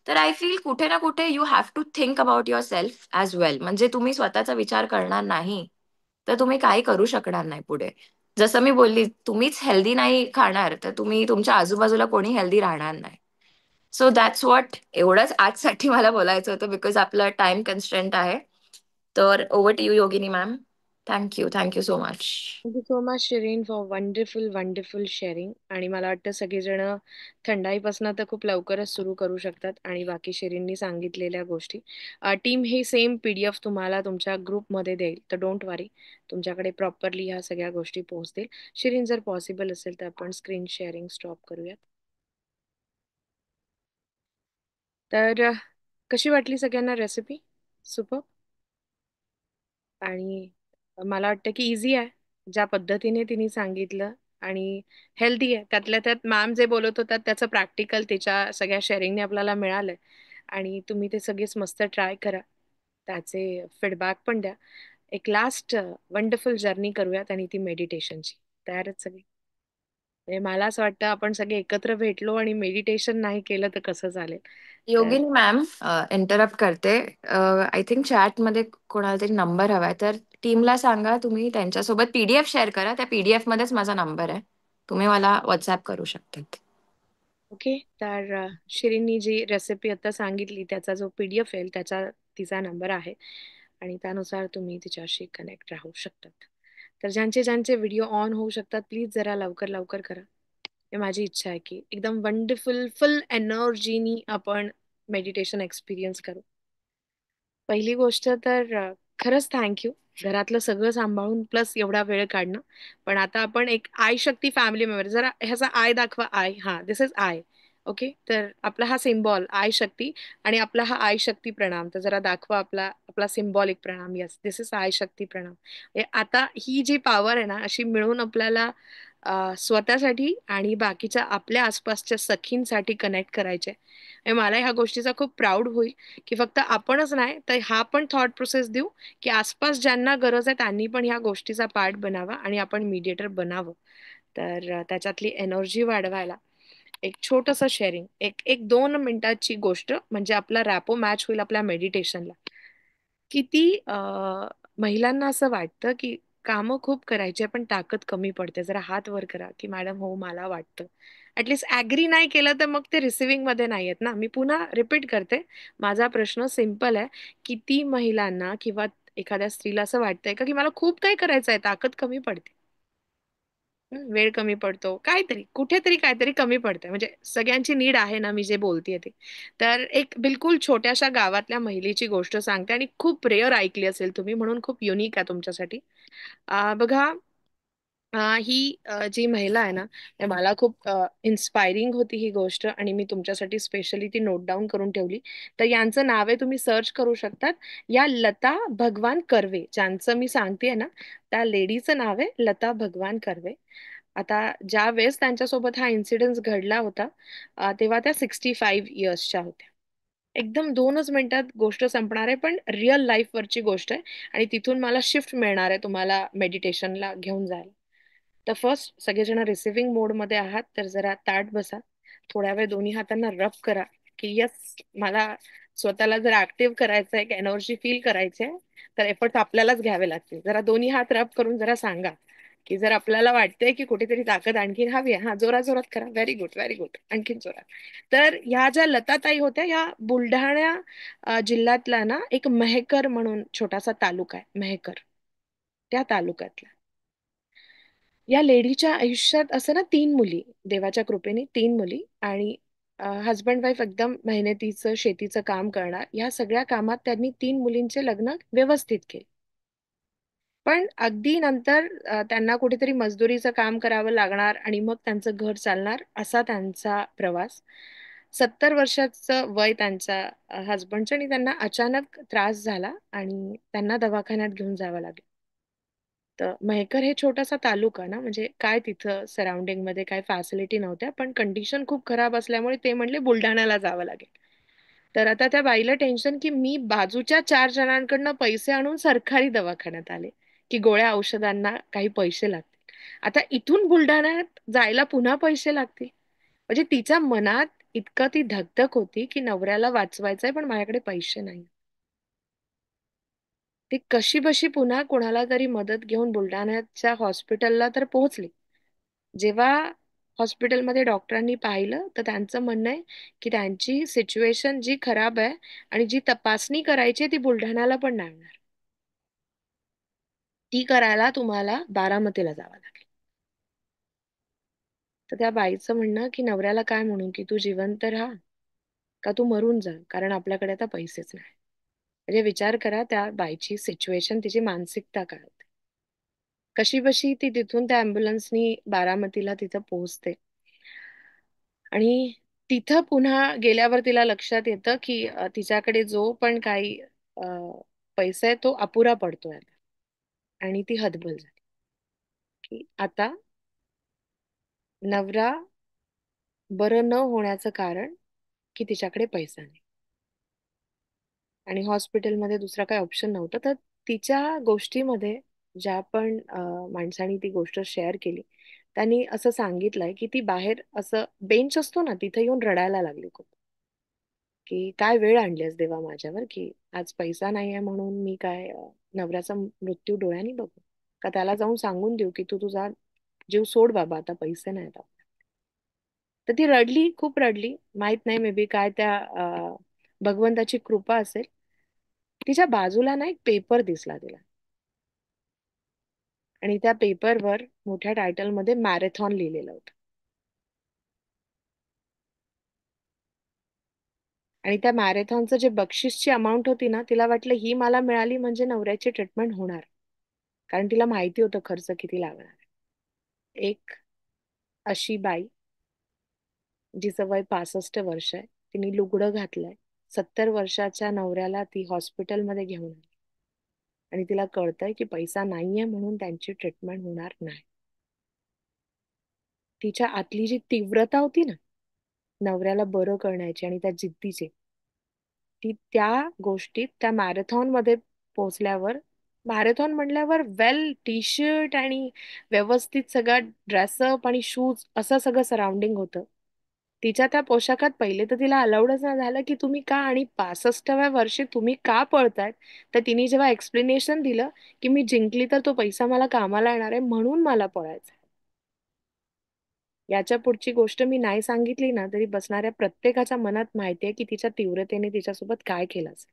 तर आय फील कुठे ना कुठे you have to think about yourself as well. म्हणजे तुम्ही स्वतःचा विचार करणार नाही तर तुम्ही काही करू शकणार नाही पुढे. जसं मी बोलली, तुम्हीच हेल्दी नाही खाणार तर तुम्ही तुमच्या आजूबाजूला कोणी हेल्दी राहणार नाही. So that's what. एवढंच आजसाठी मला बोलायचं होतं बिकॉज आपलं टाइम कन्स्ट्रेंट आहे. तर over to you Yogini ma'am. Thank you so much. Thank you so much Shirin for wonderful wonderful sharing. आणि मला वाटतं सगळेजण थंडाईपासून तर खूप लवकरच सुरू करू शकतात. आणि बाकी शिरीननी सांगितलेल्या गोष्टी टीम हे सेम PDF तुम्हाला तुमच्या ग्रुपमध्ये देईल, तर डोंट वरी, तुमच्याकडे प्रॉपरली ह्या सगळ्या गोष्टी पोहोचतील. शिरीन जर पॉसिबल असेल तर आपण स्क्रीन शेअरिंग स्टॉप करूयात. तर कशी वाटली सगळ्यांना रेसिपी? सुपर. आणि मला वाटतं की इझी आहे ज्या पद्धतीने तिने सांगितलं, आणि हेल्दी आहे. त्यातल्या त्यात मॅम जे बोलत होतात त्याचं प्रॅक्टिकल तिच्या सगळ्या शेअरिंगने आपल्याला मिळालंय. आणि तुम्ही ते सगळेच मस्त ट्राय करा, त्याचे फीडबॅक पण द्या. एक लास्ट वंडरफुल जर्नी करूयात आणि ती मेडिटेशनची. तयारच सगळी? म्हणजे मला असं वाटतं आपण सगळे एकत्र भेटलो आणि मेडिटेशन नाही केलं तर कसं चालेल. तर योगिनी मॅम, इंटरप्ट करते. आय थिंक चॅट मध्ये कोणाला तरी नंबर हवाय, तर टीमला सांगा तुम्ही त्यांच्यासोबत PDF शेअर करा. त्या PDF मध्येच माझा नंबर आहे, तुम्ही मला व्हॉट्सअप करू शकतात. ओके. तर शिरींनी जी रेसिपी आता सांगितली त्याचा जो PDF येईल त्याचा तिचा नंबर आहे आणि त्यानुसार तुम्ही तिच्याशी कनेक्ट राहू शकतात. तर ज्यांचे ज्यांचे व्हिडिओ ऑन होऊ शकतात प्लीज जरा लवकर लवकर करा. हे माझी इच्छा आहे की एकदम वंडरफुल फुल एनर्जीनी आपण मेडिटेशन एक्सपिरियन्स करू. पहिली गोष्ट तर खरंच थँक्यू घरातलं सगळं सांभाळून प्लस एवढा वेळ काढणं. पण आता आपण एक आय शक्ती फॅमिली मेंबर, जरा ह्याचा आय दाखवा. आय, हा दिस इज आय. ओके. तर आपला हा सिम्बॉल आय शक्ती आणि आपला हा आय शक्ती प्रणाम, तर जरा दाखवा आपला आपला सिम्बॉलिक प्रणाम. यस, दिस इज आय शक्ती प्रणाम. आता ही जी पॉवर आहे ना अशी मिळून आपल्याला स्वतःसाठी आणि बाकीच्या आपल्या आसपासच्या सखींसाठी कनेक्ट करायचे. मला ह्या गोष्टीचा खूप प्राऊड होईल की फक्त आपणच नाही तर हा पण थॉट प्रोसेस देऊ की आसपास ज्यांना गरज आहे त्यांनी पण ह्या गोष्टीचा पार्ट बनावा आणि आपण मीडिएटर बनावं. तर त्याच्यातली एनर्जी वाढवायला एक छोटंसं शेअरिंग, एक एक 2 मिनिटाची गोष्ट म्हणजे आपला रॅपो मॅच होईल आपल्या मेडिटेशनला. किती महिलांना असं वाटतं की कामं खूप करायची पण ताकद कमी पडते. जरा हात वर करा की मॅडम हो मला वाटतं. ऍटलीस्ट ऍग्री नाही केलं तर मग ते रिसिव्हिंग मध्ये नाही आहेत ना. मी पुन्हा रिपीट करते. माझा प्रश्न सिम्पल आहे. किती महिलांना किंवा एखाद्या स्त्रीला असं वाटतंय का की मला खूप काही करायचं आहे, ताकद कमी पडते, वेळ कमी पडतो, काहीतरी कुठेतरी काहीतरी कमी पडतंय. म्हणजे सगळ्यांची नीड आहे ना मी जे बोलतेय ते. तर एक बिलकुल छोट्याशा गावातल्या महिलेची गोष्ट सांगते आणि खूप रेअर ऐकली असेल तुम्ही म्हणून खूप युनिक आहे तुमच्यासाठी. बघा, ही जी महिला आहे ना ते मला खूप इन्स्पायरिंग होती ही गोष्ट आणि मी तुमच्यासाठी स्पेशली ती नोट डाऊन करून ठेवली. तर यांचं नाव आहे, तुम्ही सर्च करू शकतात. या लता भगवान कर्वे, ज्यांचं मी सांगतेय ना त्या लेडीचं नाव आहे लता भगवान कर्वे. आता ज्या वेळेस त्यांच्यासोबत हा इन्सिडेंट घडला होता तेव्हा त्या 65 इयर्सच्या होत्या. एकदम 2च मिनिटात गोष्ट संपणार आहे पण रिअल लाईफ वरची गोष्ट आहे आणि तिथून मला शिफ्ट मिळणार आहे तुम्हाला मेडिटेशनला घेऊन जायला. तर फर्स्ट सगळेजण रिसिव्हिंग मोडमध्ये आहात तर जरा ताठ बसा. थोड्या वेळ दोन्ही हातांना रब करा की यस मला स्वतःला जर ऍक्टिव्ह करायचं आहे, एक एनर्जी फील करायची आहे तर एफर्ट आपल्यालाच घ्यावे लागतील. जरा दोन्ही हात रब करून जरा सांगा की जर आपल्याला वाटतंय की कुठेतरी ताकद आणखीन हवी आहे, हा जोरात जोरात करा. व्हेरी गुड व्हेरी गुड, आणखीन जोरात. तर ह्या ज्या लताताई होत्या ह्या बुलढाणा जिल्ह्यातला ना एक मेहकर म्हणून छोटासा तालुका आहे, मेहकर, त्या तालुक्यातला. या लेडीच्या आयुष्यात असं ना 3 मुली, देवाच्या कृपेने 3 मुली आणि हजबंड वाईफ एकदम मेहनतीचं शेतीचं काम करणार. या सगळ्या कामात त्यांनी 3 मुलींचे लग्न व्यवस्थित केले. पण अगदी नंतर त्यांना कुठेतरी मजदुरीचं काम करावं लागणार आणि मग त्यांचं घर चालणार असा त्यांचा प्रवास. 70 वर्षाचं वय त्यांच्या हजबंडचं आणि त्यांना अचानक त्रास झाला आणि त्यांना दवाखान्यात घेऊन जावं लागलं. तर मेहकर हे छोटासा तालुका ना म्हणजे काय तिथं सराउंडिंग मध्ये काय फॅसिलिटी नव्हत्या पण कंडिशन खूप खराब असल्यामुळे ते म्हणले बुलढाण्याला जावं लागेल. तर आता त्या बाईला टेन्शन की मी बाजूच्या 4 जणांकडनं पैसे आणून सरकारी दवाखान्यात आले की गोळ्या औषधांना काही पैसे लागतील. आता इथून बुलढाण्यात जायला पुन्हा पैसे लागतील. म्हणजे तिच्या मनात इतकं ती धकधक होती की नवऱ्याला वाचवायचंय पण माझ्याकडे पैसे नाही. ती कशीबशी पुन्हा कोणाला तरी मदत घेऊन बुलढाण्याच्या हॉस्पिटलला तर पोहोचली. जेव्हा हॉस्पिटलमध्ये डॉक्टरांनी पाहिलं तर त्यांचं म्हणणं आहे की त्यांची सिच्युएशन जी खराब आहे आणि जी तपासणी करायची आहे ती बुलढाण्याला पण नाही होणार. ती करायला तुम्हाला बारामतीला जावं लागेल. तर त्या बाईचं म्हणणं की नवऱ्याला काय म्हणू की तू जिवंत राहा का तू मरून जा, कारण आपल्याकडे आता पैसेच नाही. म्हणजे विचार करा त्या बाईची सिच्युएशन, तिची मानसिकता काय होती. कशीबशी ती तिथून त्या अँब्युलन्सनी बारामतीला तिथं पोहोचते आणि तिथं पुन्हा गेल्यावर तिला लक्षात येतं की तिच्याकडे जो पण काही अ, पैसा आहे तो अपुरा पडतोय आता. आणि ती हतबल झाली की आता नवरा बरं न होण्याचं कारण की तिच्याकडे पैसा नाही आणि हॉस्पिटलमध्ये दुसरा काही ऑप्शन नव्हता. तर तिच्या गोष्टीमध्ये ज्या पण माणसाने ती गोष्ट शेअर केली त्यांनी असं सांगितलंय की ती बाहेर असं बेंच असतो ना तिथे येऊन रडायला लागली खूप, की काय वेळ आणलीस देवा माझ्यावर, की आज पैसा नाहीये म्हणून मी काय नवऱ्याचा मृत्यू डोळ्यांनी बघू का, त्याला जाऊन सांगून देऊ की तू तुझा जीव सोड बाबा, आता पैसे नाहीत. तर ती रडली, खूप रडली. माहित नाही मे बी काय त्या भगवंताची कृपा असेल. तिच्या बाजूला ना एक पेपर दिसला तिला, आणि त्या पेपरवर मोठ्या टायटलमध्ये मॅरेथॉन लिहिलेलं होतं. आणि त्या मॅरेथॉनचं जे बक्षीसची अमाऊंट होती ना, तिला वाटलं ही मला मिळाली म्हणजे नवऱ्याची ट्रीटमेंट होणार, कारण तिला माहिती होतं खर्च किती लागणार आहे. एक अशी बाई जिचं वय 65 वर्ष आहे, तिने लुगडं घातलंय, 70 वर्षाच्या नवऱ्याला ती हॉस्पिटलमध्ये घेऊन आली, आणि तिला कळतंय की पैसा नाहीये म्हणून त्यांची ट्रीटमेंट होणार नाही. तिच्या आतली जी तीव्रता होती ना नवऱ्याला बरं करण्याची आणि त्या जिद्दीची, ती त्या गोष्टीत त्या मॅरेथॉन मध्ये पोहोचल्यावर, मॅरेथॉन म्हणल्यावर वेल टी शर्ट आणि व्यवस्थित सगळा ड्रेसअप आणि शूज असं सगळं सराउंडिंग होतं. तिच्या त्या पोशाखात पहिले तर तिला अलाउडच नाही झालं की तुम्ही का, आणि 65व्या वर्षी तुम्ही का पळतायत. तर तिने जेव्हा एक्सप्लेनेशन दिलं की मी जिंकली तर तो पैसा मला कामाला येणार आहे म्हणून मला पळायचं, याच्या पुढची गोष्ट मी नाही सांगितली ना तरी बसणाऱ्या प्रत्येकाच्या मनात माहितीये की तिच्या तीव्रतेने तिच्यासोबत काय केलं असेल.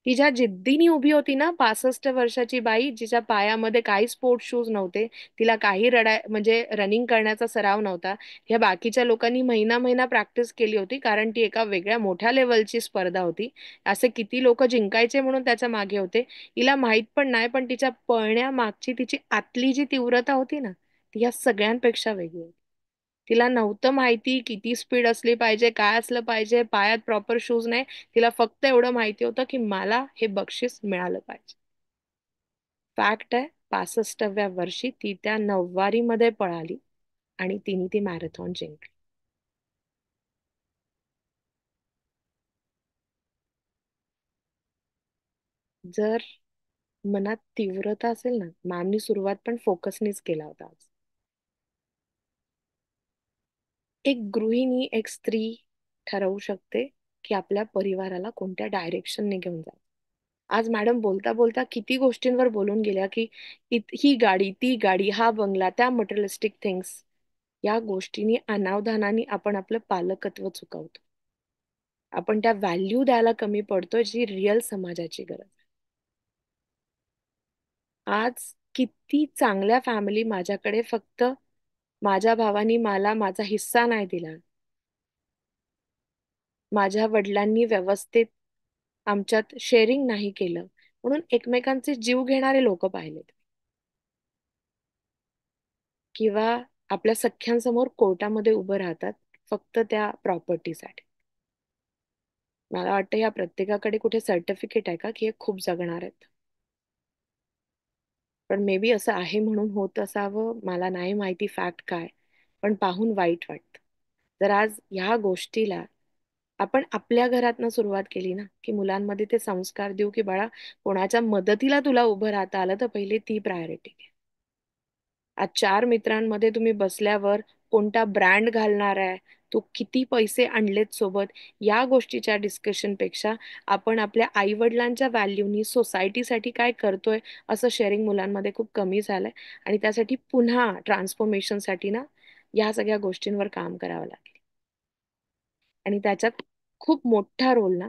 ती ज्या जिद्दीने उभी होती ना, 65 वर्षाची बाई, जिच्या पायामध्ये काही स्पोर्ट्स शूज नव्हते, तिला काही म्हणजे रनिंग करण्याचा सराव नव्हता. ह्या बाकीच्या लोकांनी महिना महिना प्रॅक्टिस केली होती, कारण ती एका वेगळ्या मोठ्या लेवलची स्पर्धा होती. असे किती लोक जिंकायचे म्हणून त्याच्या मागे होते, हिला माहित पण नाही. पण तिच्या पळण्यामागची तिची आतली जी तीव्रता होती ना, ती या सगळ्यांपेक्षा वेगळी होती. तिला नव्हतं माहिती किती स्पीड असली पाहिजे, काय असलं पाहिजे, पायात प्रॉपर शूज नाही. तिला फक्त एवढं माहिती होतं की मला हे बक्षीस मिळालं पाहिजे. फॅक्ट आहे, 65व्या वर्षी ती त्या 9वारीमध्ये पळाली आणि तिने ती मॅरेथॉन जिंकली. जर मनात तीव्रता असेल ना, मॅमनी सुरुवात पण फोकसनीच केला होता आज. एक गृहिणी, एक स्त्री ठरवू शकते की आपल्या परिवाराला कोणत्या डायरेक्शनने घेऊन जायचं. आज मॅडम बोलता बोलता किती गोष्टींवर बोलून गेल्या की ही गाडी, ती गाडी, हा बंगला, त्या मटेरियलिस्टिक थिंग्स, या गोष्टींनी अनावधानाने आपण आपलं पालकत्व चुकवतो. आपण त्या व्हॅल्यू द्यायला कमी पडतो जी रिअल समाजाची गरज आहे. आज किती चांगल्या फॅमिली माझ्याकडे फक्त माझ्या भावानी मला माझा हिस्सा नाही दिला, माझ्या वडिलांनी व्यवस्थित आमच्यात शेअरिंग नाही केलं म्हणून एकमेकांचे जीव घेणारे लोक पाहिलेत, किंवा आपल्या सख्यांसमोर कोर्टामध्ये उभं राहतात फक्त त्या प्रॉपर्टीसाठी. मला वाटतं या प्रत्येकाकडे कुठे सर्टिफिकेट आहे का की हे खूप जगणार आहेत. पण मे बी असं आहे म्हणून होत असावं, मला नाही माहिती फॅक्ट काय, पण पाहून वाईट वाटतं. जर आज ह्या गोष्टीला आपण आपल्या घरातनं सुरुवात केली ना, की मुलांमध्ये ते संस्कार देऊ की बाळा, कोणाच्या मदतीला तुला उभं राहता आलं तर पहिले ती प्रायोरिटी घे. आज 4 मित्रांमध्ये तुम्ही बसल्यावर कोणता ब्रँड घालणार आहे, तू किती पैसे आणलेत सोबत, या गोष्टीच्या डिस्कशन पेक्षा आपण आपल्या आई वडिलांच्या व्हॅल्यूनी सोसायटीसाठी काय करतोय असं शेअरिंग मुलांमध्ये खूप कमी झालंय. आणि त्यासाठी पुन्हा ट्रान्सफॉर्मेशनसाठी ना या सगळ्या गोष्टींवर काम करावं लागेल. आणि त्याच्यात खूप मोठा रोल ना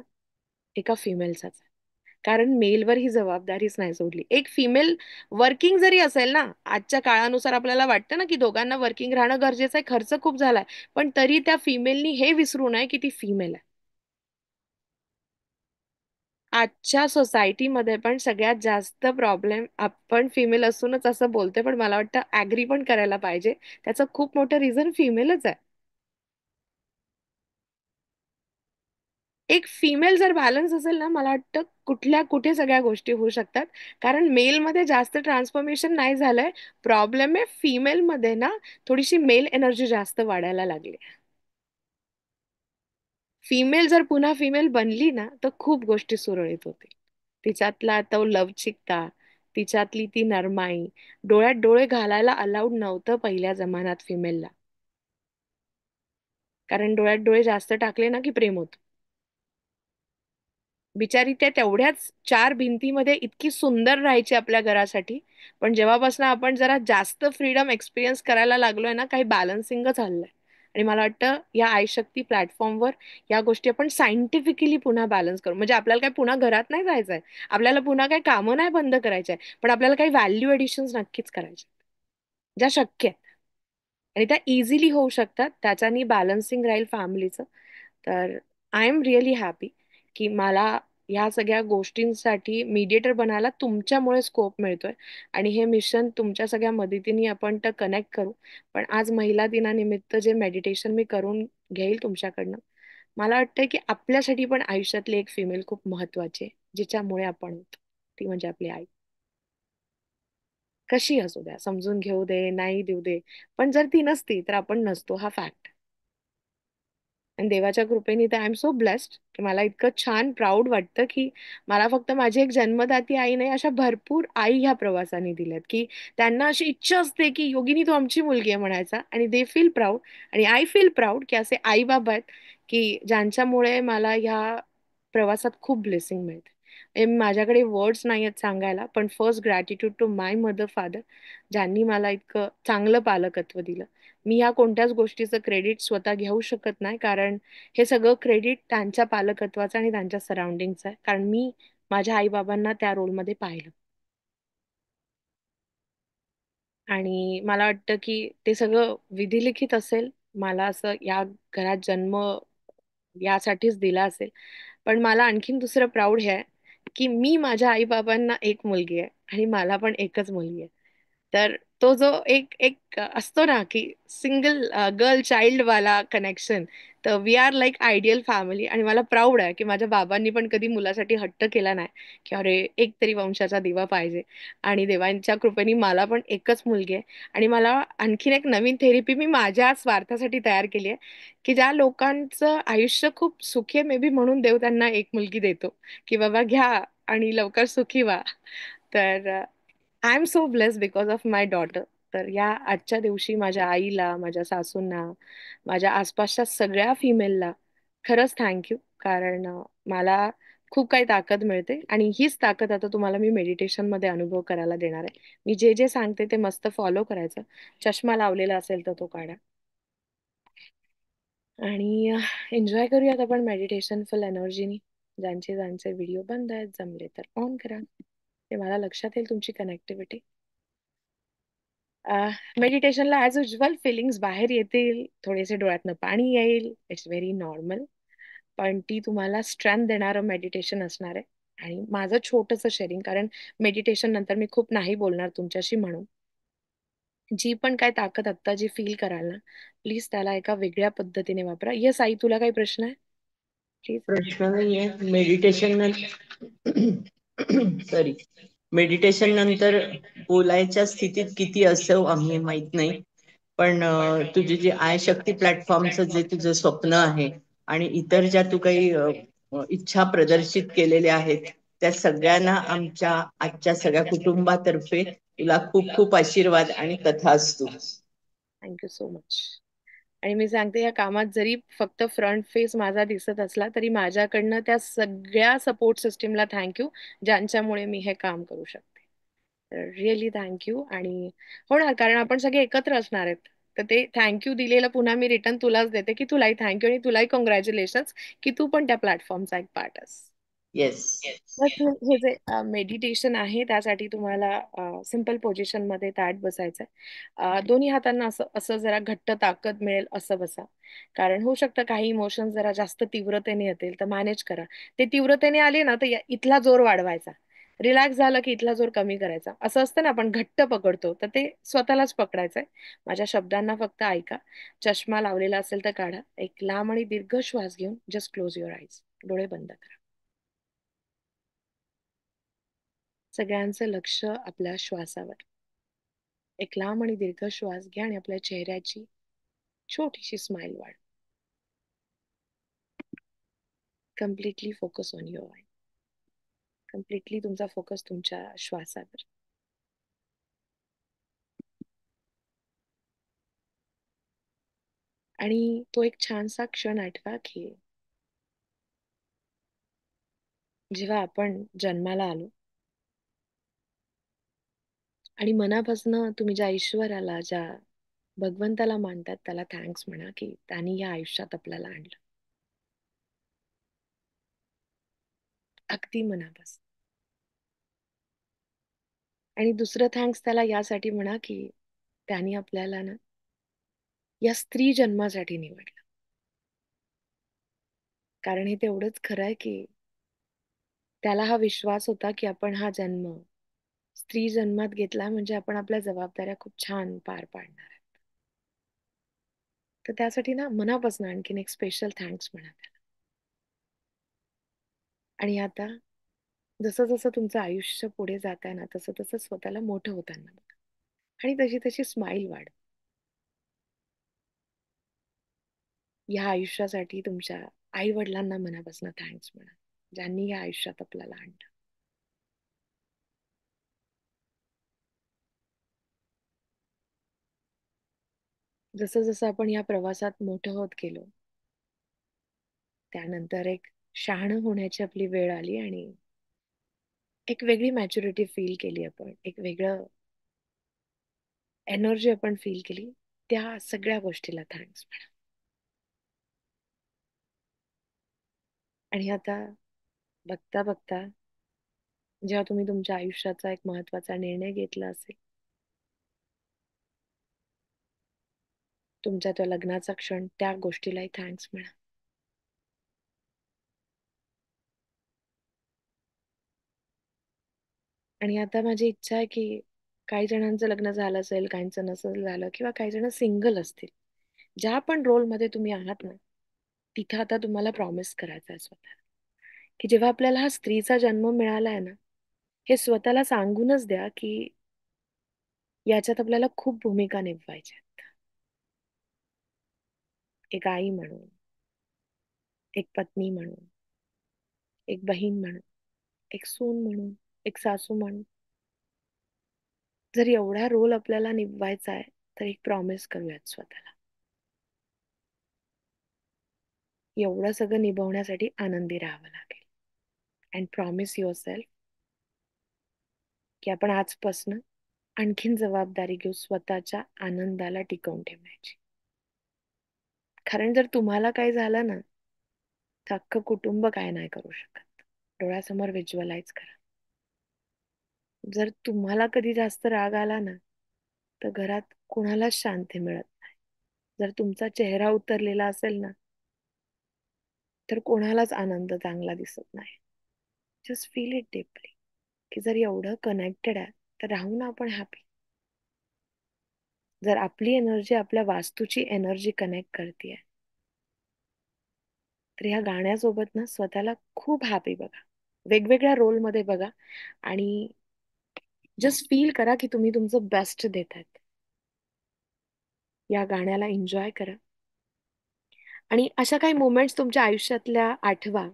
एका फिमेलचाच आहे. कारण मेलवर ही जबाबदारीच नाही सोडली. एक फिमेल वर्किंग जरी असेल ना, आजच्या काळानुसार आपल्याला वाटतं ना की दोघांना वर्किंग राहणं गरजेचं आहे, खर्च खूप झालाय, पण तरी त्या फिमेलनी हे विसरू नये की ती फिमेल आहे. आजच्या सोसायटीमध्ये पण सगळ्यात जास्त प्रॉब्लेम आपण फिमेल असूनच असं बोलतोय, पण मला वाटतं ऍग्री पण करायला पाहिजे, त्याचं खूप मोठं रिझन फिमेलच आहे. एक फिमेल जर बॅलन्स असेल ना, मला वाटतं कुठल्या कुठे सगळ्या गोष्टी होऊ शकतात. कारण मेलमध्ये जास्त ट्रान्सफॉर्मेशन नाही झालंय. प्रॉब्लेम आहे फिमेलमध्ये ना, थोडीशी मेल एनर्जी जास्त वाढायला लागली. फिमेल जर पुन्हा फिमेल बनली ना, तर खूप गोष्टी सुरळीत होतील. तिच्यातला तो लवचिकता, तिच्यातली ती नरमाई, डोळ्यात डोळे घालायला अलाउड नव्हतं पहिल्या जमान्यात फिमेलला, कारण डोळ्यात डोळे जास्त टाकले ना की प्रेम होतं. बिचारी त्या तेवढ्याच 4 भिंतीमध्ये इतकी सुंदर राहायची आपल्या घरासाठी, पण जेव्हापासून आपण जरा जास्त फ्रीडम एक्सपिरियन्स करायला लागलोय ना, काही बॅलन्सिंगच हललंय. आणि मला वाटतं या आईशक्ती प्लॅटफॉर्मवर या गोष्टी आपण सायंटिफिकली पुन्हा बॅलन्स करू. म्हणजे आपल्याला काही पुन्हा घरात नाही जायचंय, आपल्याला पुन्हा काही कामं नाही बंद करायची आहे, पण आपल्याला काही व्हॅल्यू एडिशन्स नक्कीच करायचे, ज्या शक्य आहेत आणि त्या इझिली होऊ शकतात. त्याच्यानी बॅलन्सिंग राहील फॅमिलीचं. तर आय एम रिअली हॅपी की मला ह्या सगळ्या गोष्टींसाठी मीडिएटर बनायला तुमच्यामुळे स्कोप मिळतोय आणि हे मिशन तुमच्या सगळ्या मदतीने आपण तर कनेक्ट करू. पण आज महिला दिनानिमित्त जे मेडिटेशन मी करून घेईल तुमच्याकडनं, मला वाटतं की आपल्यासाठी पण आयुष्यातली एक फिमेल खूप महत्वाची आहे, जिच्यामुळे आपण होतो, ती म्हणजे आपली आई. कशी असू द्या, समजून घेऊ दे, नाही देऊ दे, पण जर ती नसती तर आपण नसतो, हा फॅक्ट. आणि देवाच्या कृपेने तर आय एम सो ब्लेस्ड की मला इतकं छान प्राऊड वाटतं की मला फक्त माझी एक जन्मदाती आई नाही, अशा भरपूर आई ह्या प्रवासाने दिल्यात की त्यांना अशी इच्छा असते की योगिनी तू आमची मुलगी आहे म्हणायचा, आणि दे फील प्राऊड आणि आय फील प्राऊड की असे आई बाबा आहेत की ज्यांच्यामुळे मला ह्या प्रवासात खूप ब्लेसिंग मिळते. माझ्याकडे वर्ड्स नाही आहेत सांगायला, पण first gratitude to my mother father, ज्यांनी मला इतकं चांगलं पालकत्व दिलं. मी ह्या कोणत्याच गोष्टीचं क्रेडिट स्वतः घेऊ शकत नाही, कारण हे सगळं क्रेडिट त्यांच्या पालकत्वाचं आणि त्यांच्या सराउंडिंगचं आहे, कारण मी माझ्या आईबाबांना त्या रोलमध्ये पाहिलं. आणि मला वाटतं की ते सगळं विधिलिखित असेल, मला असं या घरात जन्म यासाठीच दिला असेल. पण मला आणखीन दुसरं प्राऊड हे आहे की मी माझ्या आईबाबांना एक मुलगी आहे आणि मला पण एकच मुलगी आहे. तर तो जो एक एक असतो ना की सिंगल गर्ल चाइल्ड वाला कनेक्शन, तर we are like ideal family. आणि मला प्राऊड आहे की माझ्या बाबांनी पण कधी मुलासाठी हट्ट केला नाही की अरे एक तरी वंशाचा दिवा पाहिजे. आणि देवांच्या कृपेने मला पण एकच मुलगी आहे. आणि मला आणखीन एक नवीन थेरपी मी माझ्या स्वार्थासाठी तयार केली आहे की ज्या लोकांचं आयुष्य खूप सुखी आहे, मे बी म्हणून देव त्यांना एक मुलगी देतो की बाबा घ्या आणि लवकर सुखी व्हा. तर I am so blessed because of my daughter. तर या आजच्या दिवशी माझ्या आईला, माझ्या सासूंना, माझ्या आसपासच्या सगळ्या फिमेलला खरंच थँक्यू, कारण मला खूप काही ताकद मिळते आणि हीच ताकद आता तुम्हाला मी मेडिटेशन मध्ये अनुभव करायला देणार आहे. मी जे जे सांगते ते मस्त फॉलो करायचं. चष्मा लावलेला असेल तर तो काढा आणि एन्जॉय करूयात आपण मेडिटेशन फुल एनर्जीनी. ज्यांचे ज्यांचे व्हिडिओ बंद आहेत, जमले तर ऑन करा, ते मला लक्षात येईल तुमची कनेक्टिव्हिटी. मेडिटेशनला ॲज युजल फिलिंग्स बाहेर येतील, थोडेसे डोळ्यातनं पाणी येईल, इट्स व्हेरी नॉर्मल. पण ती तुम्हाला स्ट्रेंथ देणारं मेडिटेशन असणार आहे. आणि माझं छोटंसं शेअरिंग, कारण मेडिटेशन नंतर मी खूप नाही बोलणार तुमच्याशी, म्हणून जी पण काय ताकद आत्ता जी फील कराल ना, प्लीज त्याला एका वेगळ्या पद्धतीने वापरा. येस आई, तुला काही प्रश्न आहे प्लीज? प्रश्न नाहीये. मेडिटेशन सॉरी, मेडिटेशन नंतर बोलायच्या स्थितीत किती असं आम्ही माहित नाही, पण तुझी जी आय शक्ती प्लॅटफॉर्मचं जे तुझं स्वप्न आहे आणि इतर ज्या तू काही इच्छा प्रदर्शित केलेल्या आहेत, त्या सगळ्यांना आमच्या आजच्या सगळ्या कुटुंबातर्फे तुला खूप खूप आशीर्वाद आणि तथास्तु. Thank you so much. आणि मी सांगते, या कामात जरी फक्त फ्रंट फेस माझा दिसत असला तरी माझ्याकडनं त्या सगळ्या सपोर्ट सिस्टीमला थँक्यू, ज्यांच्यामुळे मी हे काम करू शकते. तर रिअली थँक्यू. आणि होणार, कारण आपण सगळे एकत्र असणार आहेत. तर ते थँक्यू दिलेलं पुन्हा मी रिटर्न तुलाच देते की तुलाही थँक्यू आणि तुलाही कॉंग्रॅच्युलेशन्स की तू पण त्या प्लॅटफॉर्मचा एक पार्ट आहेस. येस. बस हे जे मेडिटेशन आहे त्यासाठी तुम्हाला सिम्पल पोझिशन मध्ये ताट बसायचं आहे. दोन्ही हातांना असं असं जरा घट्ट ताकद मिळेल असं बसा. कारण होऊ शकतं काही इमोशन जरा जास्त तीव्रतेने येतील, तर मॅनेज करा. ते तीव्रतेने आले ना तर इथला जोर वाढवायचा, रिलॅक्स झालं की इथला जोर कमी करायचा. असं असतं ना, आपण घट्ट पकडतो, तर ते स्वतःलाच पकडायचंय. माझ्या शब्दांना फक्त ऐका. चष्मा लावलेला असेल तर काढा. एक लांब आणि दीर्घ श्वास घेऊन जस्ट क्लोज युअर आईज, डोळे बंद करा. सगळ्यांचं लक्ष आपल्या श्वासावर. एक लांब आणि दीर्घ श्वास घ्या आणि आपल्या चेहऱ्याची छोटीशी स्माइल वाढ. Completely focus on your I. Completely तुमचा फोकस तुमच्या श्वासावर. आणि तो एक छानसा क्षण आठवा की जेव्हा आपण जन्माला आलो आणि मनापासून तुम्ही ज्या ईश्वराला, ज्या भगवंताला मानतात त्याला थँक्स म्हणा की त्यांनी या आयुष्यात आपल्याला आणलं. अगदी मनापासून. आणि दुसरं थँक्स त्याला यासाठी म्हणा की त्यांनी आपल्याला ना या स्त्री जन्मासाठी निवडलं. कारण हे तेवढंच खरं आहे की त्याला हा विश्वास होता की आपण हा जन्म स्त्री जन्मात घेतला म्हणजे आपण आपल्या जबाबदाऱ्या खूप छान पार पाडणार आहे. तर त्यासाठी ना मनापासून आणखीन एक स्पेशल थँक्स म्हणा त्याला. आणि आता जसं जसं तुमचं आयुष्य पुढे जात आहे ना तसं तसं स्वतःला मोठं होताना बघा आणि तशी तशी स्माईल वाढ. या आयुष्यासाठी तुमच्या आई वडिलांना मनापासून थँक्स म्हणा ज्यांनी या आयुष्यात आपल्याला आणलं. जसं जसं आपण या प्रवासात मोठं होत गेलो त्यानंतर एक शहाणं होण्याची आपली वेळ आली आणि एक वेगळी मॅच्युरिटी फील केली आपण, एक वेगळं एनर्जी आपण फील केली. त्या सगळ्या गोष्टीला थँक्स म्हणा. आणि आता बघता बघता जेव्हा तुम्ही तुमच्या आयुष्याचा एक महत्वाचा निर्णय घेतला असेल, तुमच्या त्या लग्नाचा क्षण, त्या गोष्टीलाही थँक्स म्हणा. आणि आता माझी इच्छा आहे की काही जणांचं लग्न झालं असेल, काहींचं नसेल झालं किंवा काही जण सिंगल असतील. ज्या पण रोलमध्ये तुम्ही आहात ना तिथं आता तुम्हाला प्रॉमिस करायचा आहे स्वतःला की जेव्हा आपल्याला हा स्त्रीचा जन्म मिळाला आहे ना हे स्वतःला सांगूनच द्या की याच्यात आपल्याला खूप भूमिका निभवायच्या आहेत. एक आई म्हणून, एक पत्नी म्हणून, एक बहीण म्हणून, एक सून म्हणून, एक सासू म्हणून. जर एवढा रोल आपल्याला निभवायचा आहे तर एक प्रॉमिस करूयात स्वतःला. एवढं सगळं निभवण्यासाठी आनंदी राहावं लागेल. अँड प्रॉमिस युअर सेल्फ की आपण आजपासून आणखीन जबाबदारी घेऊ स्वतःच्या आनंदाला टिकवून ठेवण्याची. कारण जर तुम्हाला काही झालं ना तर अख्खं कुटुंब काय नाही करू शकत. डोळ्यासमोर व्हिज्युअलाइज करा. जर तुम्हाला कधी जास्त राग आला ना तर घरात कुणालाच शांती मिळत नाही. जर तुमचा चेहरा उतरलेला असेल ना तर कोणालाच आनंद चांगला दिसत नाही. जस्ट फील इट डीपली की जर एवढं कनेक्टेड आहे तर राहू ना आपण हॅपी. जर आपली एनर्जी आपल्या वास्तूची एनर्जी कनेक्ट करते तर ह्या गाण्यासोबत ना स्वतःला खूप हॅपी बघा. वेगवेगळ्या रोलमध्ये बघा आणि जस्ट फील करा की तुम्ही तुमचं बेस्ट देतायत. या गाण्याला एन्जॉय करा आणि अशा काही मोमेंट्स तुमच्या आयुष्यातल्या आठवा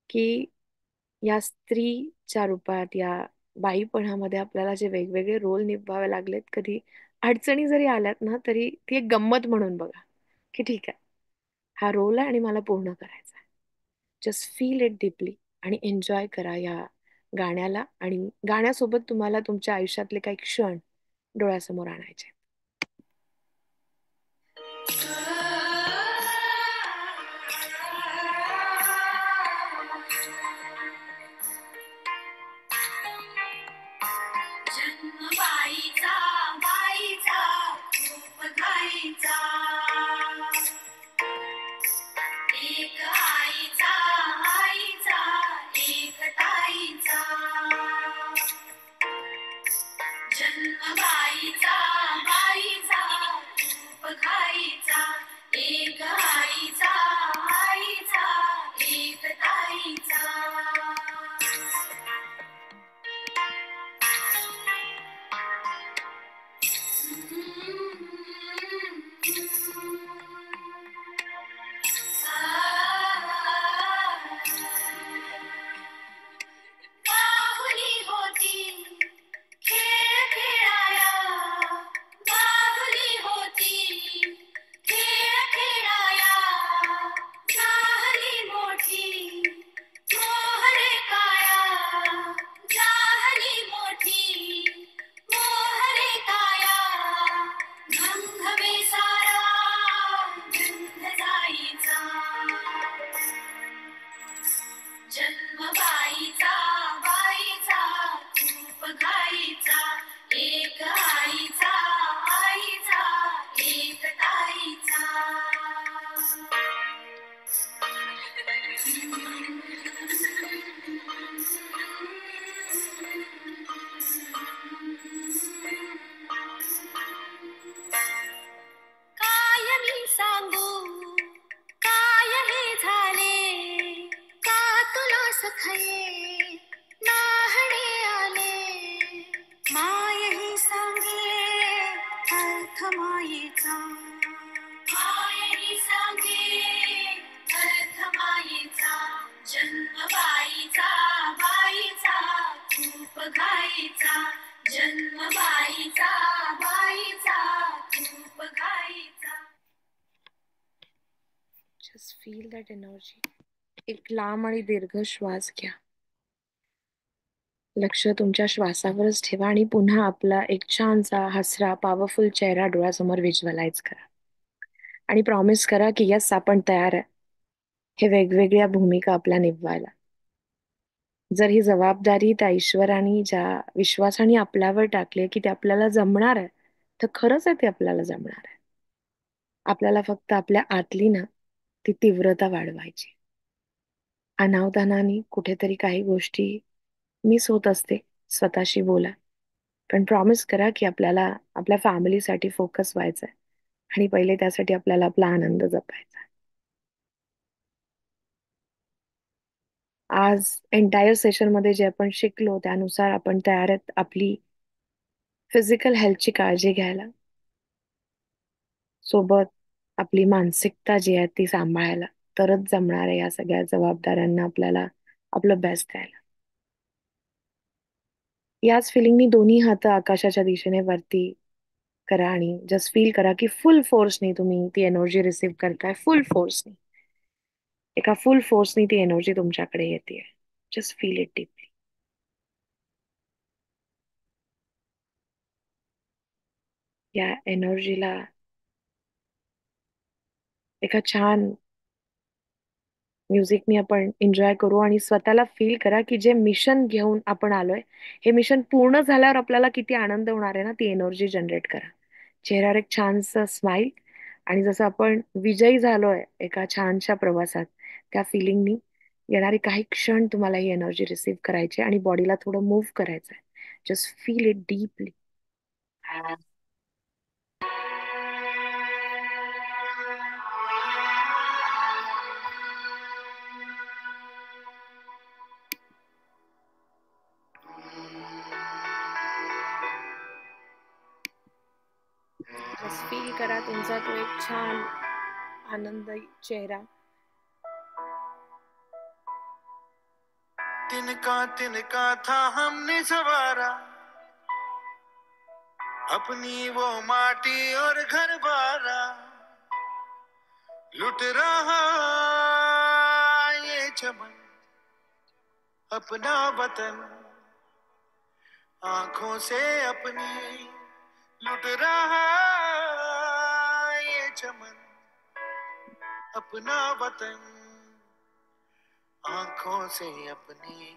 की या स्त्रीच्या रूपात या बाईपणामध्ये आपल्याला जे वेगवेगळे रोल निभावे लागलेत. कधी अडचणी जरी आल्यात ना तरी ती एक गंमत म्हणून बघा की ठीक आहे हा रोल आहे आणि मला पूर्ण करायचा आहे. जस्ट फील इट डीपली आणि एन्जॉय करा या गाण्याला. आणि गाण्यासोबत तुम्हाला तुमच्या आयुष्यातले काही क्षण डोळ्यासमोर आणायचे. जन्मबाईचा बाईचा खूप घाईचा एक आईचा आईचा एक ताईचा. जन्मबाईचा बाईचा खूप घाईचा एक आईचा आईचा एक ताईचा. काय मी सांगू काय हे झाले का तुला सखये नाहणे आले माय ही सांगे अर्थ मायेचा माय ही सांगे अर्थ मायेचा जन्म बाईचा बाईचा खूप घाईचा जन्म बाईचा बाईचा खूप घाईचा. Just feel that energy. एक लांब आणि दीर्घ श्वास घ्या. लक्ष तुमच्या श्वासावरच ठेवा आणि पुन्हा आपला एक छानसा हसरा पॉवरफुल चेहरा डोळ्यासमोर व्हिज्युअलाइज करा आणि प्रॉमिस करा की यस आपण तयार आहे हे वेगवेगळ्या भूमिका आपल्या निभवायला. जर ही जबाबदारी त्या ईश्वराने ज्या विश्वासाने आपल्यावर टाकली की ते आपल्याला जमणार आहे तर खरंच आहे ते आपल्याला जमणार आहे. आपल्याला फक्त आपल्या आतली ना ती तीव्रता वाढवायची. अनावधानाने कुठेतरी काही गोष्टी मिस होत असते. स्वतःशी बोला पण प्रॉमिस करा की आपल्याला आपल्या फॅमिलीसाठी फोकस व्हायचा आहे आणि पहिले त्यासाठी आपल्याला आपला आनंद जपायचा. आज एंटायर सेशन मध्ये जे आपण शिकलो त्यानुसार आपण तयार आहेत आपली फिजिकल हेल्थची काळजी घ्यायला, सोबत आपली मानसिकता जी आहे ती सांभाळायला. तरच जमणार आहे या सगळ्या जबाबदाऱ्यांना आपल्याला आपलं बेस्ट द्यायला. याच फिलिंगनी दोन्ही हात आकाशाच्या दिशेने वरती करा आणि जस्ट फील करा की फुल फोर्सनी तुम्ही ती एनर्जी रिसीव्ह करताय. फुल फोर्सनी, एका फुल फोर्सनी ती एनर्जी तुमच्याकडे येते. Just feel it deeply. या एनर्जीला एका छान म्युझिकनी आपण एन्जॉय करू आणि स्वतःला फील करा की जे मिशन घेऊन आपण आलोय हे मिशन पूर्ण झाल्यावर आपल्याला किती आनंद होणार आहे ना ती एनर्जी जनरेट करा. चेहऱ्यावर एक छानसं स्माइल आणि जसं आपण विजयी झालोय एका छानशा प्रवासात त्या फिलिंगनी येणारे काही क्षण तुम्हाला ही एनर्जी रिसीव्ह करायची आणि बॉडीला थोडं मूव्ह करायचं आहे. Just feel it deeply. Just feel करा तुमचा तो एक छान आनंदी चेहरा. तिनका था हमने सवारा अपनी वो माटी और घर बारा लुट रहा ये चमन अपना वतन आंखों से अपनी लुट रहा ये चमन अपना वतन आंखों से अपनी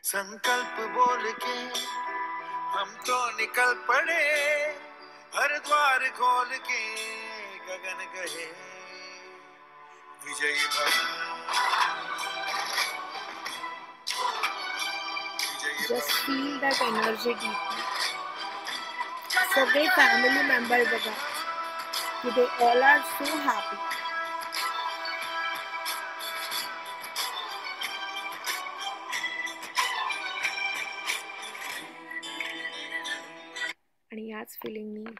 संकल्प बोल के हम तो निकल पड़े हर द्वार खोल के गगन गए विजयी भव just feel that energy deeply. सगळे फॅमिली मेंबर बघा की they all are so happy. आणि याच फिलिंगनी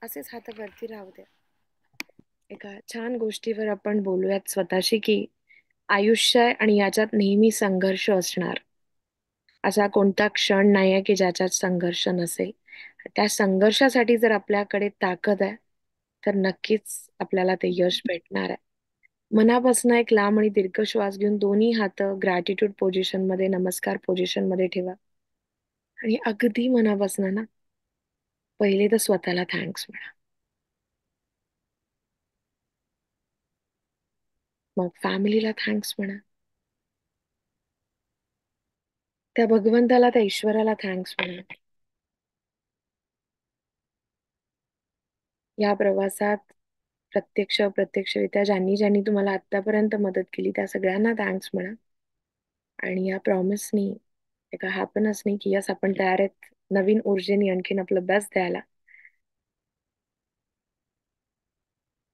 असेच हात वरती राहू द्या. एका छान गोष्टीवर आपण बोलूयात स्वतःशी की आयुष्य आहे आणि याच्यात नेहमी संघर्ष असणार. असा कोणता क्षण नाही आहे की ज्याच्यात संघर्ष नसेल. त्या संघर्षासाठी जर आपल्याकडे ताकद आहे तर नक्कीच आपल्याला ते यश भेटणार आहे. मनापासून एक लांब आणि दीर्घ श्वास घेऊन दोन्ही हात ग्रॅटिट्यूड पोझिशन मध्ये, नमस्कार पोझिशन मध्ये ठेवा आणि अगदी मनापासून ना पहिले तर स्वतःला थँक्स म्हणा. मग फॅमिलीला थँक्स म्हणा, त्या भगवंताला, त्या ईश्वराला थँक्स म्हणा. या प्रवासात प्रत्यक्ष अप्रत्यक्षरित्या ज्यांनी ज्यांनी तुम्हाला आतापर्यंत मदत केली त्या सगळ्यांना थँक्स म्हणा. आणि या प्रॉमिसनी, एका हॅपीनेसनी की यस आपण तयार आहेत नवीन ऊर्जेने आणखीन आपलं बेस्ट द्यायला.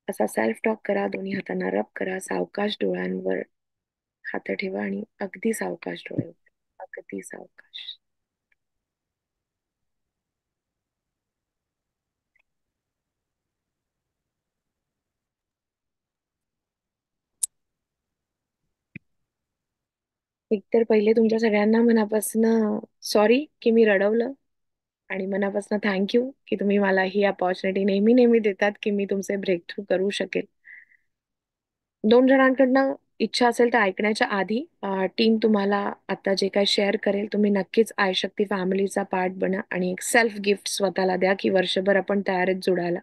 असा सेल्फ टॉक करा, दोन्ही हातांना रब करा, सावकाश डोळ्यांवर हात ठेवा आणि अगदी सावकाश डोळे उघडा. अगदी सावकाश. एकतर पहिले तुमच्या सगळ्यांना मनापासून सॉरी की मी रडवलं, आणि मनापासून थँक्यू की तुम्ही मला ही अपॉर्च्युनिटी नेहमी नेहमी देतात की मी तुमचे ब्रेक थ्रू करू शकेल. 2 जणांकडनं इच्छा असेल तर ऐकण्याच्या आधी टीम तुम्हाला आता जे काही शेअर करेल तुम्ही नक्कीच आयशक्ती फॅमिलीचा पार्ट बना आणि एक सेल्फ गिफ्ट स्वतःला द्या की वर्षभर आपण तयार आहेत जुडायला,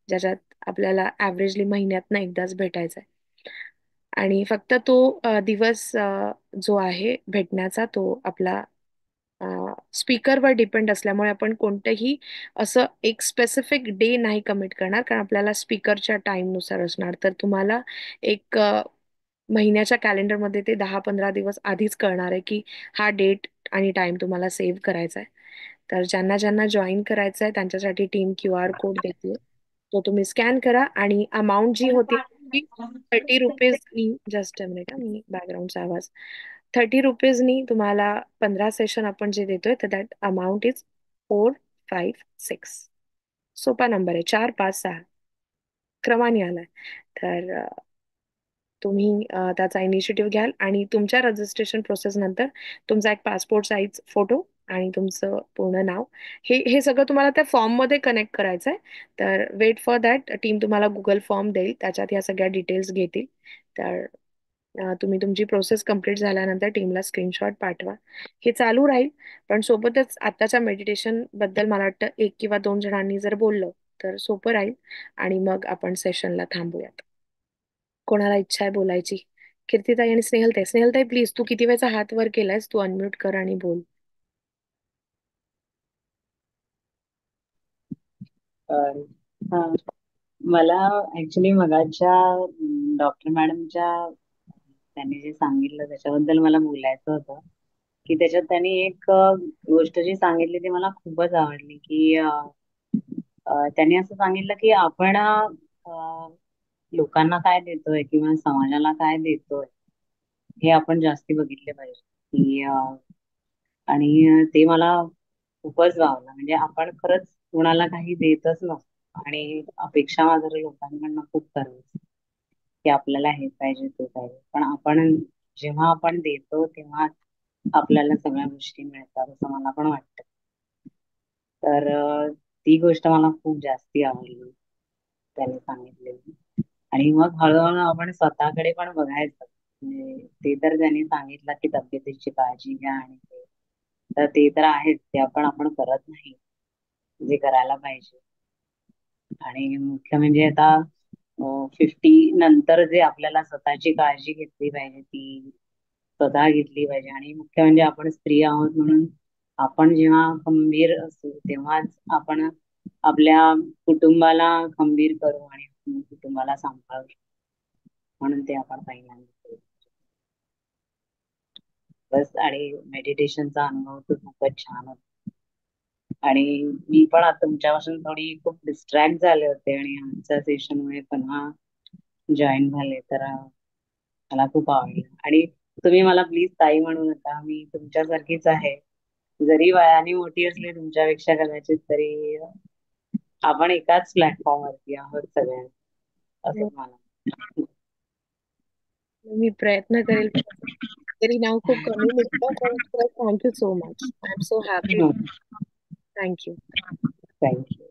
ज्याच्यात आपल्याला ॲव्हरेजली महिन्यातनं एकदाच भेटायचं आहे. आणि फक्त तो दिवस जो आहे भेटण्याचा तो आपला स्पीकरवर डिपेंड असल्यामुळे आपण कोणतंही असं एक स्पेसिफिक डे नाही कमिट करणार, कारण आपल्याला स्पीकरच्या टाईमनुसार असणार. तर तुम्हाला एक महिन्याच्या कॅलेंडरमध्ये ते 10-15 दिवस आधीच कळणार आहे की हा डेट आणि टाइम तुम्हाला सेव्ह करायचा आहे. तर ज्यांना ज्यांना जॉईन करायचं आहे त्यांच्यासाठी टीम QR कोड देते, तो तुम्ही स्कॅन करा आणि अमाऊंट जी होती ती ₹30 जस्ट अ मिनिट, मी बॅकग्राऊंडचा आवाज 30 रुपीजनी तुम्हाला 15 सेशन आपण जे देतोय तर दॅट अमाऊंट इज 456. सोपा नंबर आहे, 456 क्रमाने आलाय. तर तुम्ही त्याचा इनिशिएटिव्ह घ्याल आणि तुमच्या रजिस्ट्रेशन प्रोसेस नंतर तुमचा एक पासपोर्ट साईज फोटो आणि तुमचं पूर्ण नाव हे सगळं तुम्हाला त्या फॉर्ममध्ये कनेक्ट करायचं आहे. तर वेट फॉर दॅट, टीम तुम्हाला गुगल फॉर्म देईल, त्याच्यात ह्या सगळ्या डिटेल्स घेतील. तर तुम्ही तुमची प्रोसेस कंप्लीट झाल्यानंतर टीमला स्क्रीनशॉट पाठवा. हे चालू राहील, पण सोबतच आताच्या मेडिटेशन बद्दल मला वाटतं 1 किंवा 2 जणांनी जर बोललं तर सोपं राहील आणि मग आपण सेशनला थांबूयात. कोणाला इच्छा आहे बोलायची? कीर्तिताई आणि स्नेहलताई. स्नेहलताई प्लीज, तू किती वेळचा हात वर केलायस, तू अनम्यूट कर आणि बोल. हा, मला ऍक्च्युली मगाच्या डॉक्टर मॅडमच्या त्यांनी जे सांगितलं त्याच्याबद्दल मला बोलायचं होतं की त्याच्यात त्यांनी एक गोष्ट जी सांगितली ती मला खूपच आवडली की त्यांनी असं सांगितलं की आपण लोकांना काय देतोय किंवा समाजाला काय देतोय हे आपण जास्ती बघितले पाहिजे की आणि ते मला खूपच भावलं. म्हणजे आपण खरंच कोणाला काही देतच नसतो आणि अपेक्षा मात्र लोकांकडनं खूप करायचं की आपल्याला हे पाहिजे ते पाहिजे, पण आपण जेव्हा आपण देतो तेव्हा आपल्याला सगळ्या गोष्टी मिळतात असं मला पण वाटतं. तर ती गोष्ट मला खूप जास्ती आवडली त्यांनी सांगितलेली. आणि मग हळूहळू आपण स्वतःकडे पण बघायचं. म्हणजे ते तर त्यांनी सांगितलं की तब्येतीची काळजी घ्या आणि तर ते तर आहेच, ते आपण करत नाही जे करायला पाहिजे. आणि मुख्य म्हणजे आता 50 नंतर जे आपल्याला स्वतःची काळजी घेतली पाहिजे ती स्वतः घेतली पाहिजे. आणि मुख्य म्हणजे आपण स्त्री आहोत म्हणून आपण जेव्हा खंबीर असू तेव्हाच आपण आपल्या कुटुंबाला खंबीर करू आणि कुटुंबाला सांभाळू. म्हणून ते आपण पहिल्यांदा केलं. बस. आणि मेडिटेशनचा अनुभव तर खूपच छान होता. आणि मी पण आता तुमच्यापासून थोडी खूप डिस्ट्रॅक्ट झाले होते आणि आमच्या सेशनमुळे पुन्हा जॉईन झाले, तर मला खूप आवडलं. आणि तुम्ही मला प्लीज ताई म्हणू नका, मी तुमच्यासारखीच आहे. जरी वयाने मोठी असली तुमच्यापेक्षा कदाचित, तरी आपण एकाच प्लॅटफॉर्मवरती आहोत सगळ्या, असं मला. मी प्रयत्न करेल, तरी नाव खूप कमी निघतं, पण thank you so much. I am so happy. Thank you. Thank you.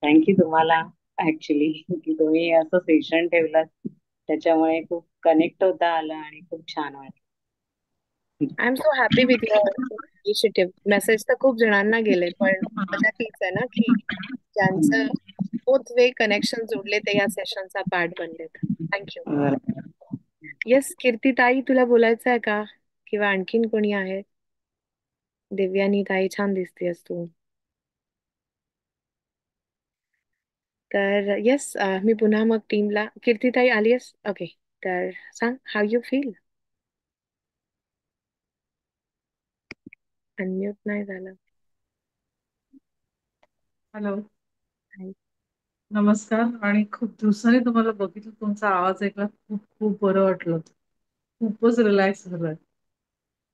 Thank you तुम्हाला ऍक्च्युली की तुम्ही असं सेशन ठेवलं, त्याच्यामुळे खूप कनेक्ट होता आलं आणि खूप छान वाटलं. I am so happy with your initiative. Message तर खूप जणांना गेले, पण मजा तीच आहे ना की ज्यांचं बोथ वे कनेक्शन जोडले ते या सेशनचा पार्ट बनलेत. थँक्यू. येस कीर्तिताई, तुला बोलायचं आहे का? किंवा आणखीन कोणी आहे? दिव्यानी ताई, छान दिसतेस तू. तर येस, मी पुन्हा मग टीमला, कीर्तिताई आलीयस, ओके. तर सांग, हाऊ यू फील. अनम्यूट नाही झालं. Hello, Hi. नमस्कार. आणि खूप दिवसांनी तुम्हाला बघितलं, तुमचा आवाज ऐकला, खूप खूप बरं वाटलं. खूपच रिलॅक्स झालंय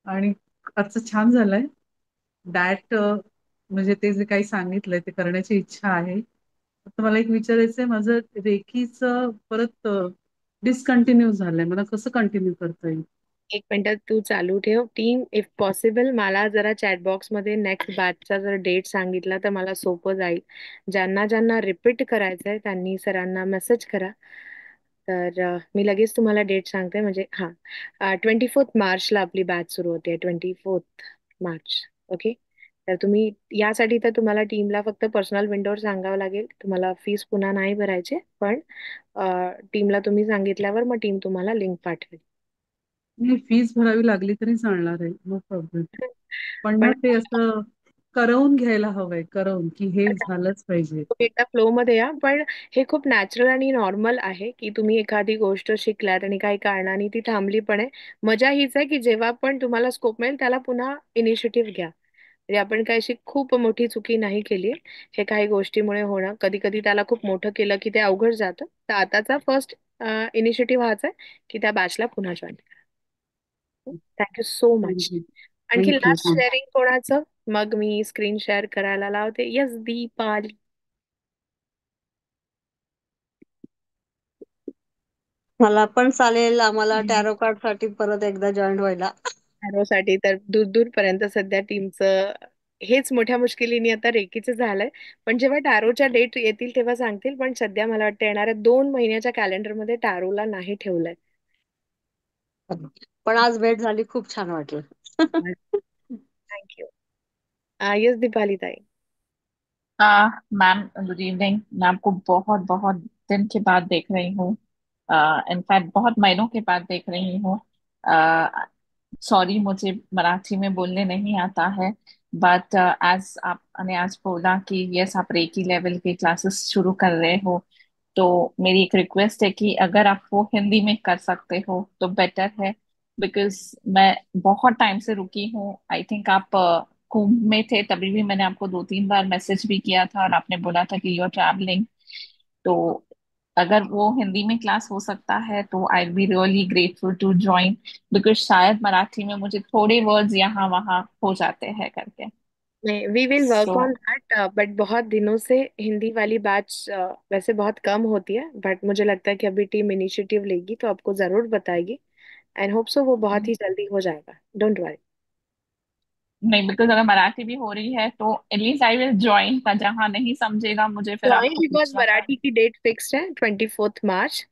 आणि आजचं छान झालंय. दॅट म्हणजे ते जे काही सांगितलंय ते करण्याची इच्छा आहे. फक्त मला एक विचारायचंय, माझं रेकीचं परत डिस्कंटिन्यू झालंय, मला कसं कंटिन्यू करता येईल? एक मिनिट तू चालू ठेव. टीम, इफ पॉसिबल मला जरा चॅटबॉक्स मध्ये नेक्स्ट बॅचचा जर डेट सांगितला तर मला सोपं जाईल. ज्यांना ज्यांना रिपीट करायचंय त्यांनी सरांना मेसेज करा. तर मी लगेच तुम्हाला डेट सांगते. म्हणजे 24 मार्चला आपली बॅच सुरू होते. 24 मार्च. ओके. तर तुम्ही यासाठी तर तुम्हाला टीमला फक्त पर्सनल विंडोवर सांगावं लागेल. तुम्हाला फीस पुन्हा नाही भरायचे, पण टीमला तुम्ही सांगितल्यावर मग टीम तुम्हाला लिंक पाठवेल. मी फीस भरावी लागली तरी चालणार आहे, नो प्रॉब्लेम. पण ना पण ते असं करवून घ्यायला हवंय, करवून की हे झालंच पाहिजे. तुम्ही एकदा फ्लो मध्ये या. पण हे खूप नॅचरल आणि नॉर्मल आहे की तुम्ही एखादी गोष्ट शिकलात आणि काही कारणाने ती थांबली पण आहे. मजा हीच आहे की जेव्हा पण तुम्हाला स्कोप मिळेल त्याला पुन्हा इनिशिएटिव्ह घ्या. म्हणजे आपण काही अशी खूप मोठी चुकी नाही केली. हे काही गोष्टीमुळे होणं, कधी कधी त्याला खूप मोठं केलं की ते अवघड जातं. तर आताचा फर्स्ट इनिशिएटिव्ह हाच आहे की त्या बॅचला पुन्हा जॉईन करा. Thank you so much. थँक्यू. आणखी थँक्यू. लास्ट शेअरिंग कोणाचं? मग मी स्क्रीन शेअर करायला लावते. येस, दीपाली. मला पण चालेल, आम्हाला टॅरो कार्ड साठी परत एकदा जॉईन व्हायला. साठी तर दूर दूर पर्यंत सध्या टीमचं हेच मोठ्या मुश्किलीने आता रेकीचं झालंय. पण जेव्हा टॅरोच्या डेट येतील तेव्हा सांगतील. पण सध्या मला वाटतं येणाऱ्या 2 महिन्याच्या कॅलेंडरमध्ये टॅरोला नाही ठेवलंय. पण आज भेट झाली, खूप छान वाटलं. थँक्यू. येस, दीपाली ताई. Ma'am good evening. मैं आपको बहुत बहुत दिन के बाद देख रही हूँ। इनफैक्ट बहुत महीनों के बाद देख रही हूँ। सॉरी, मुझे मराठी में बोलने नहीं आता है, बट एज आपने आज बोला कि यस आप रेकी लेवल के क्लासेस शुरू कर रहे हो, तो मेरी एक रिक्वेस्ट है कि अगर आप वो हिंदी में कर सकते हो तो बेटर है, बिकॉज मैं बहुत टाइम से रुकी हूँ। आई थिंक आप कुंभ में थे, तभी भी मैंने आपको 2-3 बार मैसेज भी किया था और आपने बोला था कि यू आर ट्रैवलिंग। तो अगर वो हिंदी में क्लास हो सकता है तो I be really grateful to join, because शायद मराठी में मुझे थोड़े वर्ड्स यहाँ वहाँ हो जाते हैं करके। नहीं, we will work so on that. But बहुत दिनों से हिंदी वाली बैच वैसे बहुत कम होती है, बट मुझे लगता है कि अभी टीम इनिशिएटिव लेगी तो आपको जरूर बताएगी. एंड होप सो वो बहुत ही जल्दी हो जाएगा. डोंट वरी. नहीं, बिकॉज अगर मराठी भी हो रही है तो एटलीस्ट आई विल ज्वाइन, जहाँ नहीं समझेगा मुझे फिर ज्वाइन आपको बिकॉज पूछना मराठी की डेट फिक्स्ड है 24 मार्च.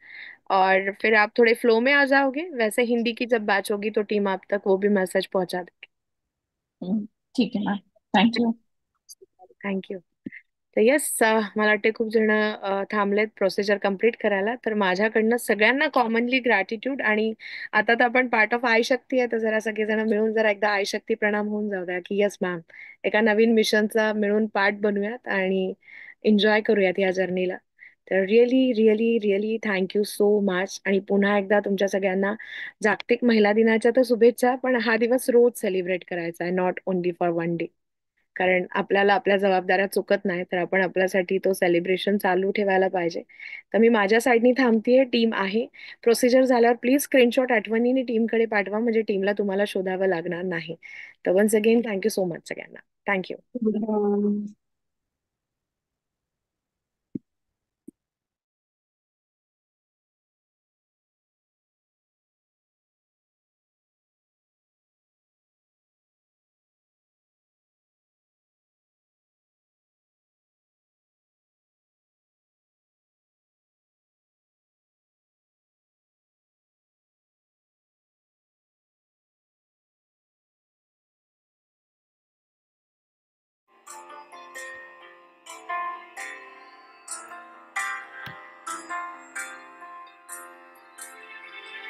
और फिर आप थोड़े फ्लो में आ जाओगे. वैसे हिंदी की जब बैच होगी तो टीम आप तक वो भी मैसेज पहुंचा देगी. पड़ेगा। ठीक है मैम, थैंक यू। थँक्यू. तर येस, मला वाटते खूप जण थांबलेत प्रोसिजर कम्प्लीट करायला. तर माझ्याकडनं सगळ्यांना कॉमनली ग्रॅटिट्यूड. आणि आता तर आपण पार्ट ऑफ आई शक्ती आहे, तर जरा सगळेजण मिळून जरा एकदा आई शक्ती प्रणाम होऊन जाऊ द्या की येस मॅम, एका नवीन मिशनचा मिळून पार्ट बनूयात आणि एन्जॉय करूयात या जर्नीला. तर really really really thank you so much. आणि पुन्हा एकदा तुमच्या सगळ्यांना जागतिक महिला दिनाच्या तर शुभेच्छा. पण हा दिवस रोज सेलिब्रेट करायचा आहे, not only for one day. कारण आपल्याला आपल्या जबाबदाऱ्या चुकत नाही, तर आपण आपल्यासाठी तो सेलिब्रेशन चालू ठेवायला पाहिजे. तर मी माझ्या साईडनी थांबतेय. टीम आहे. प्रोसिजर झाल्यावर प्लीज स्क्रीनशॉट आठवणीने टीमकडे पाठवा, म्हणजे टीमला तुम्हाला शोधावं लागणार नाही. तर once again thank you so much सगळ्यांना. थँक्यू.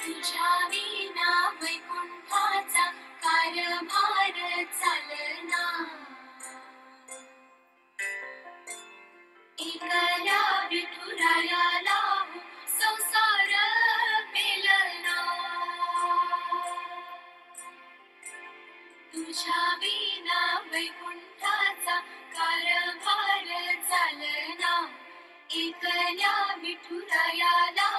तुझ्या विना वैकुंठाचा कारभार चालना, एकला विठुरायाला संसार पेलना, तुझ्या विना वैकुंठाचा कारभार चालना, एकल्या विठुरायाला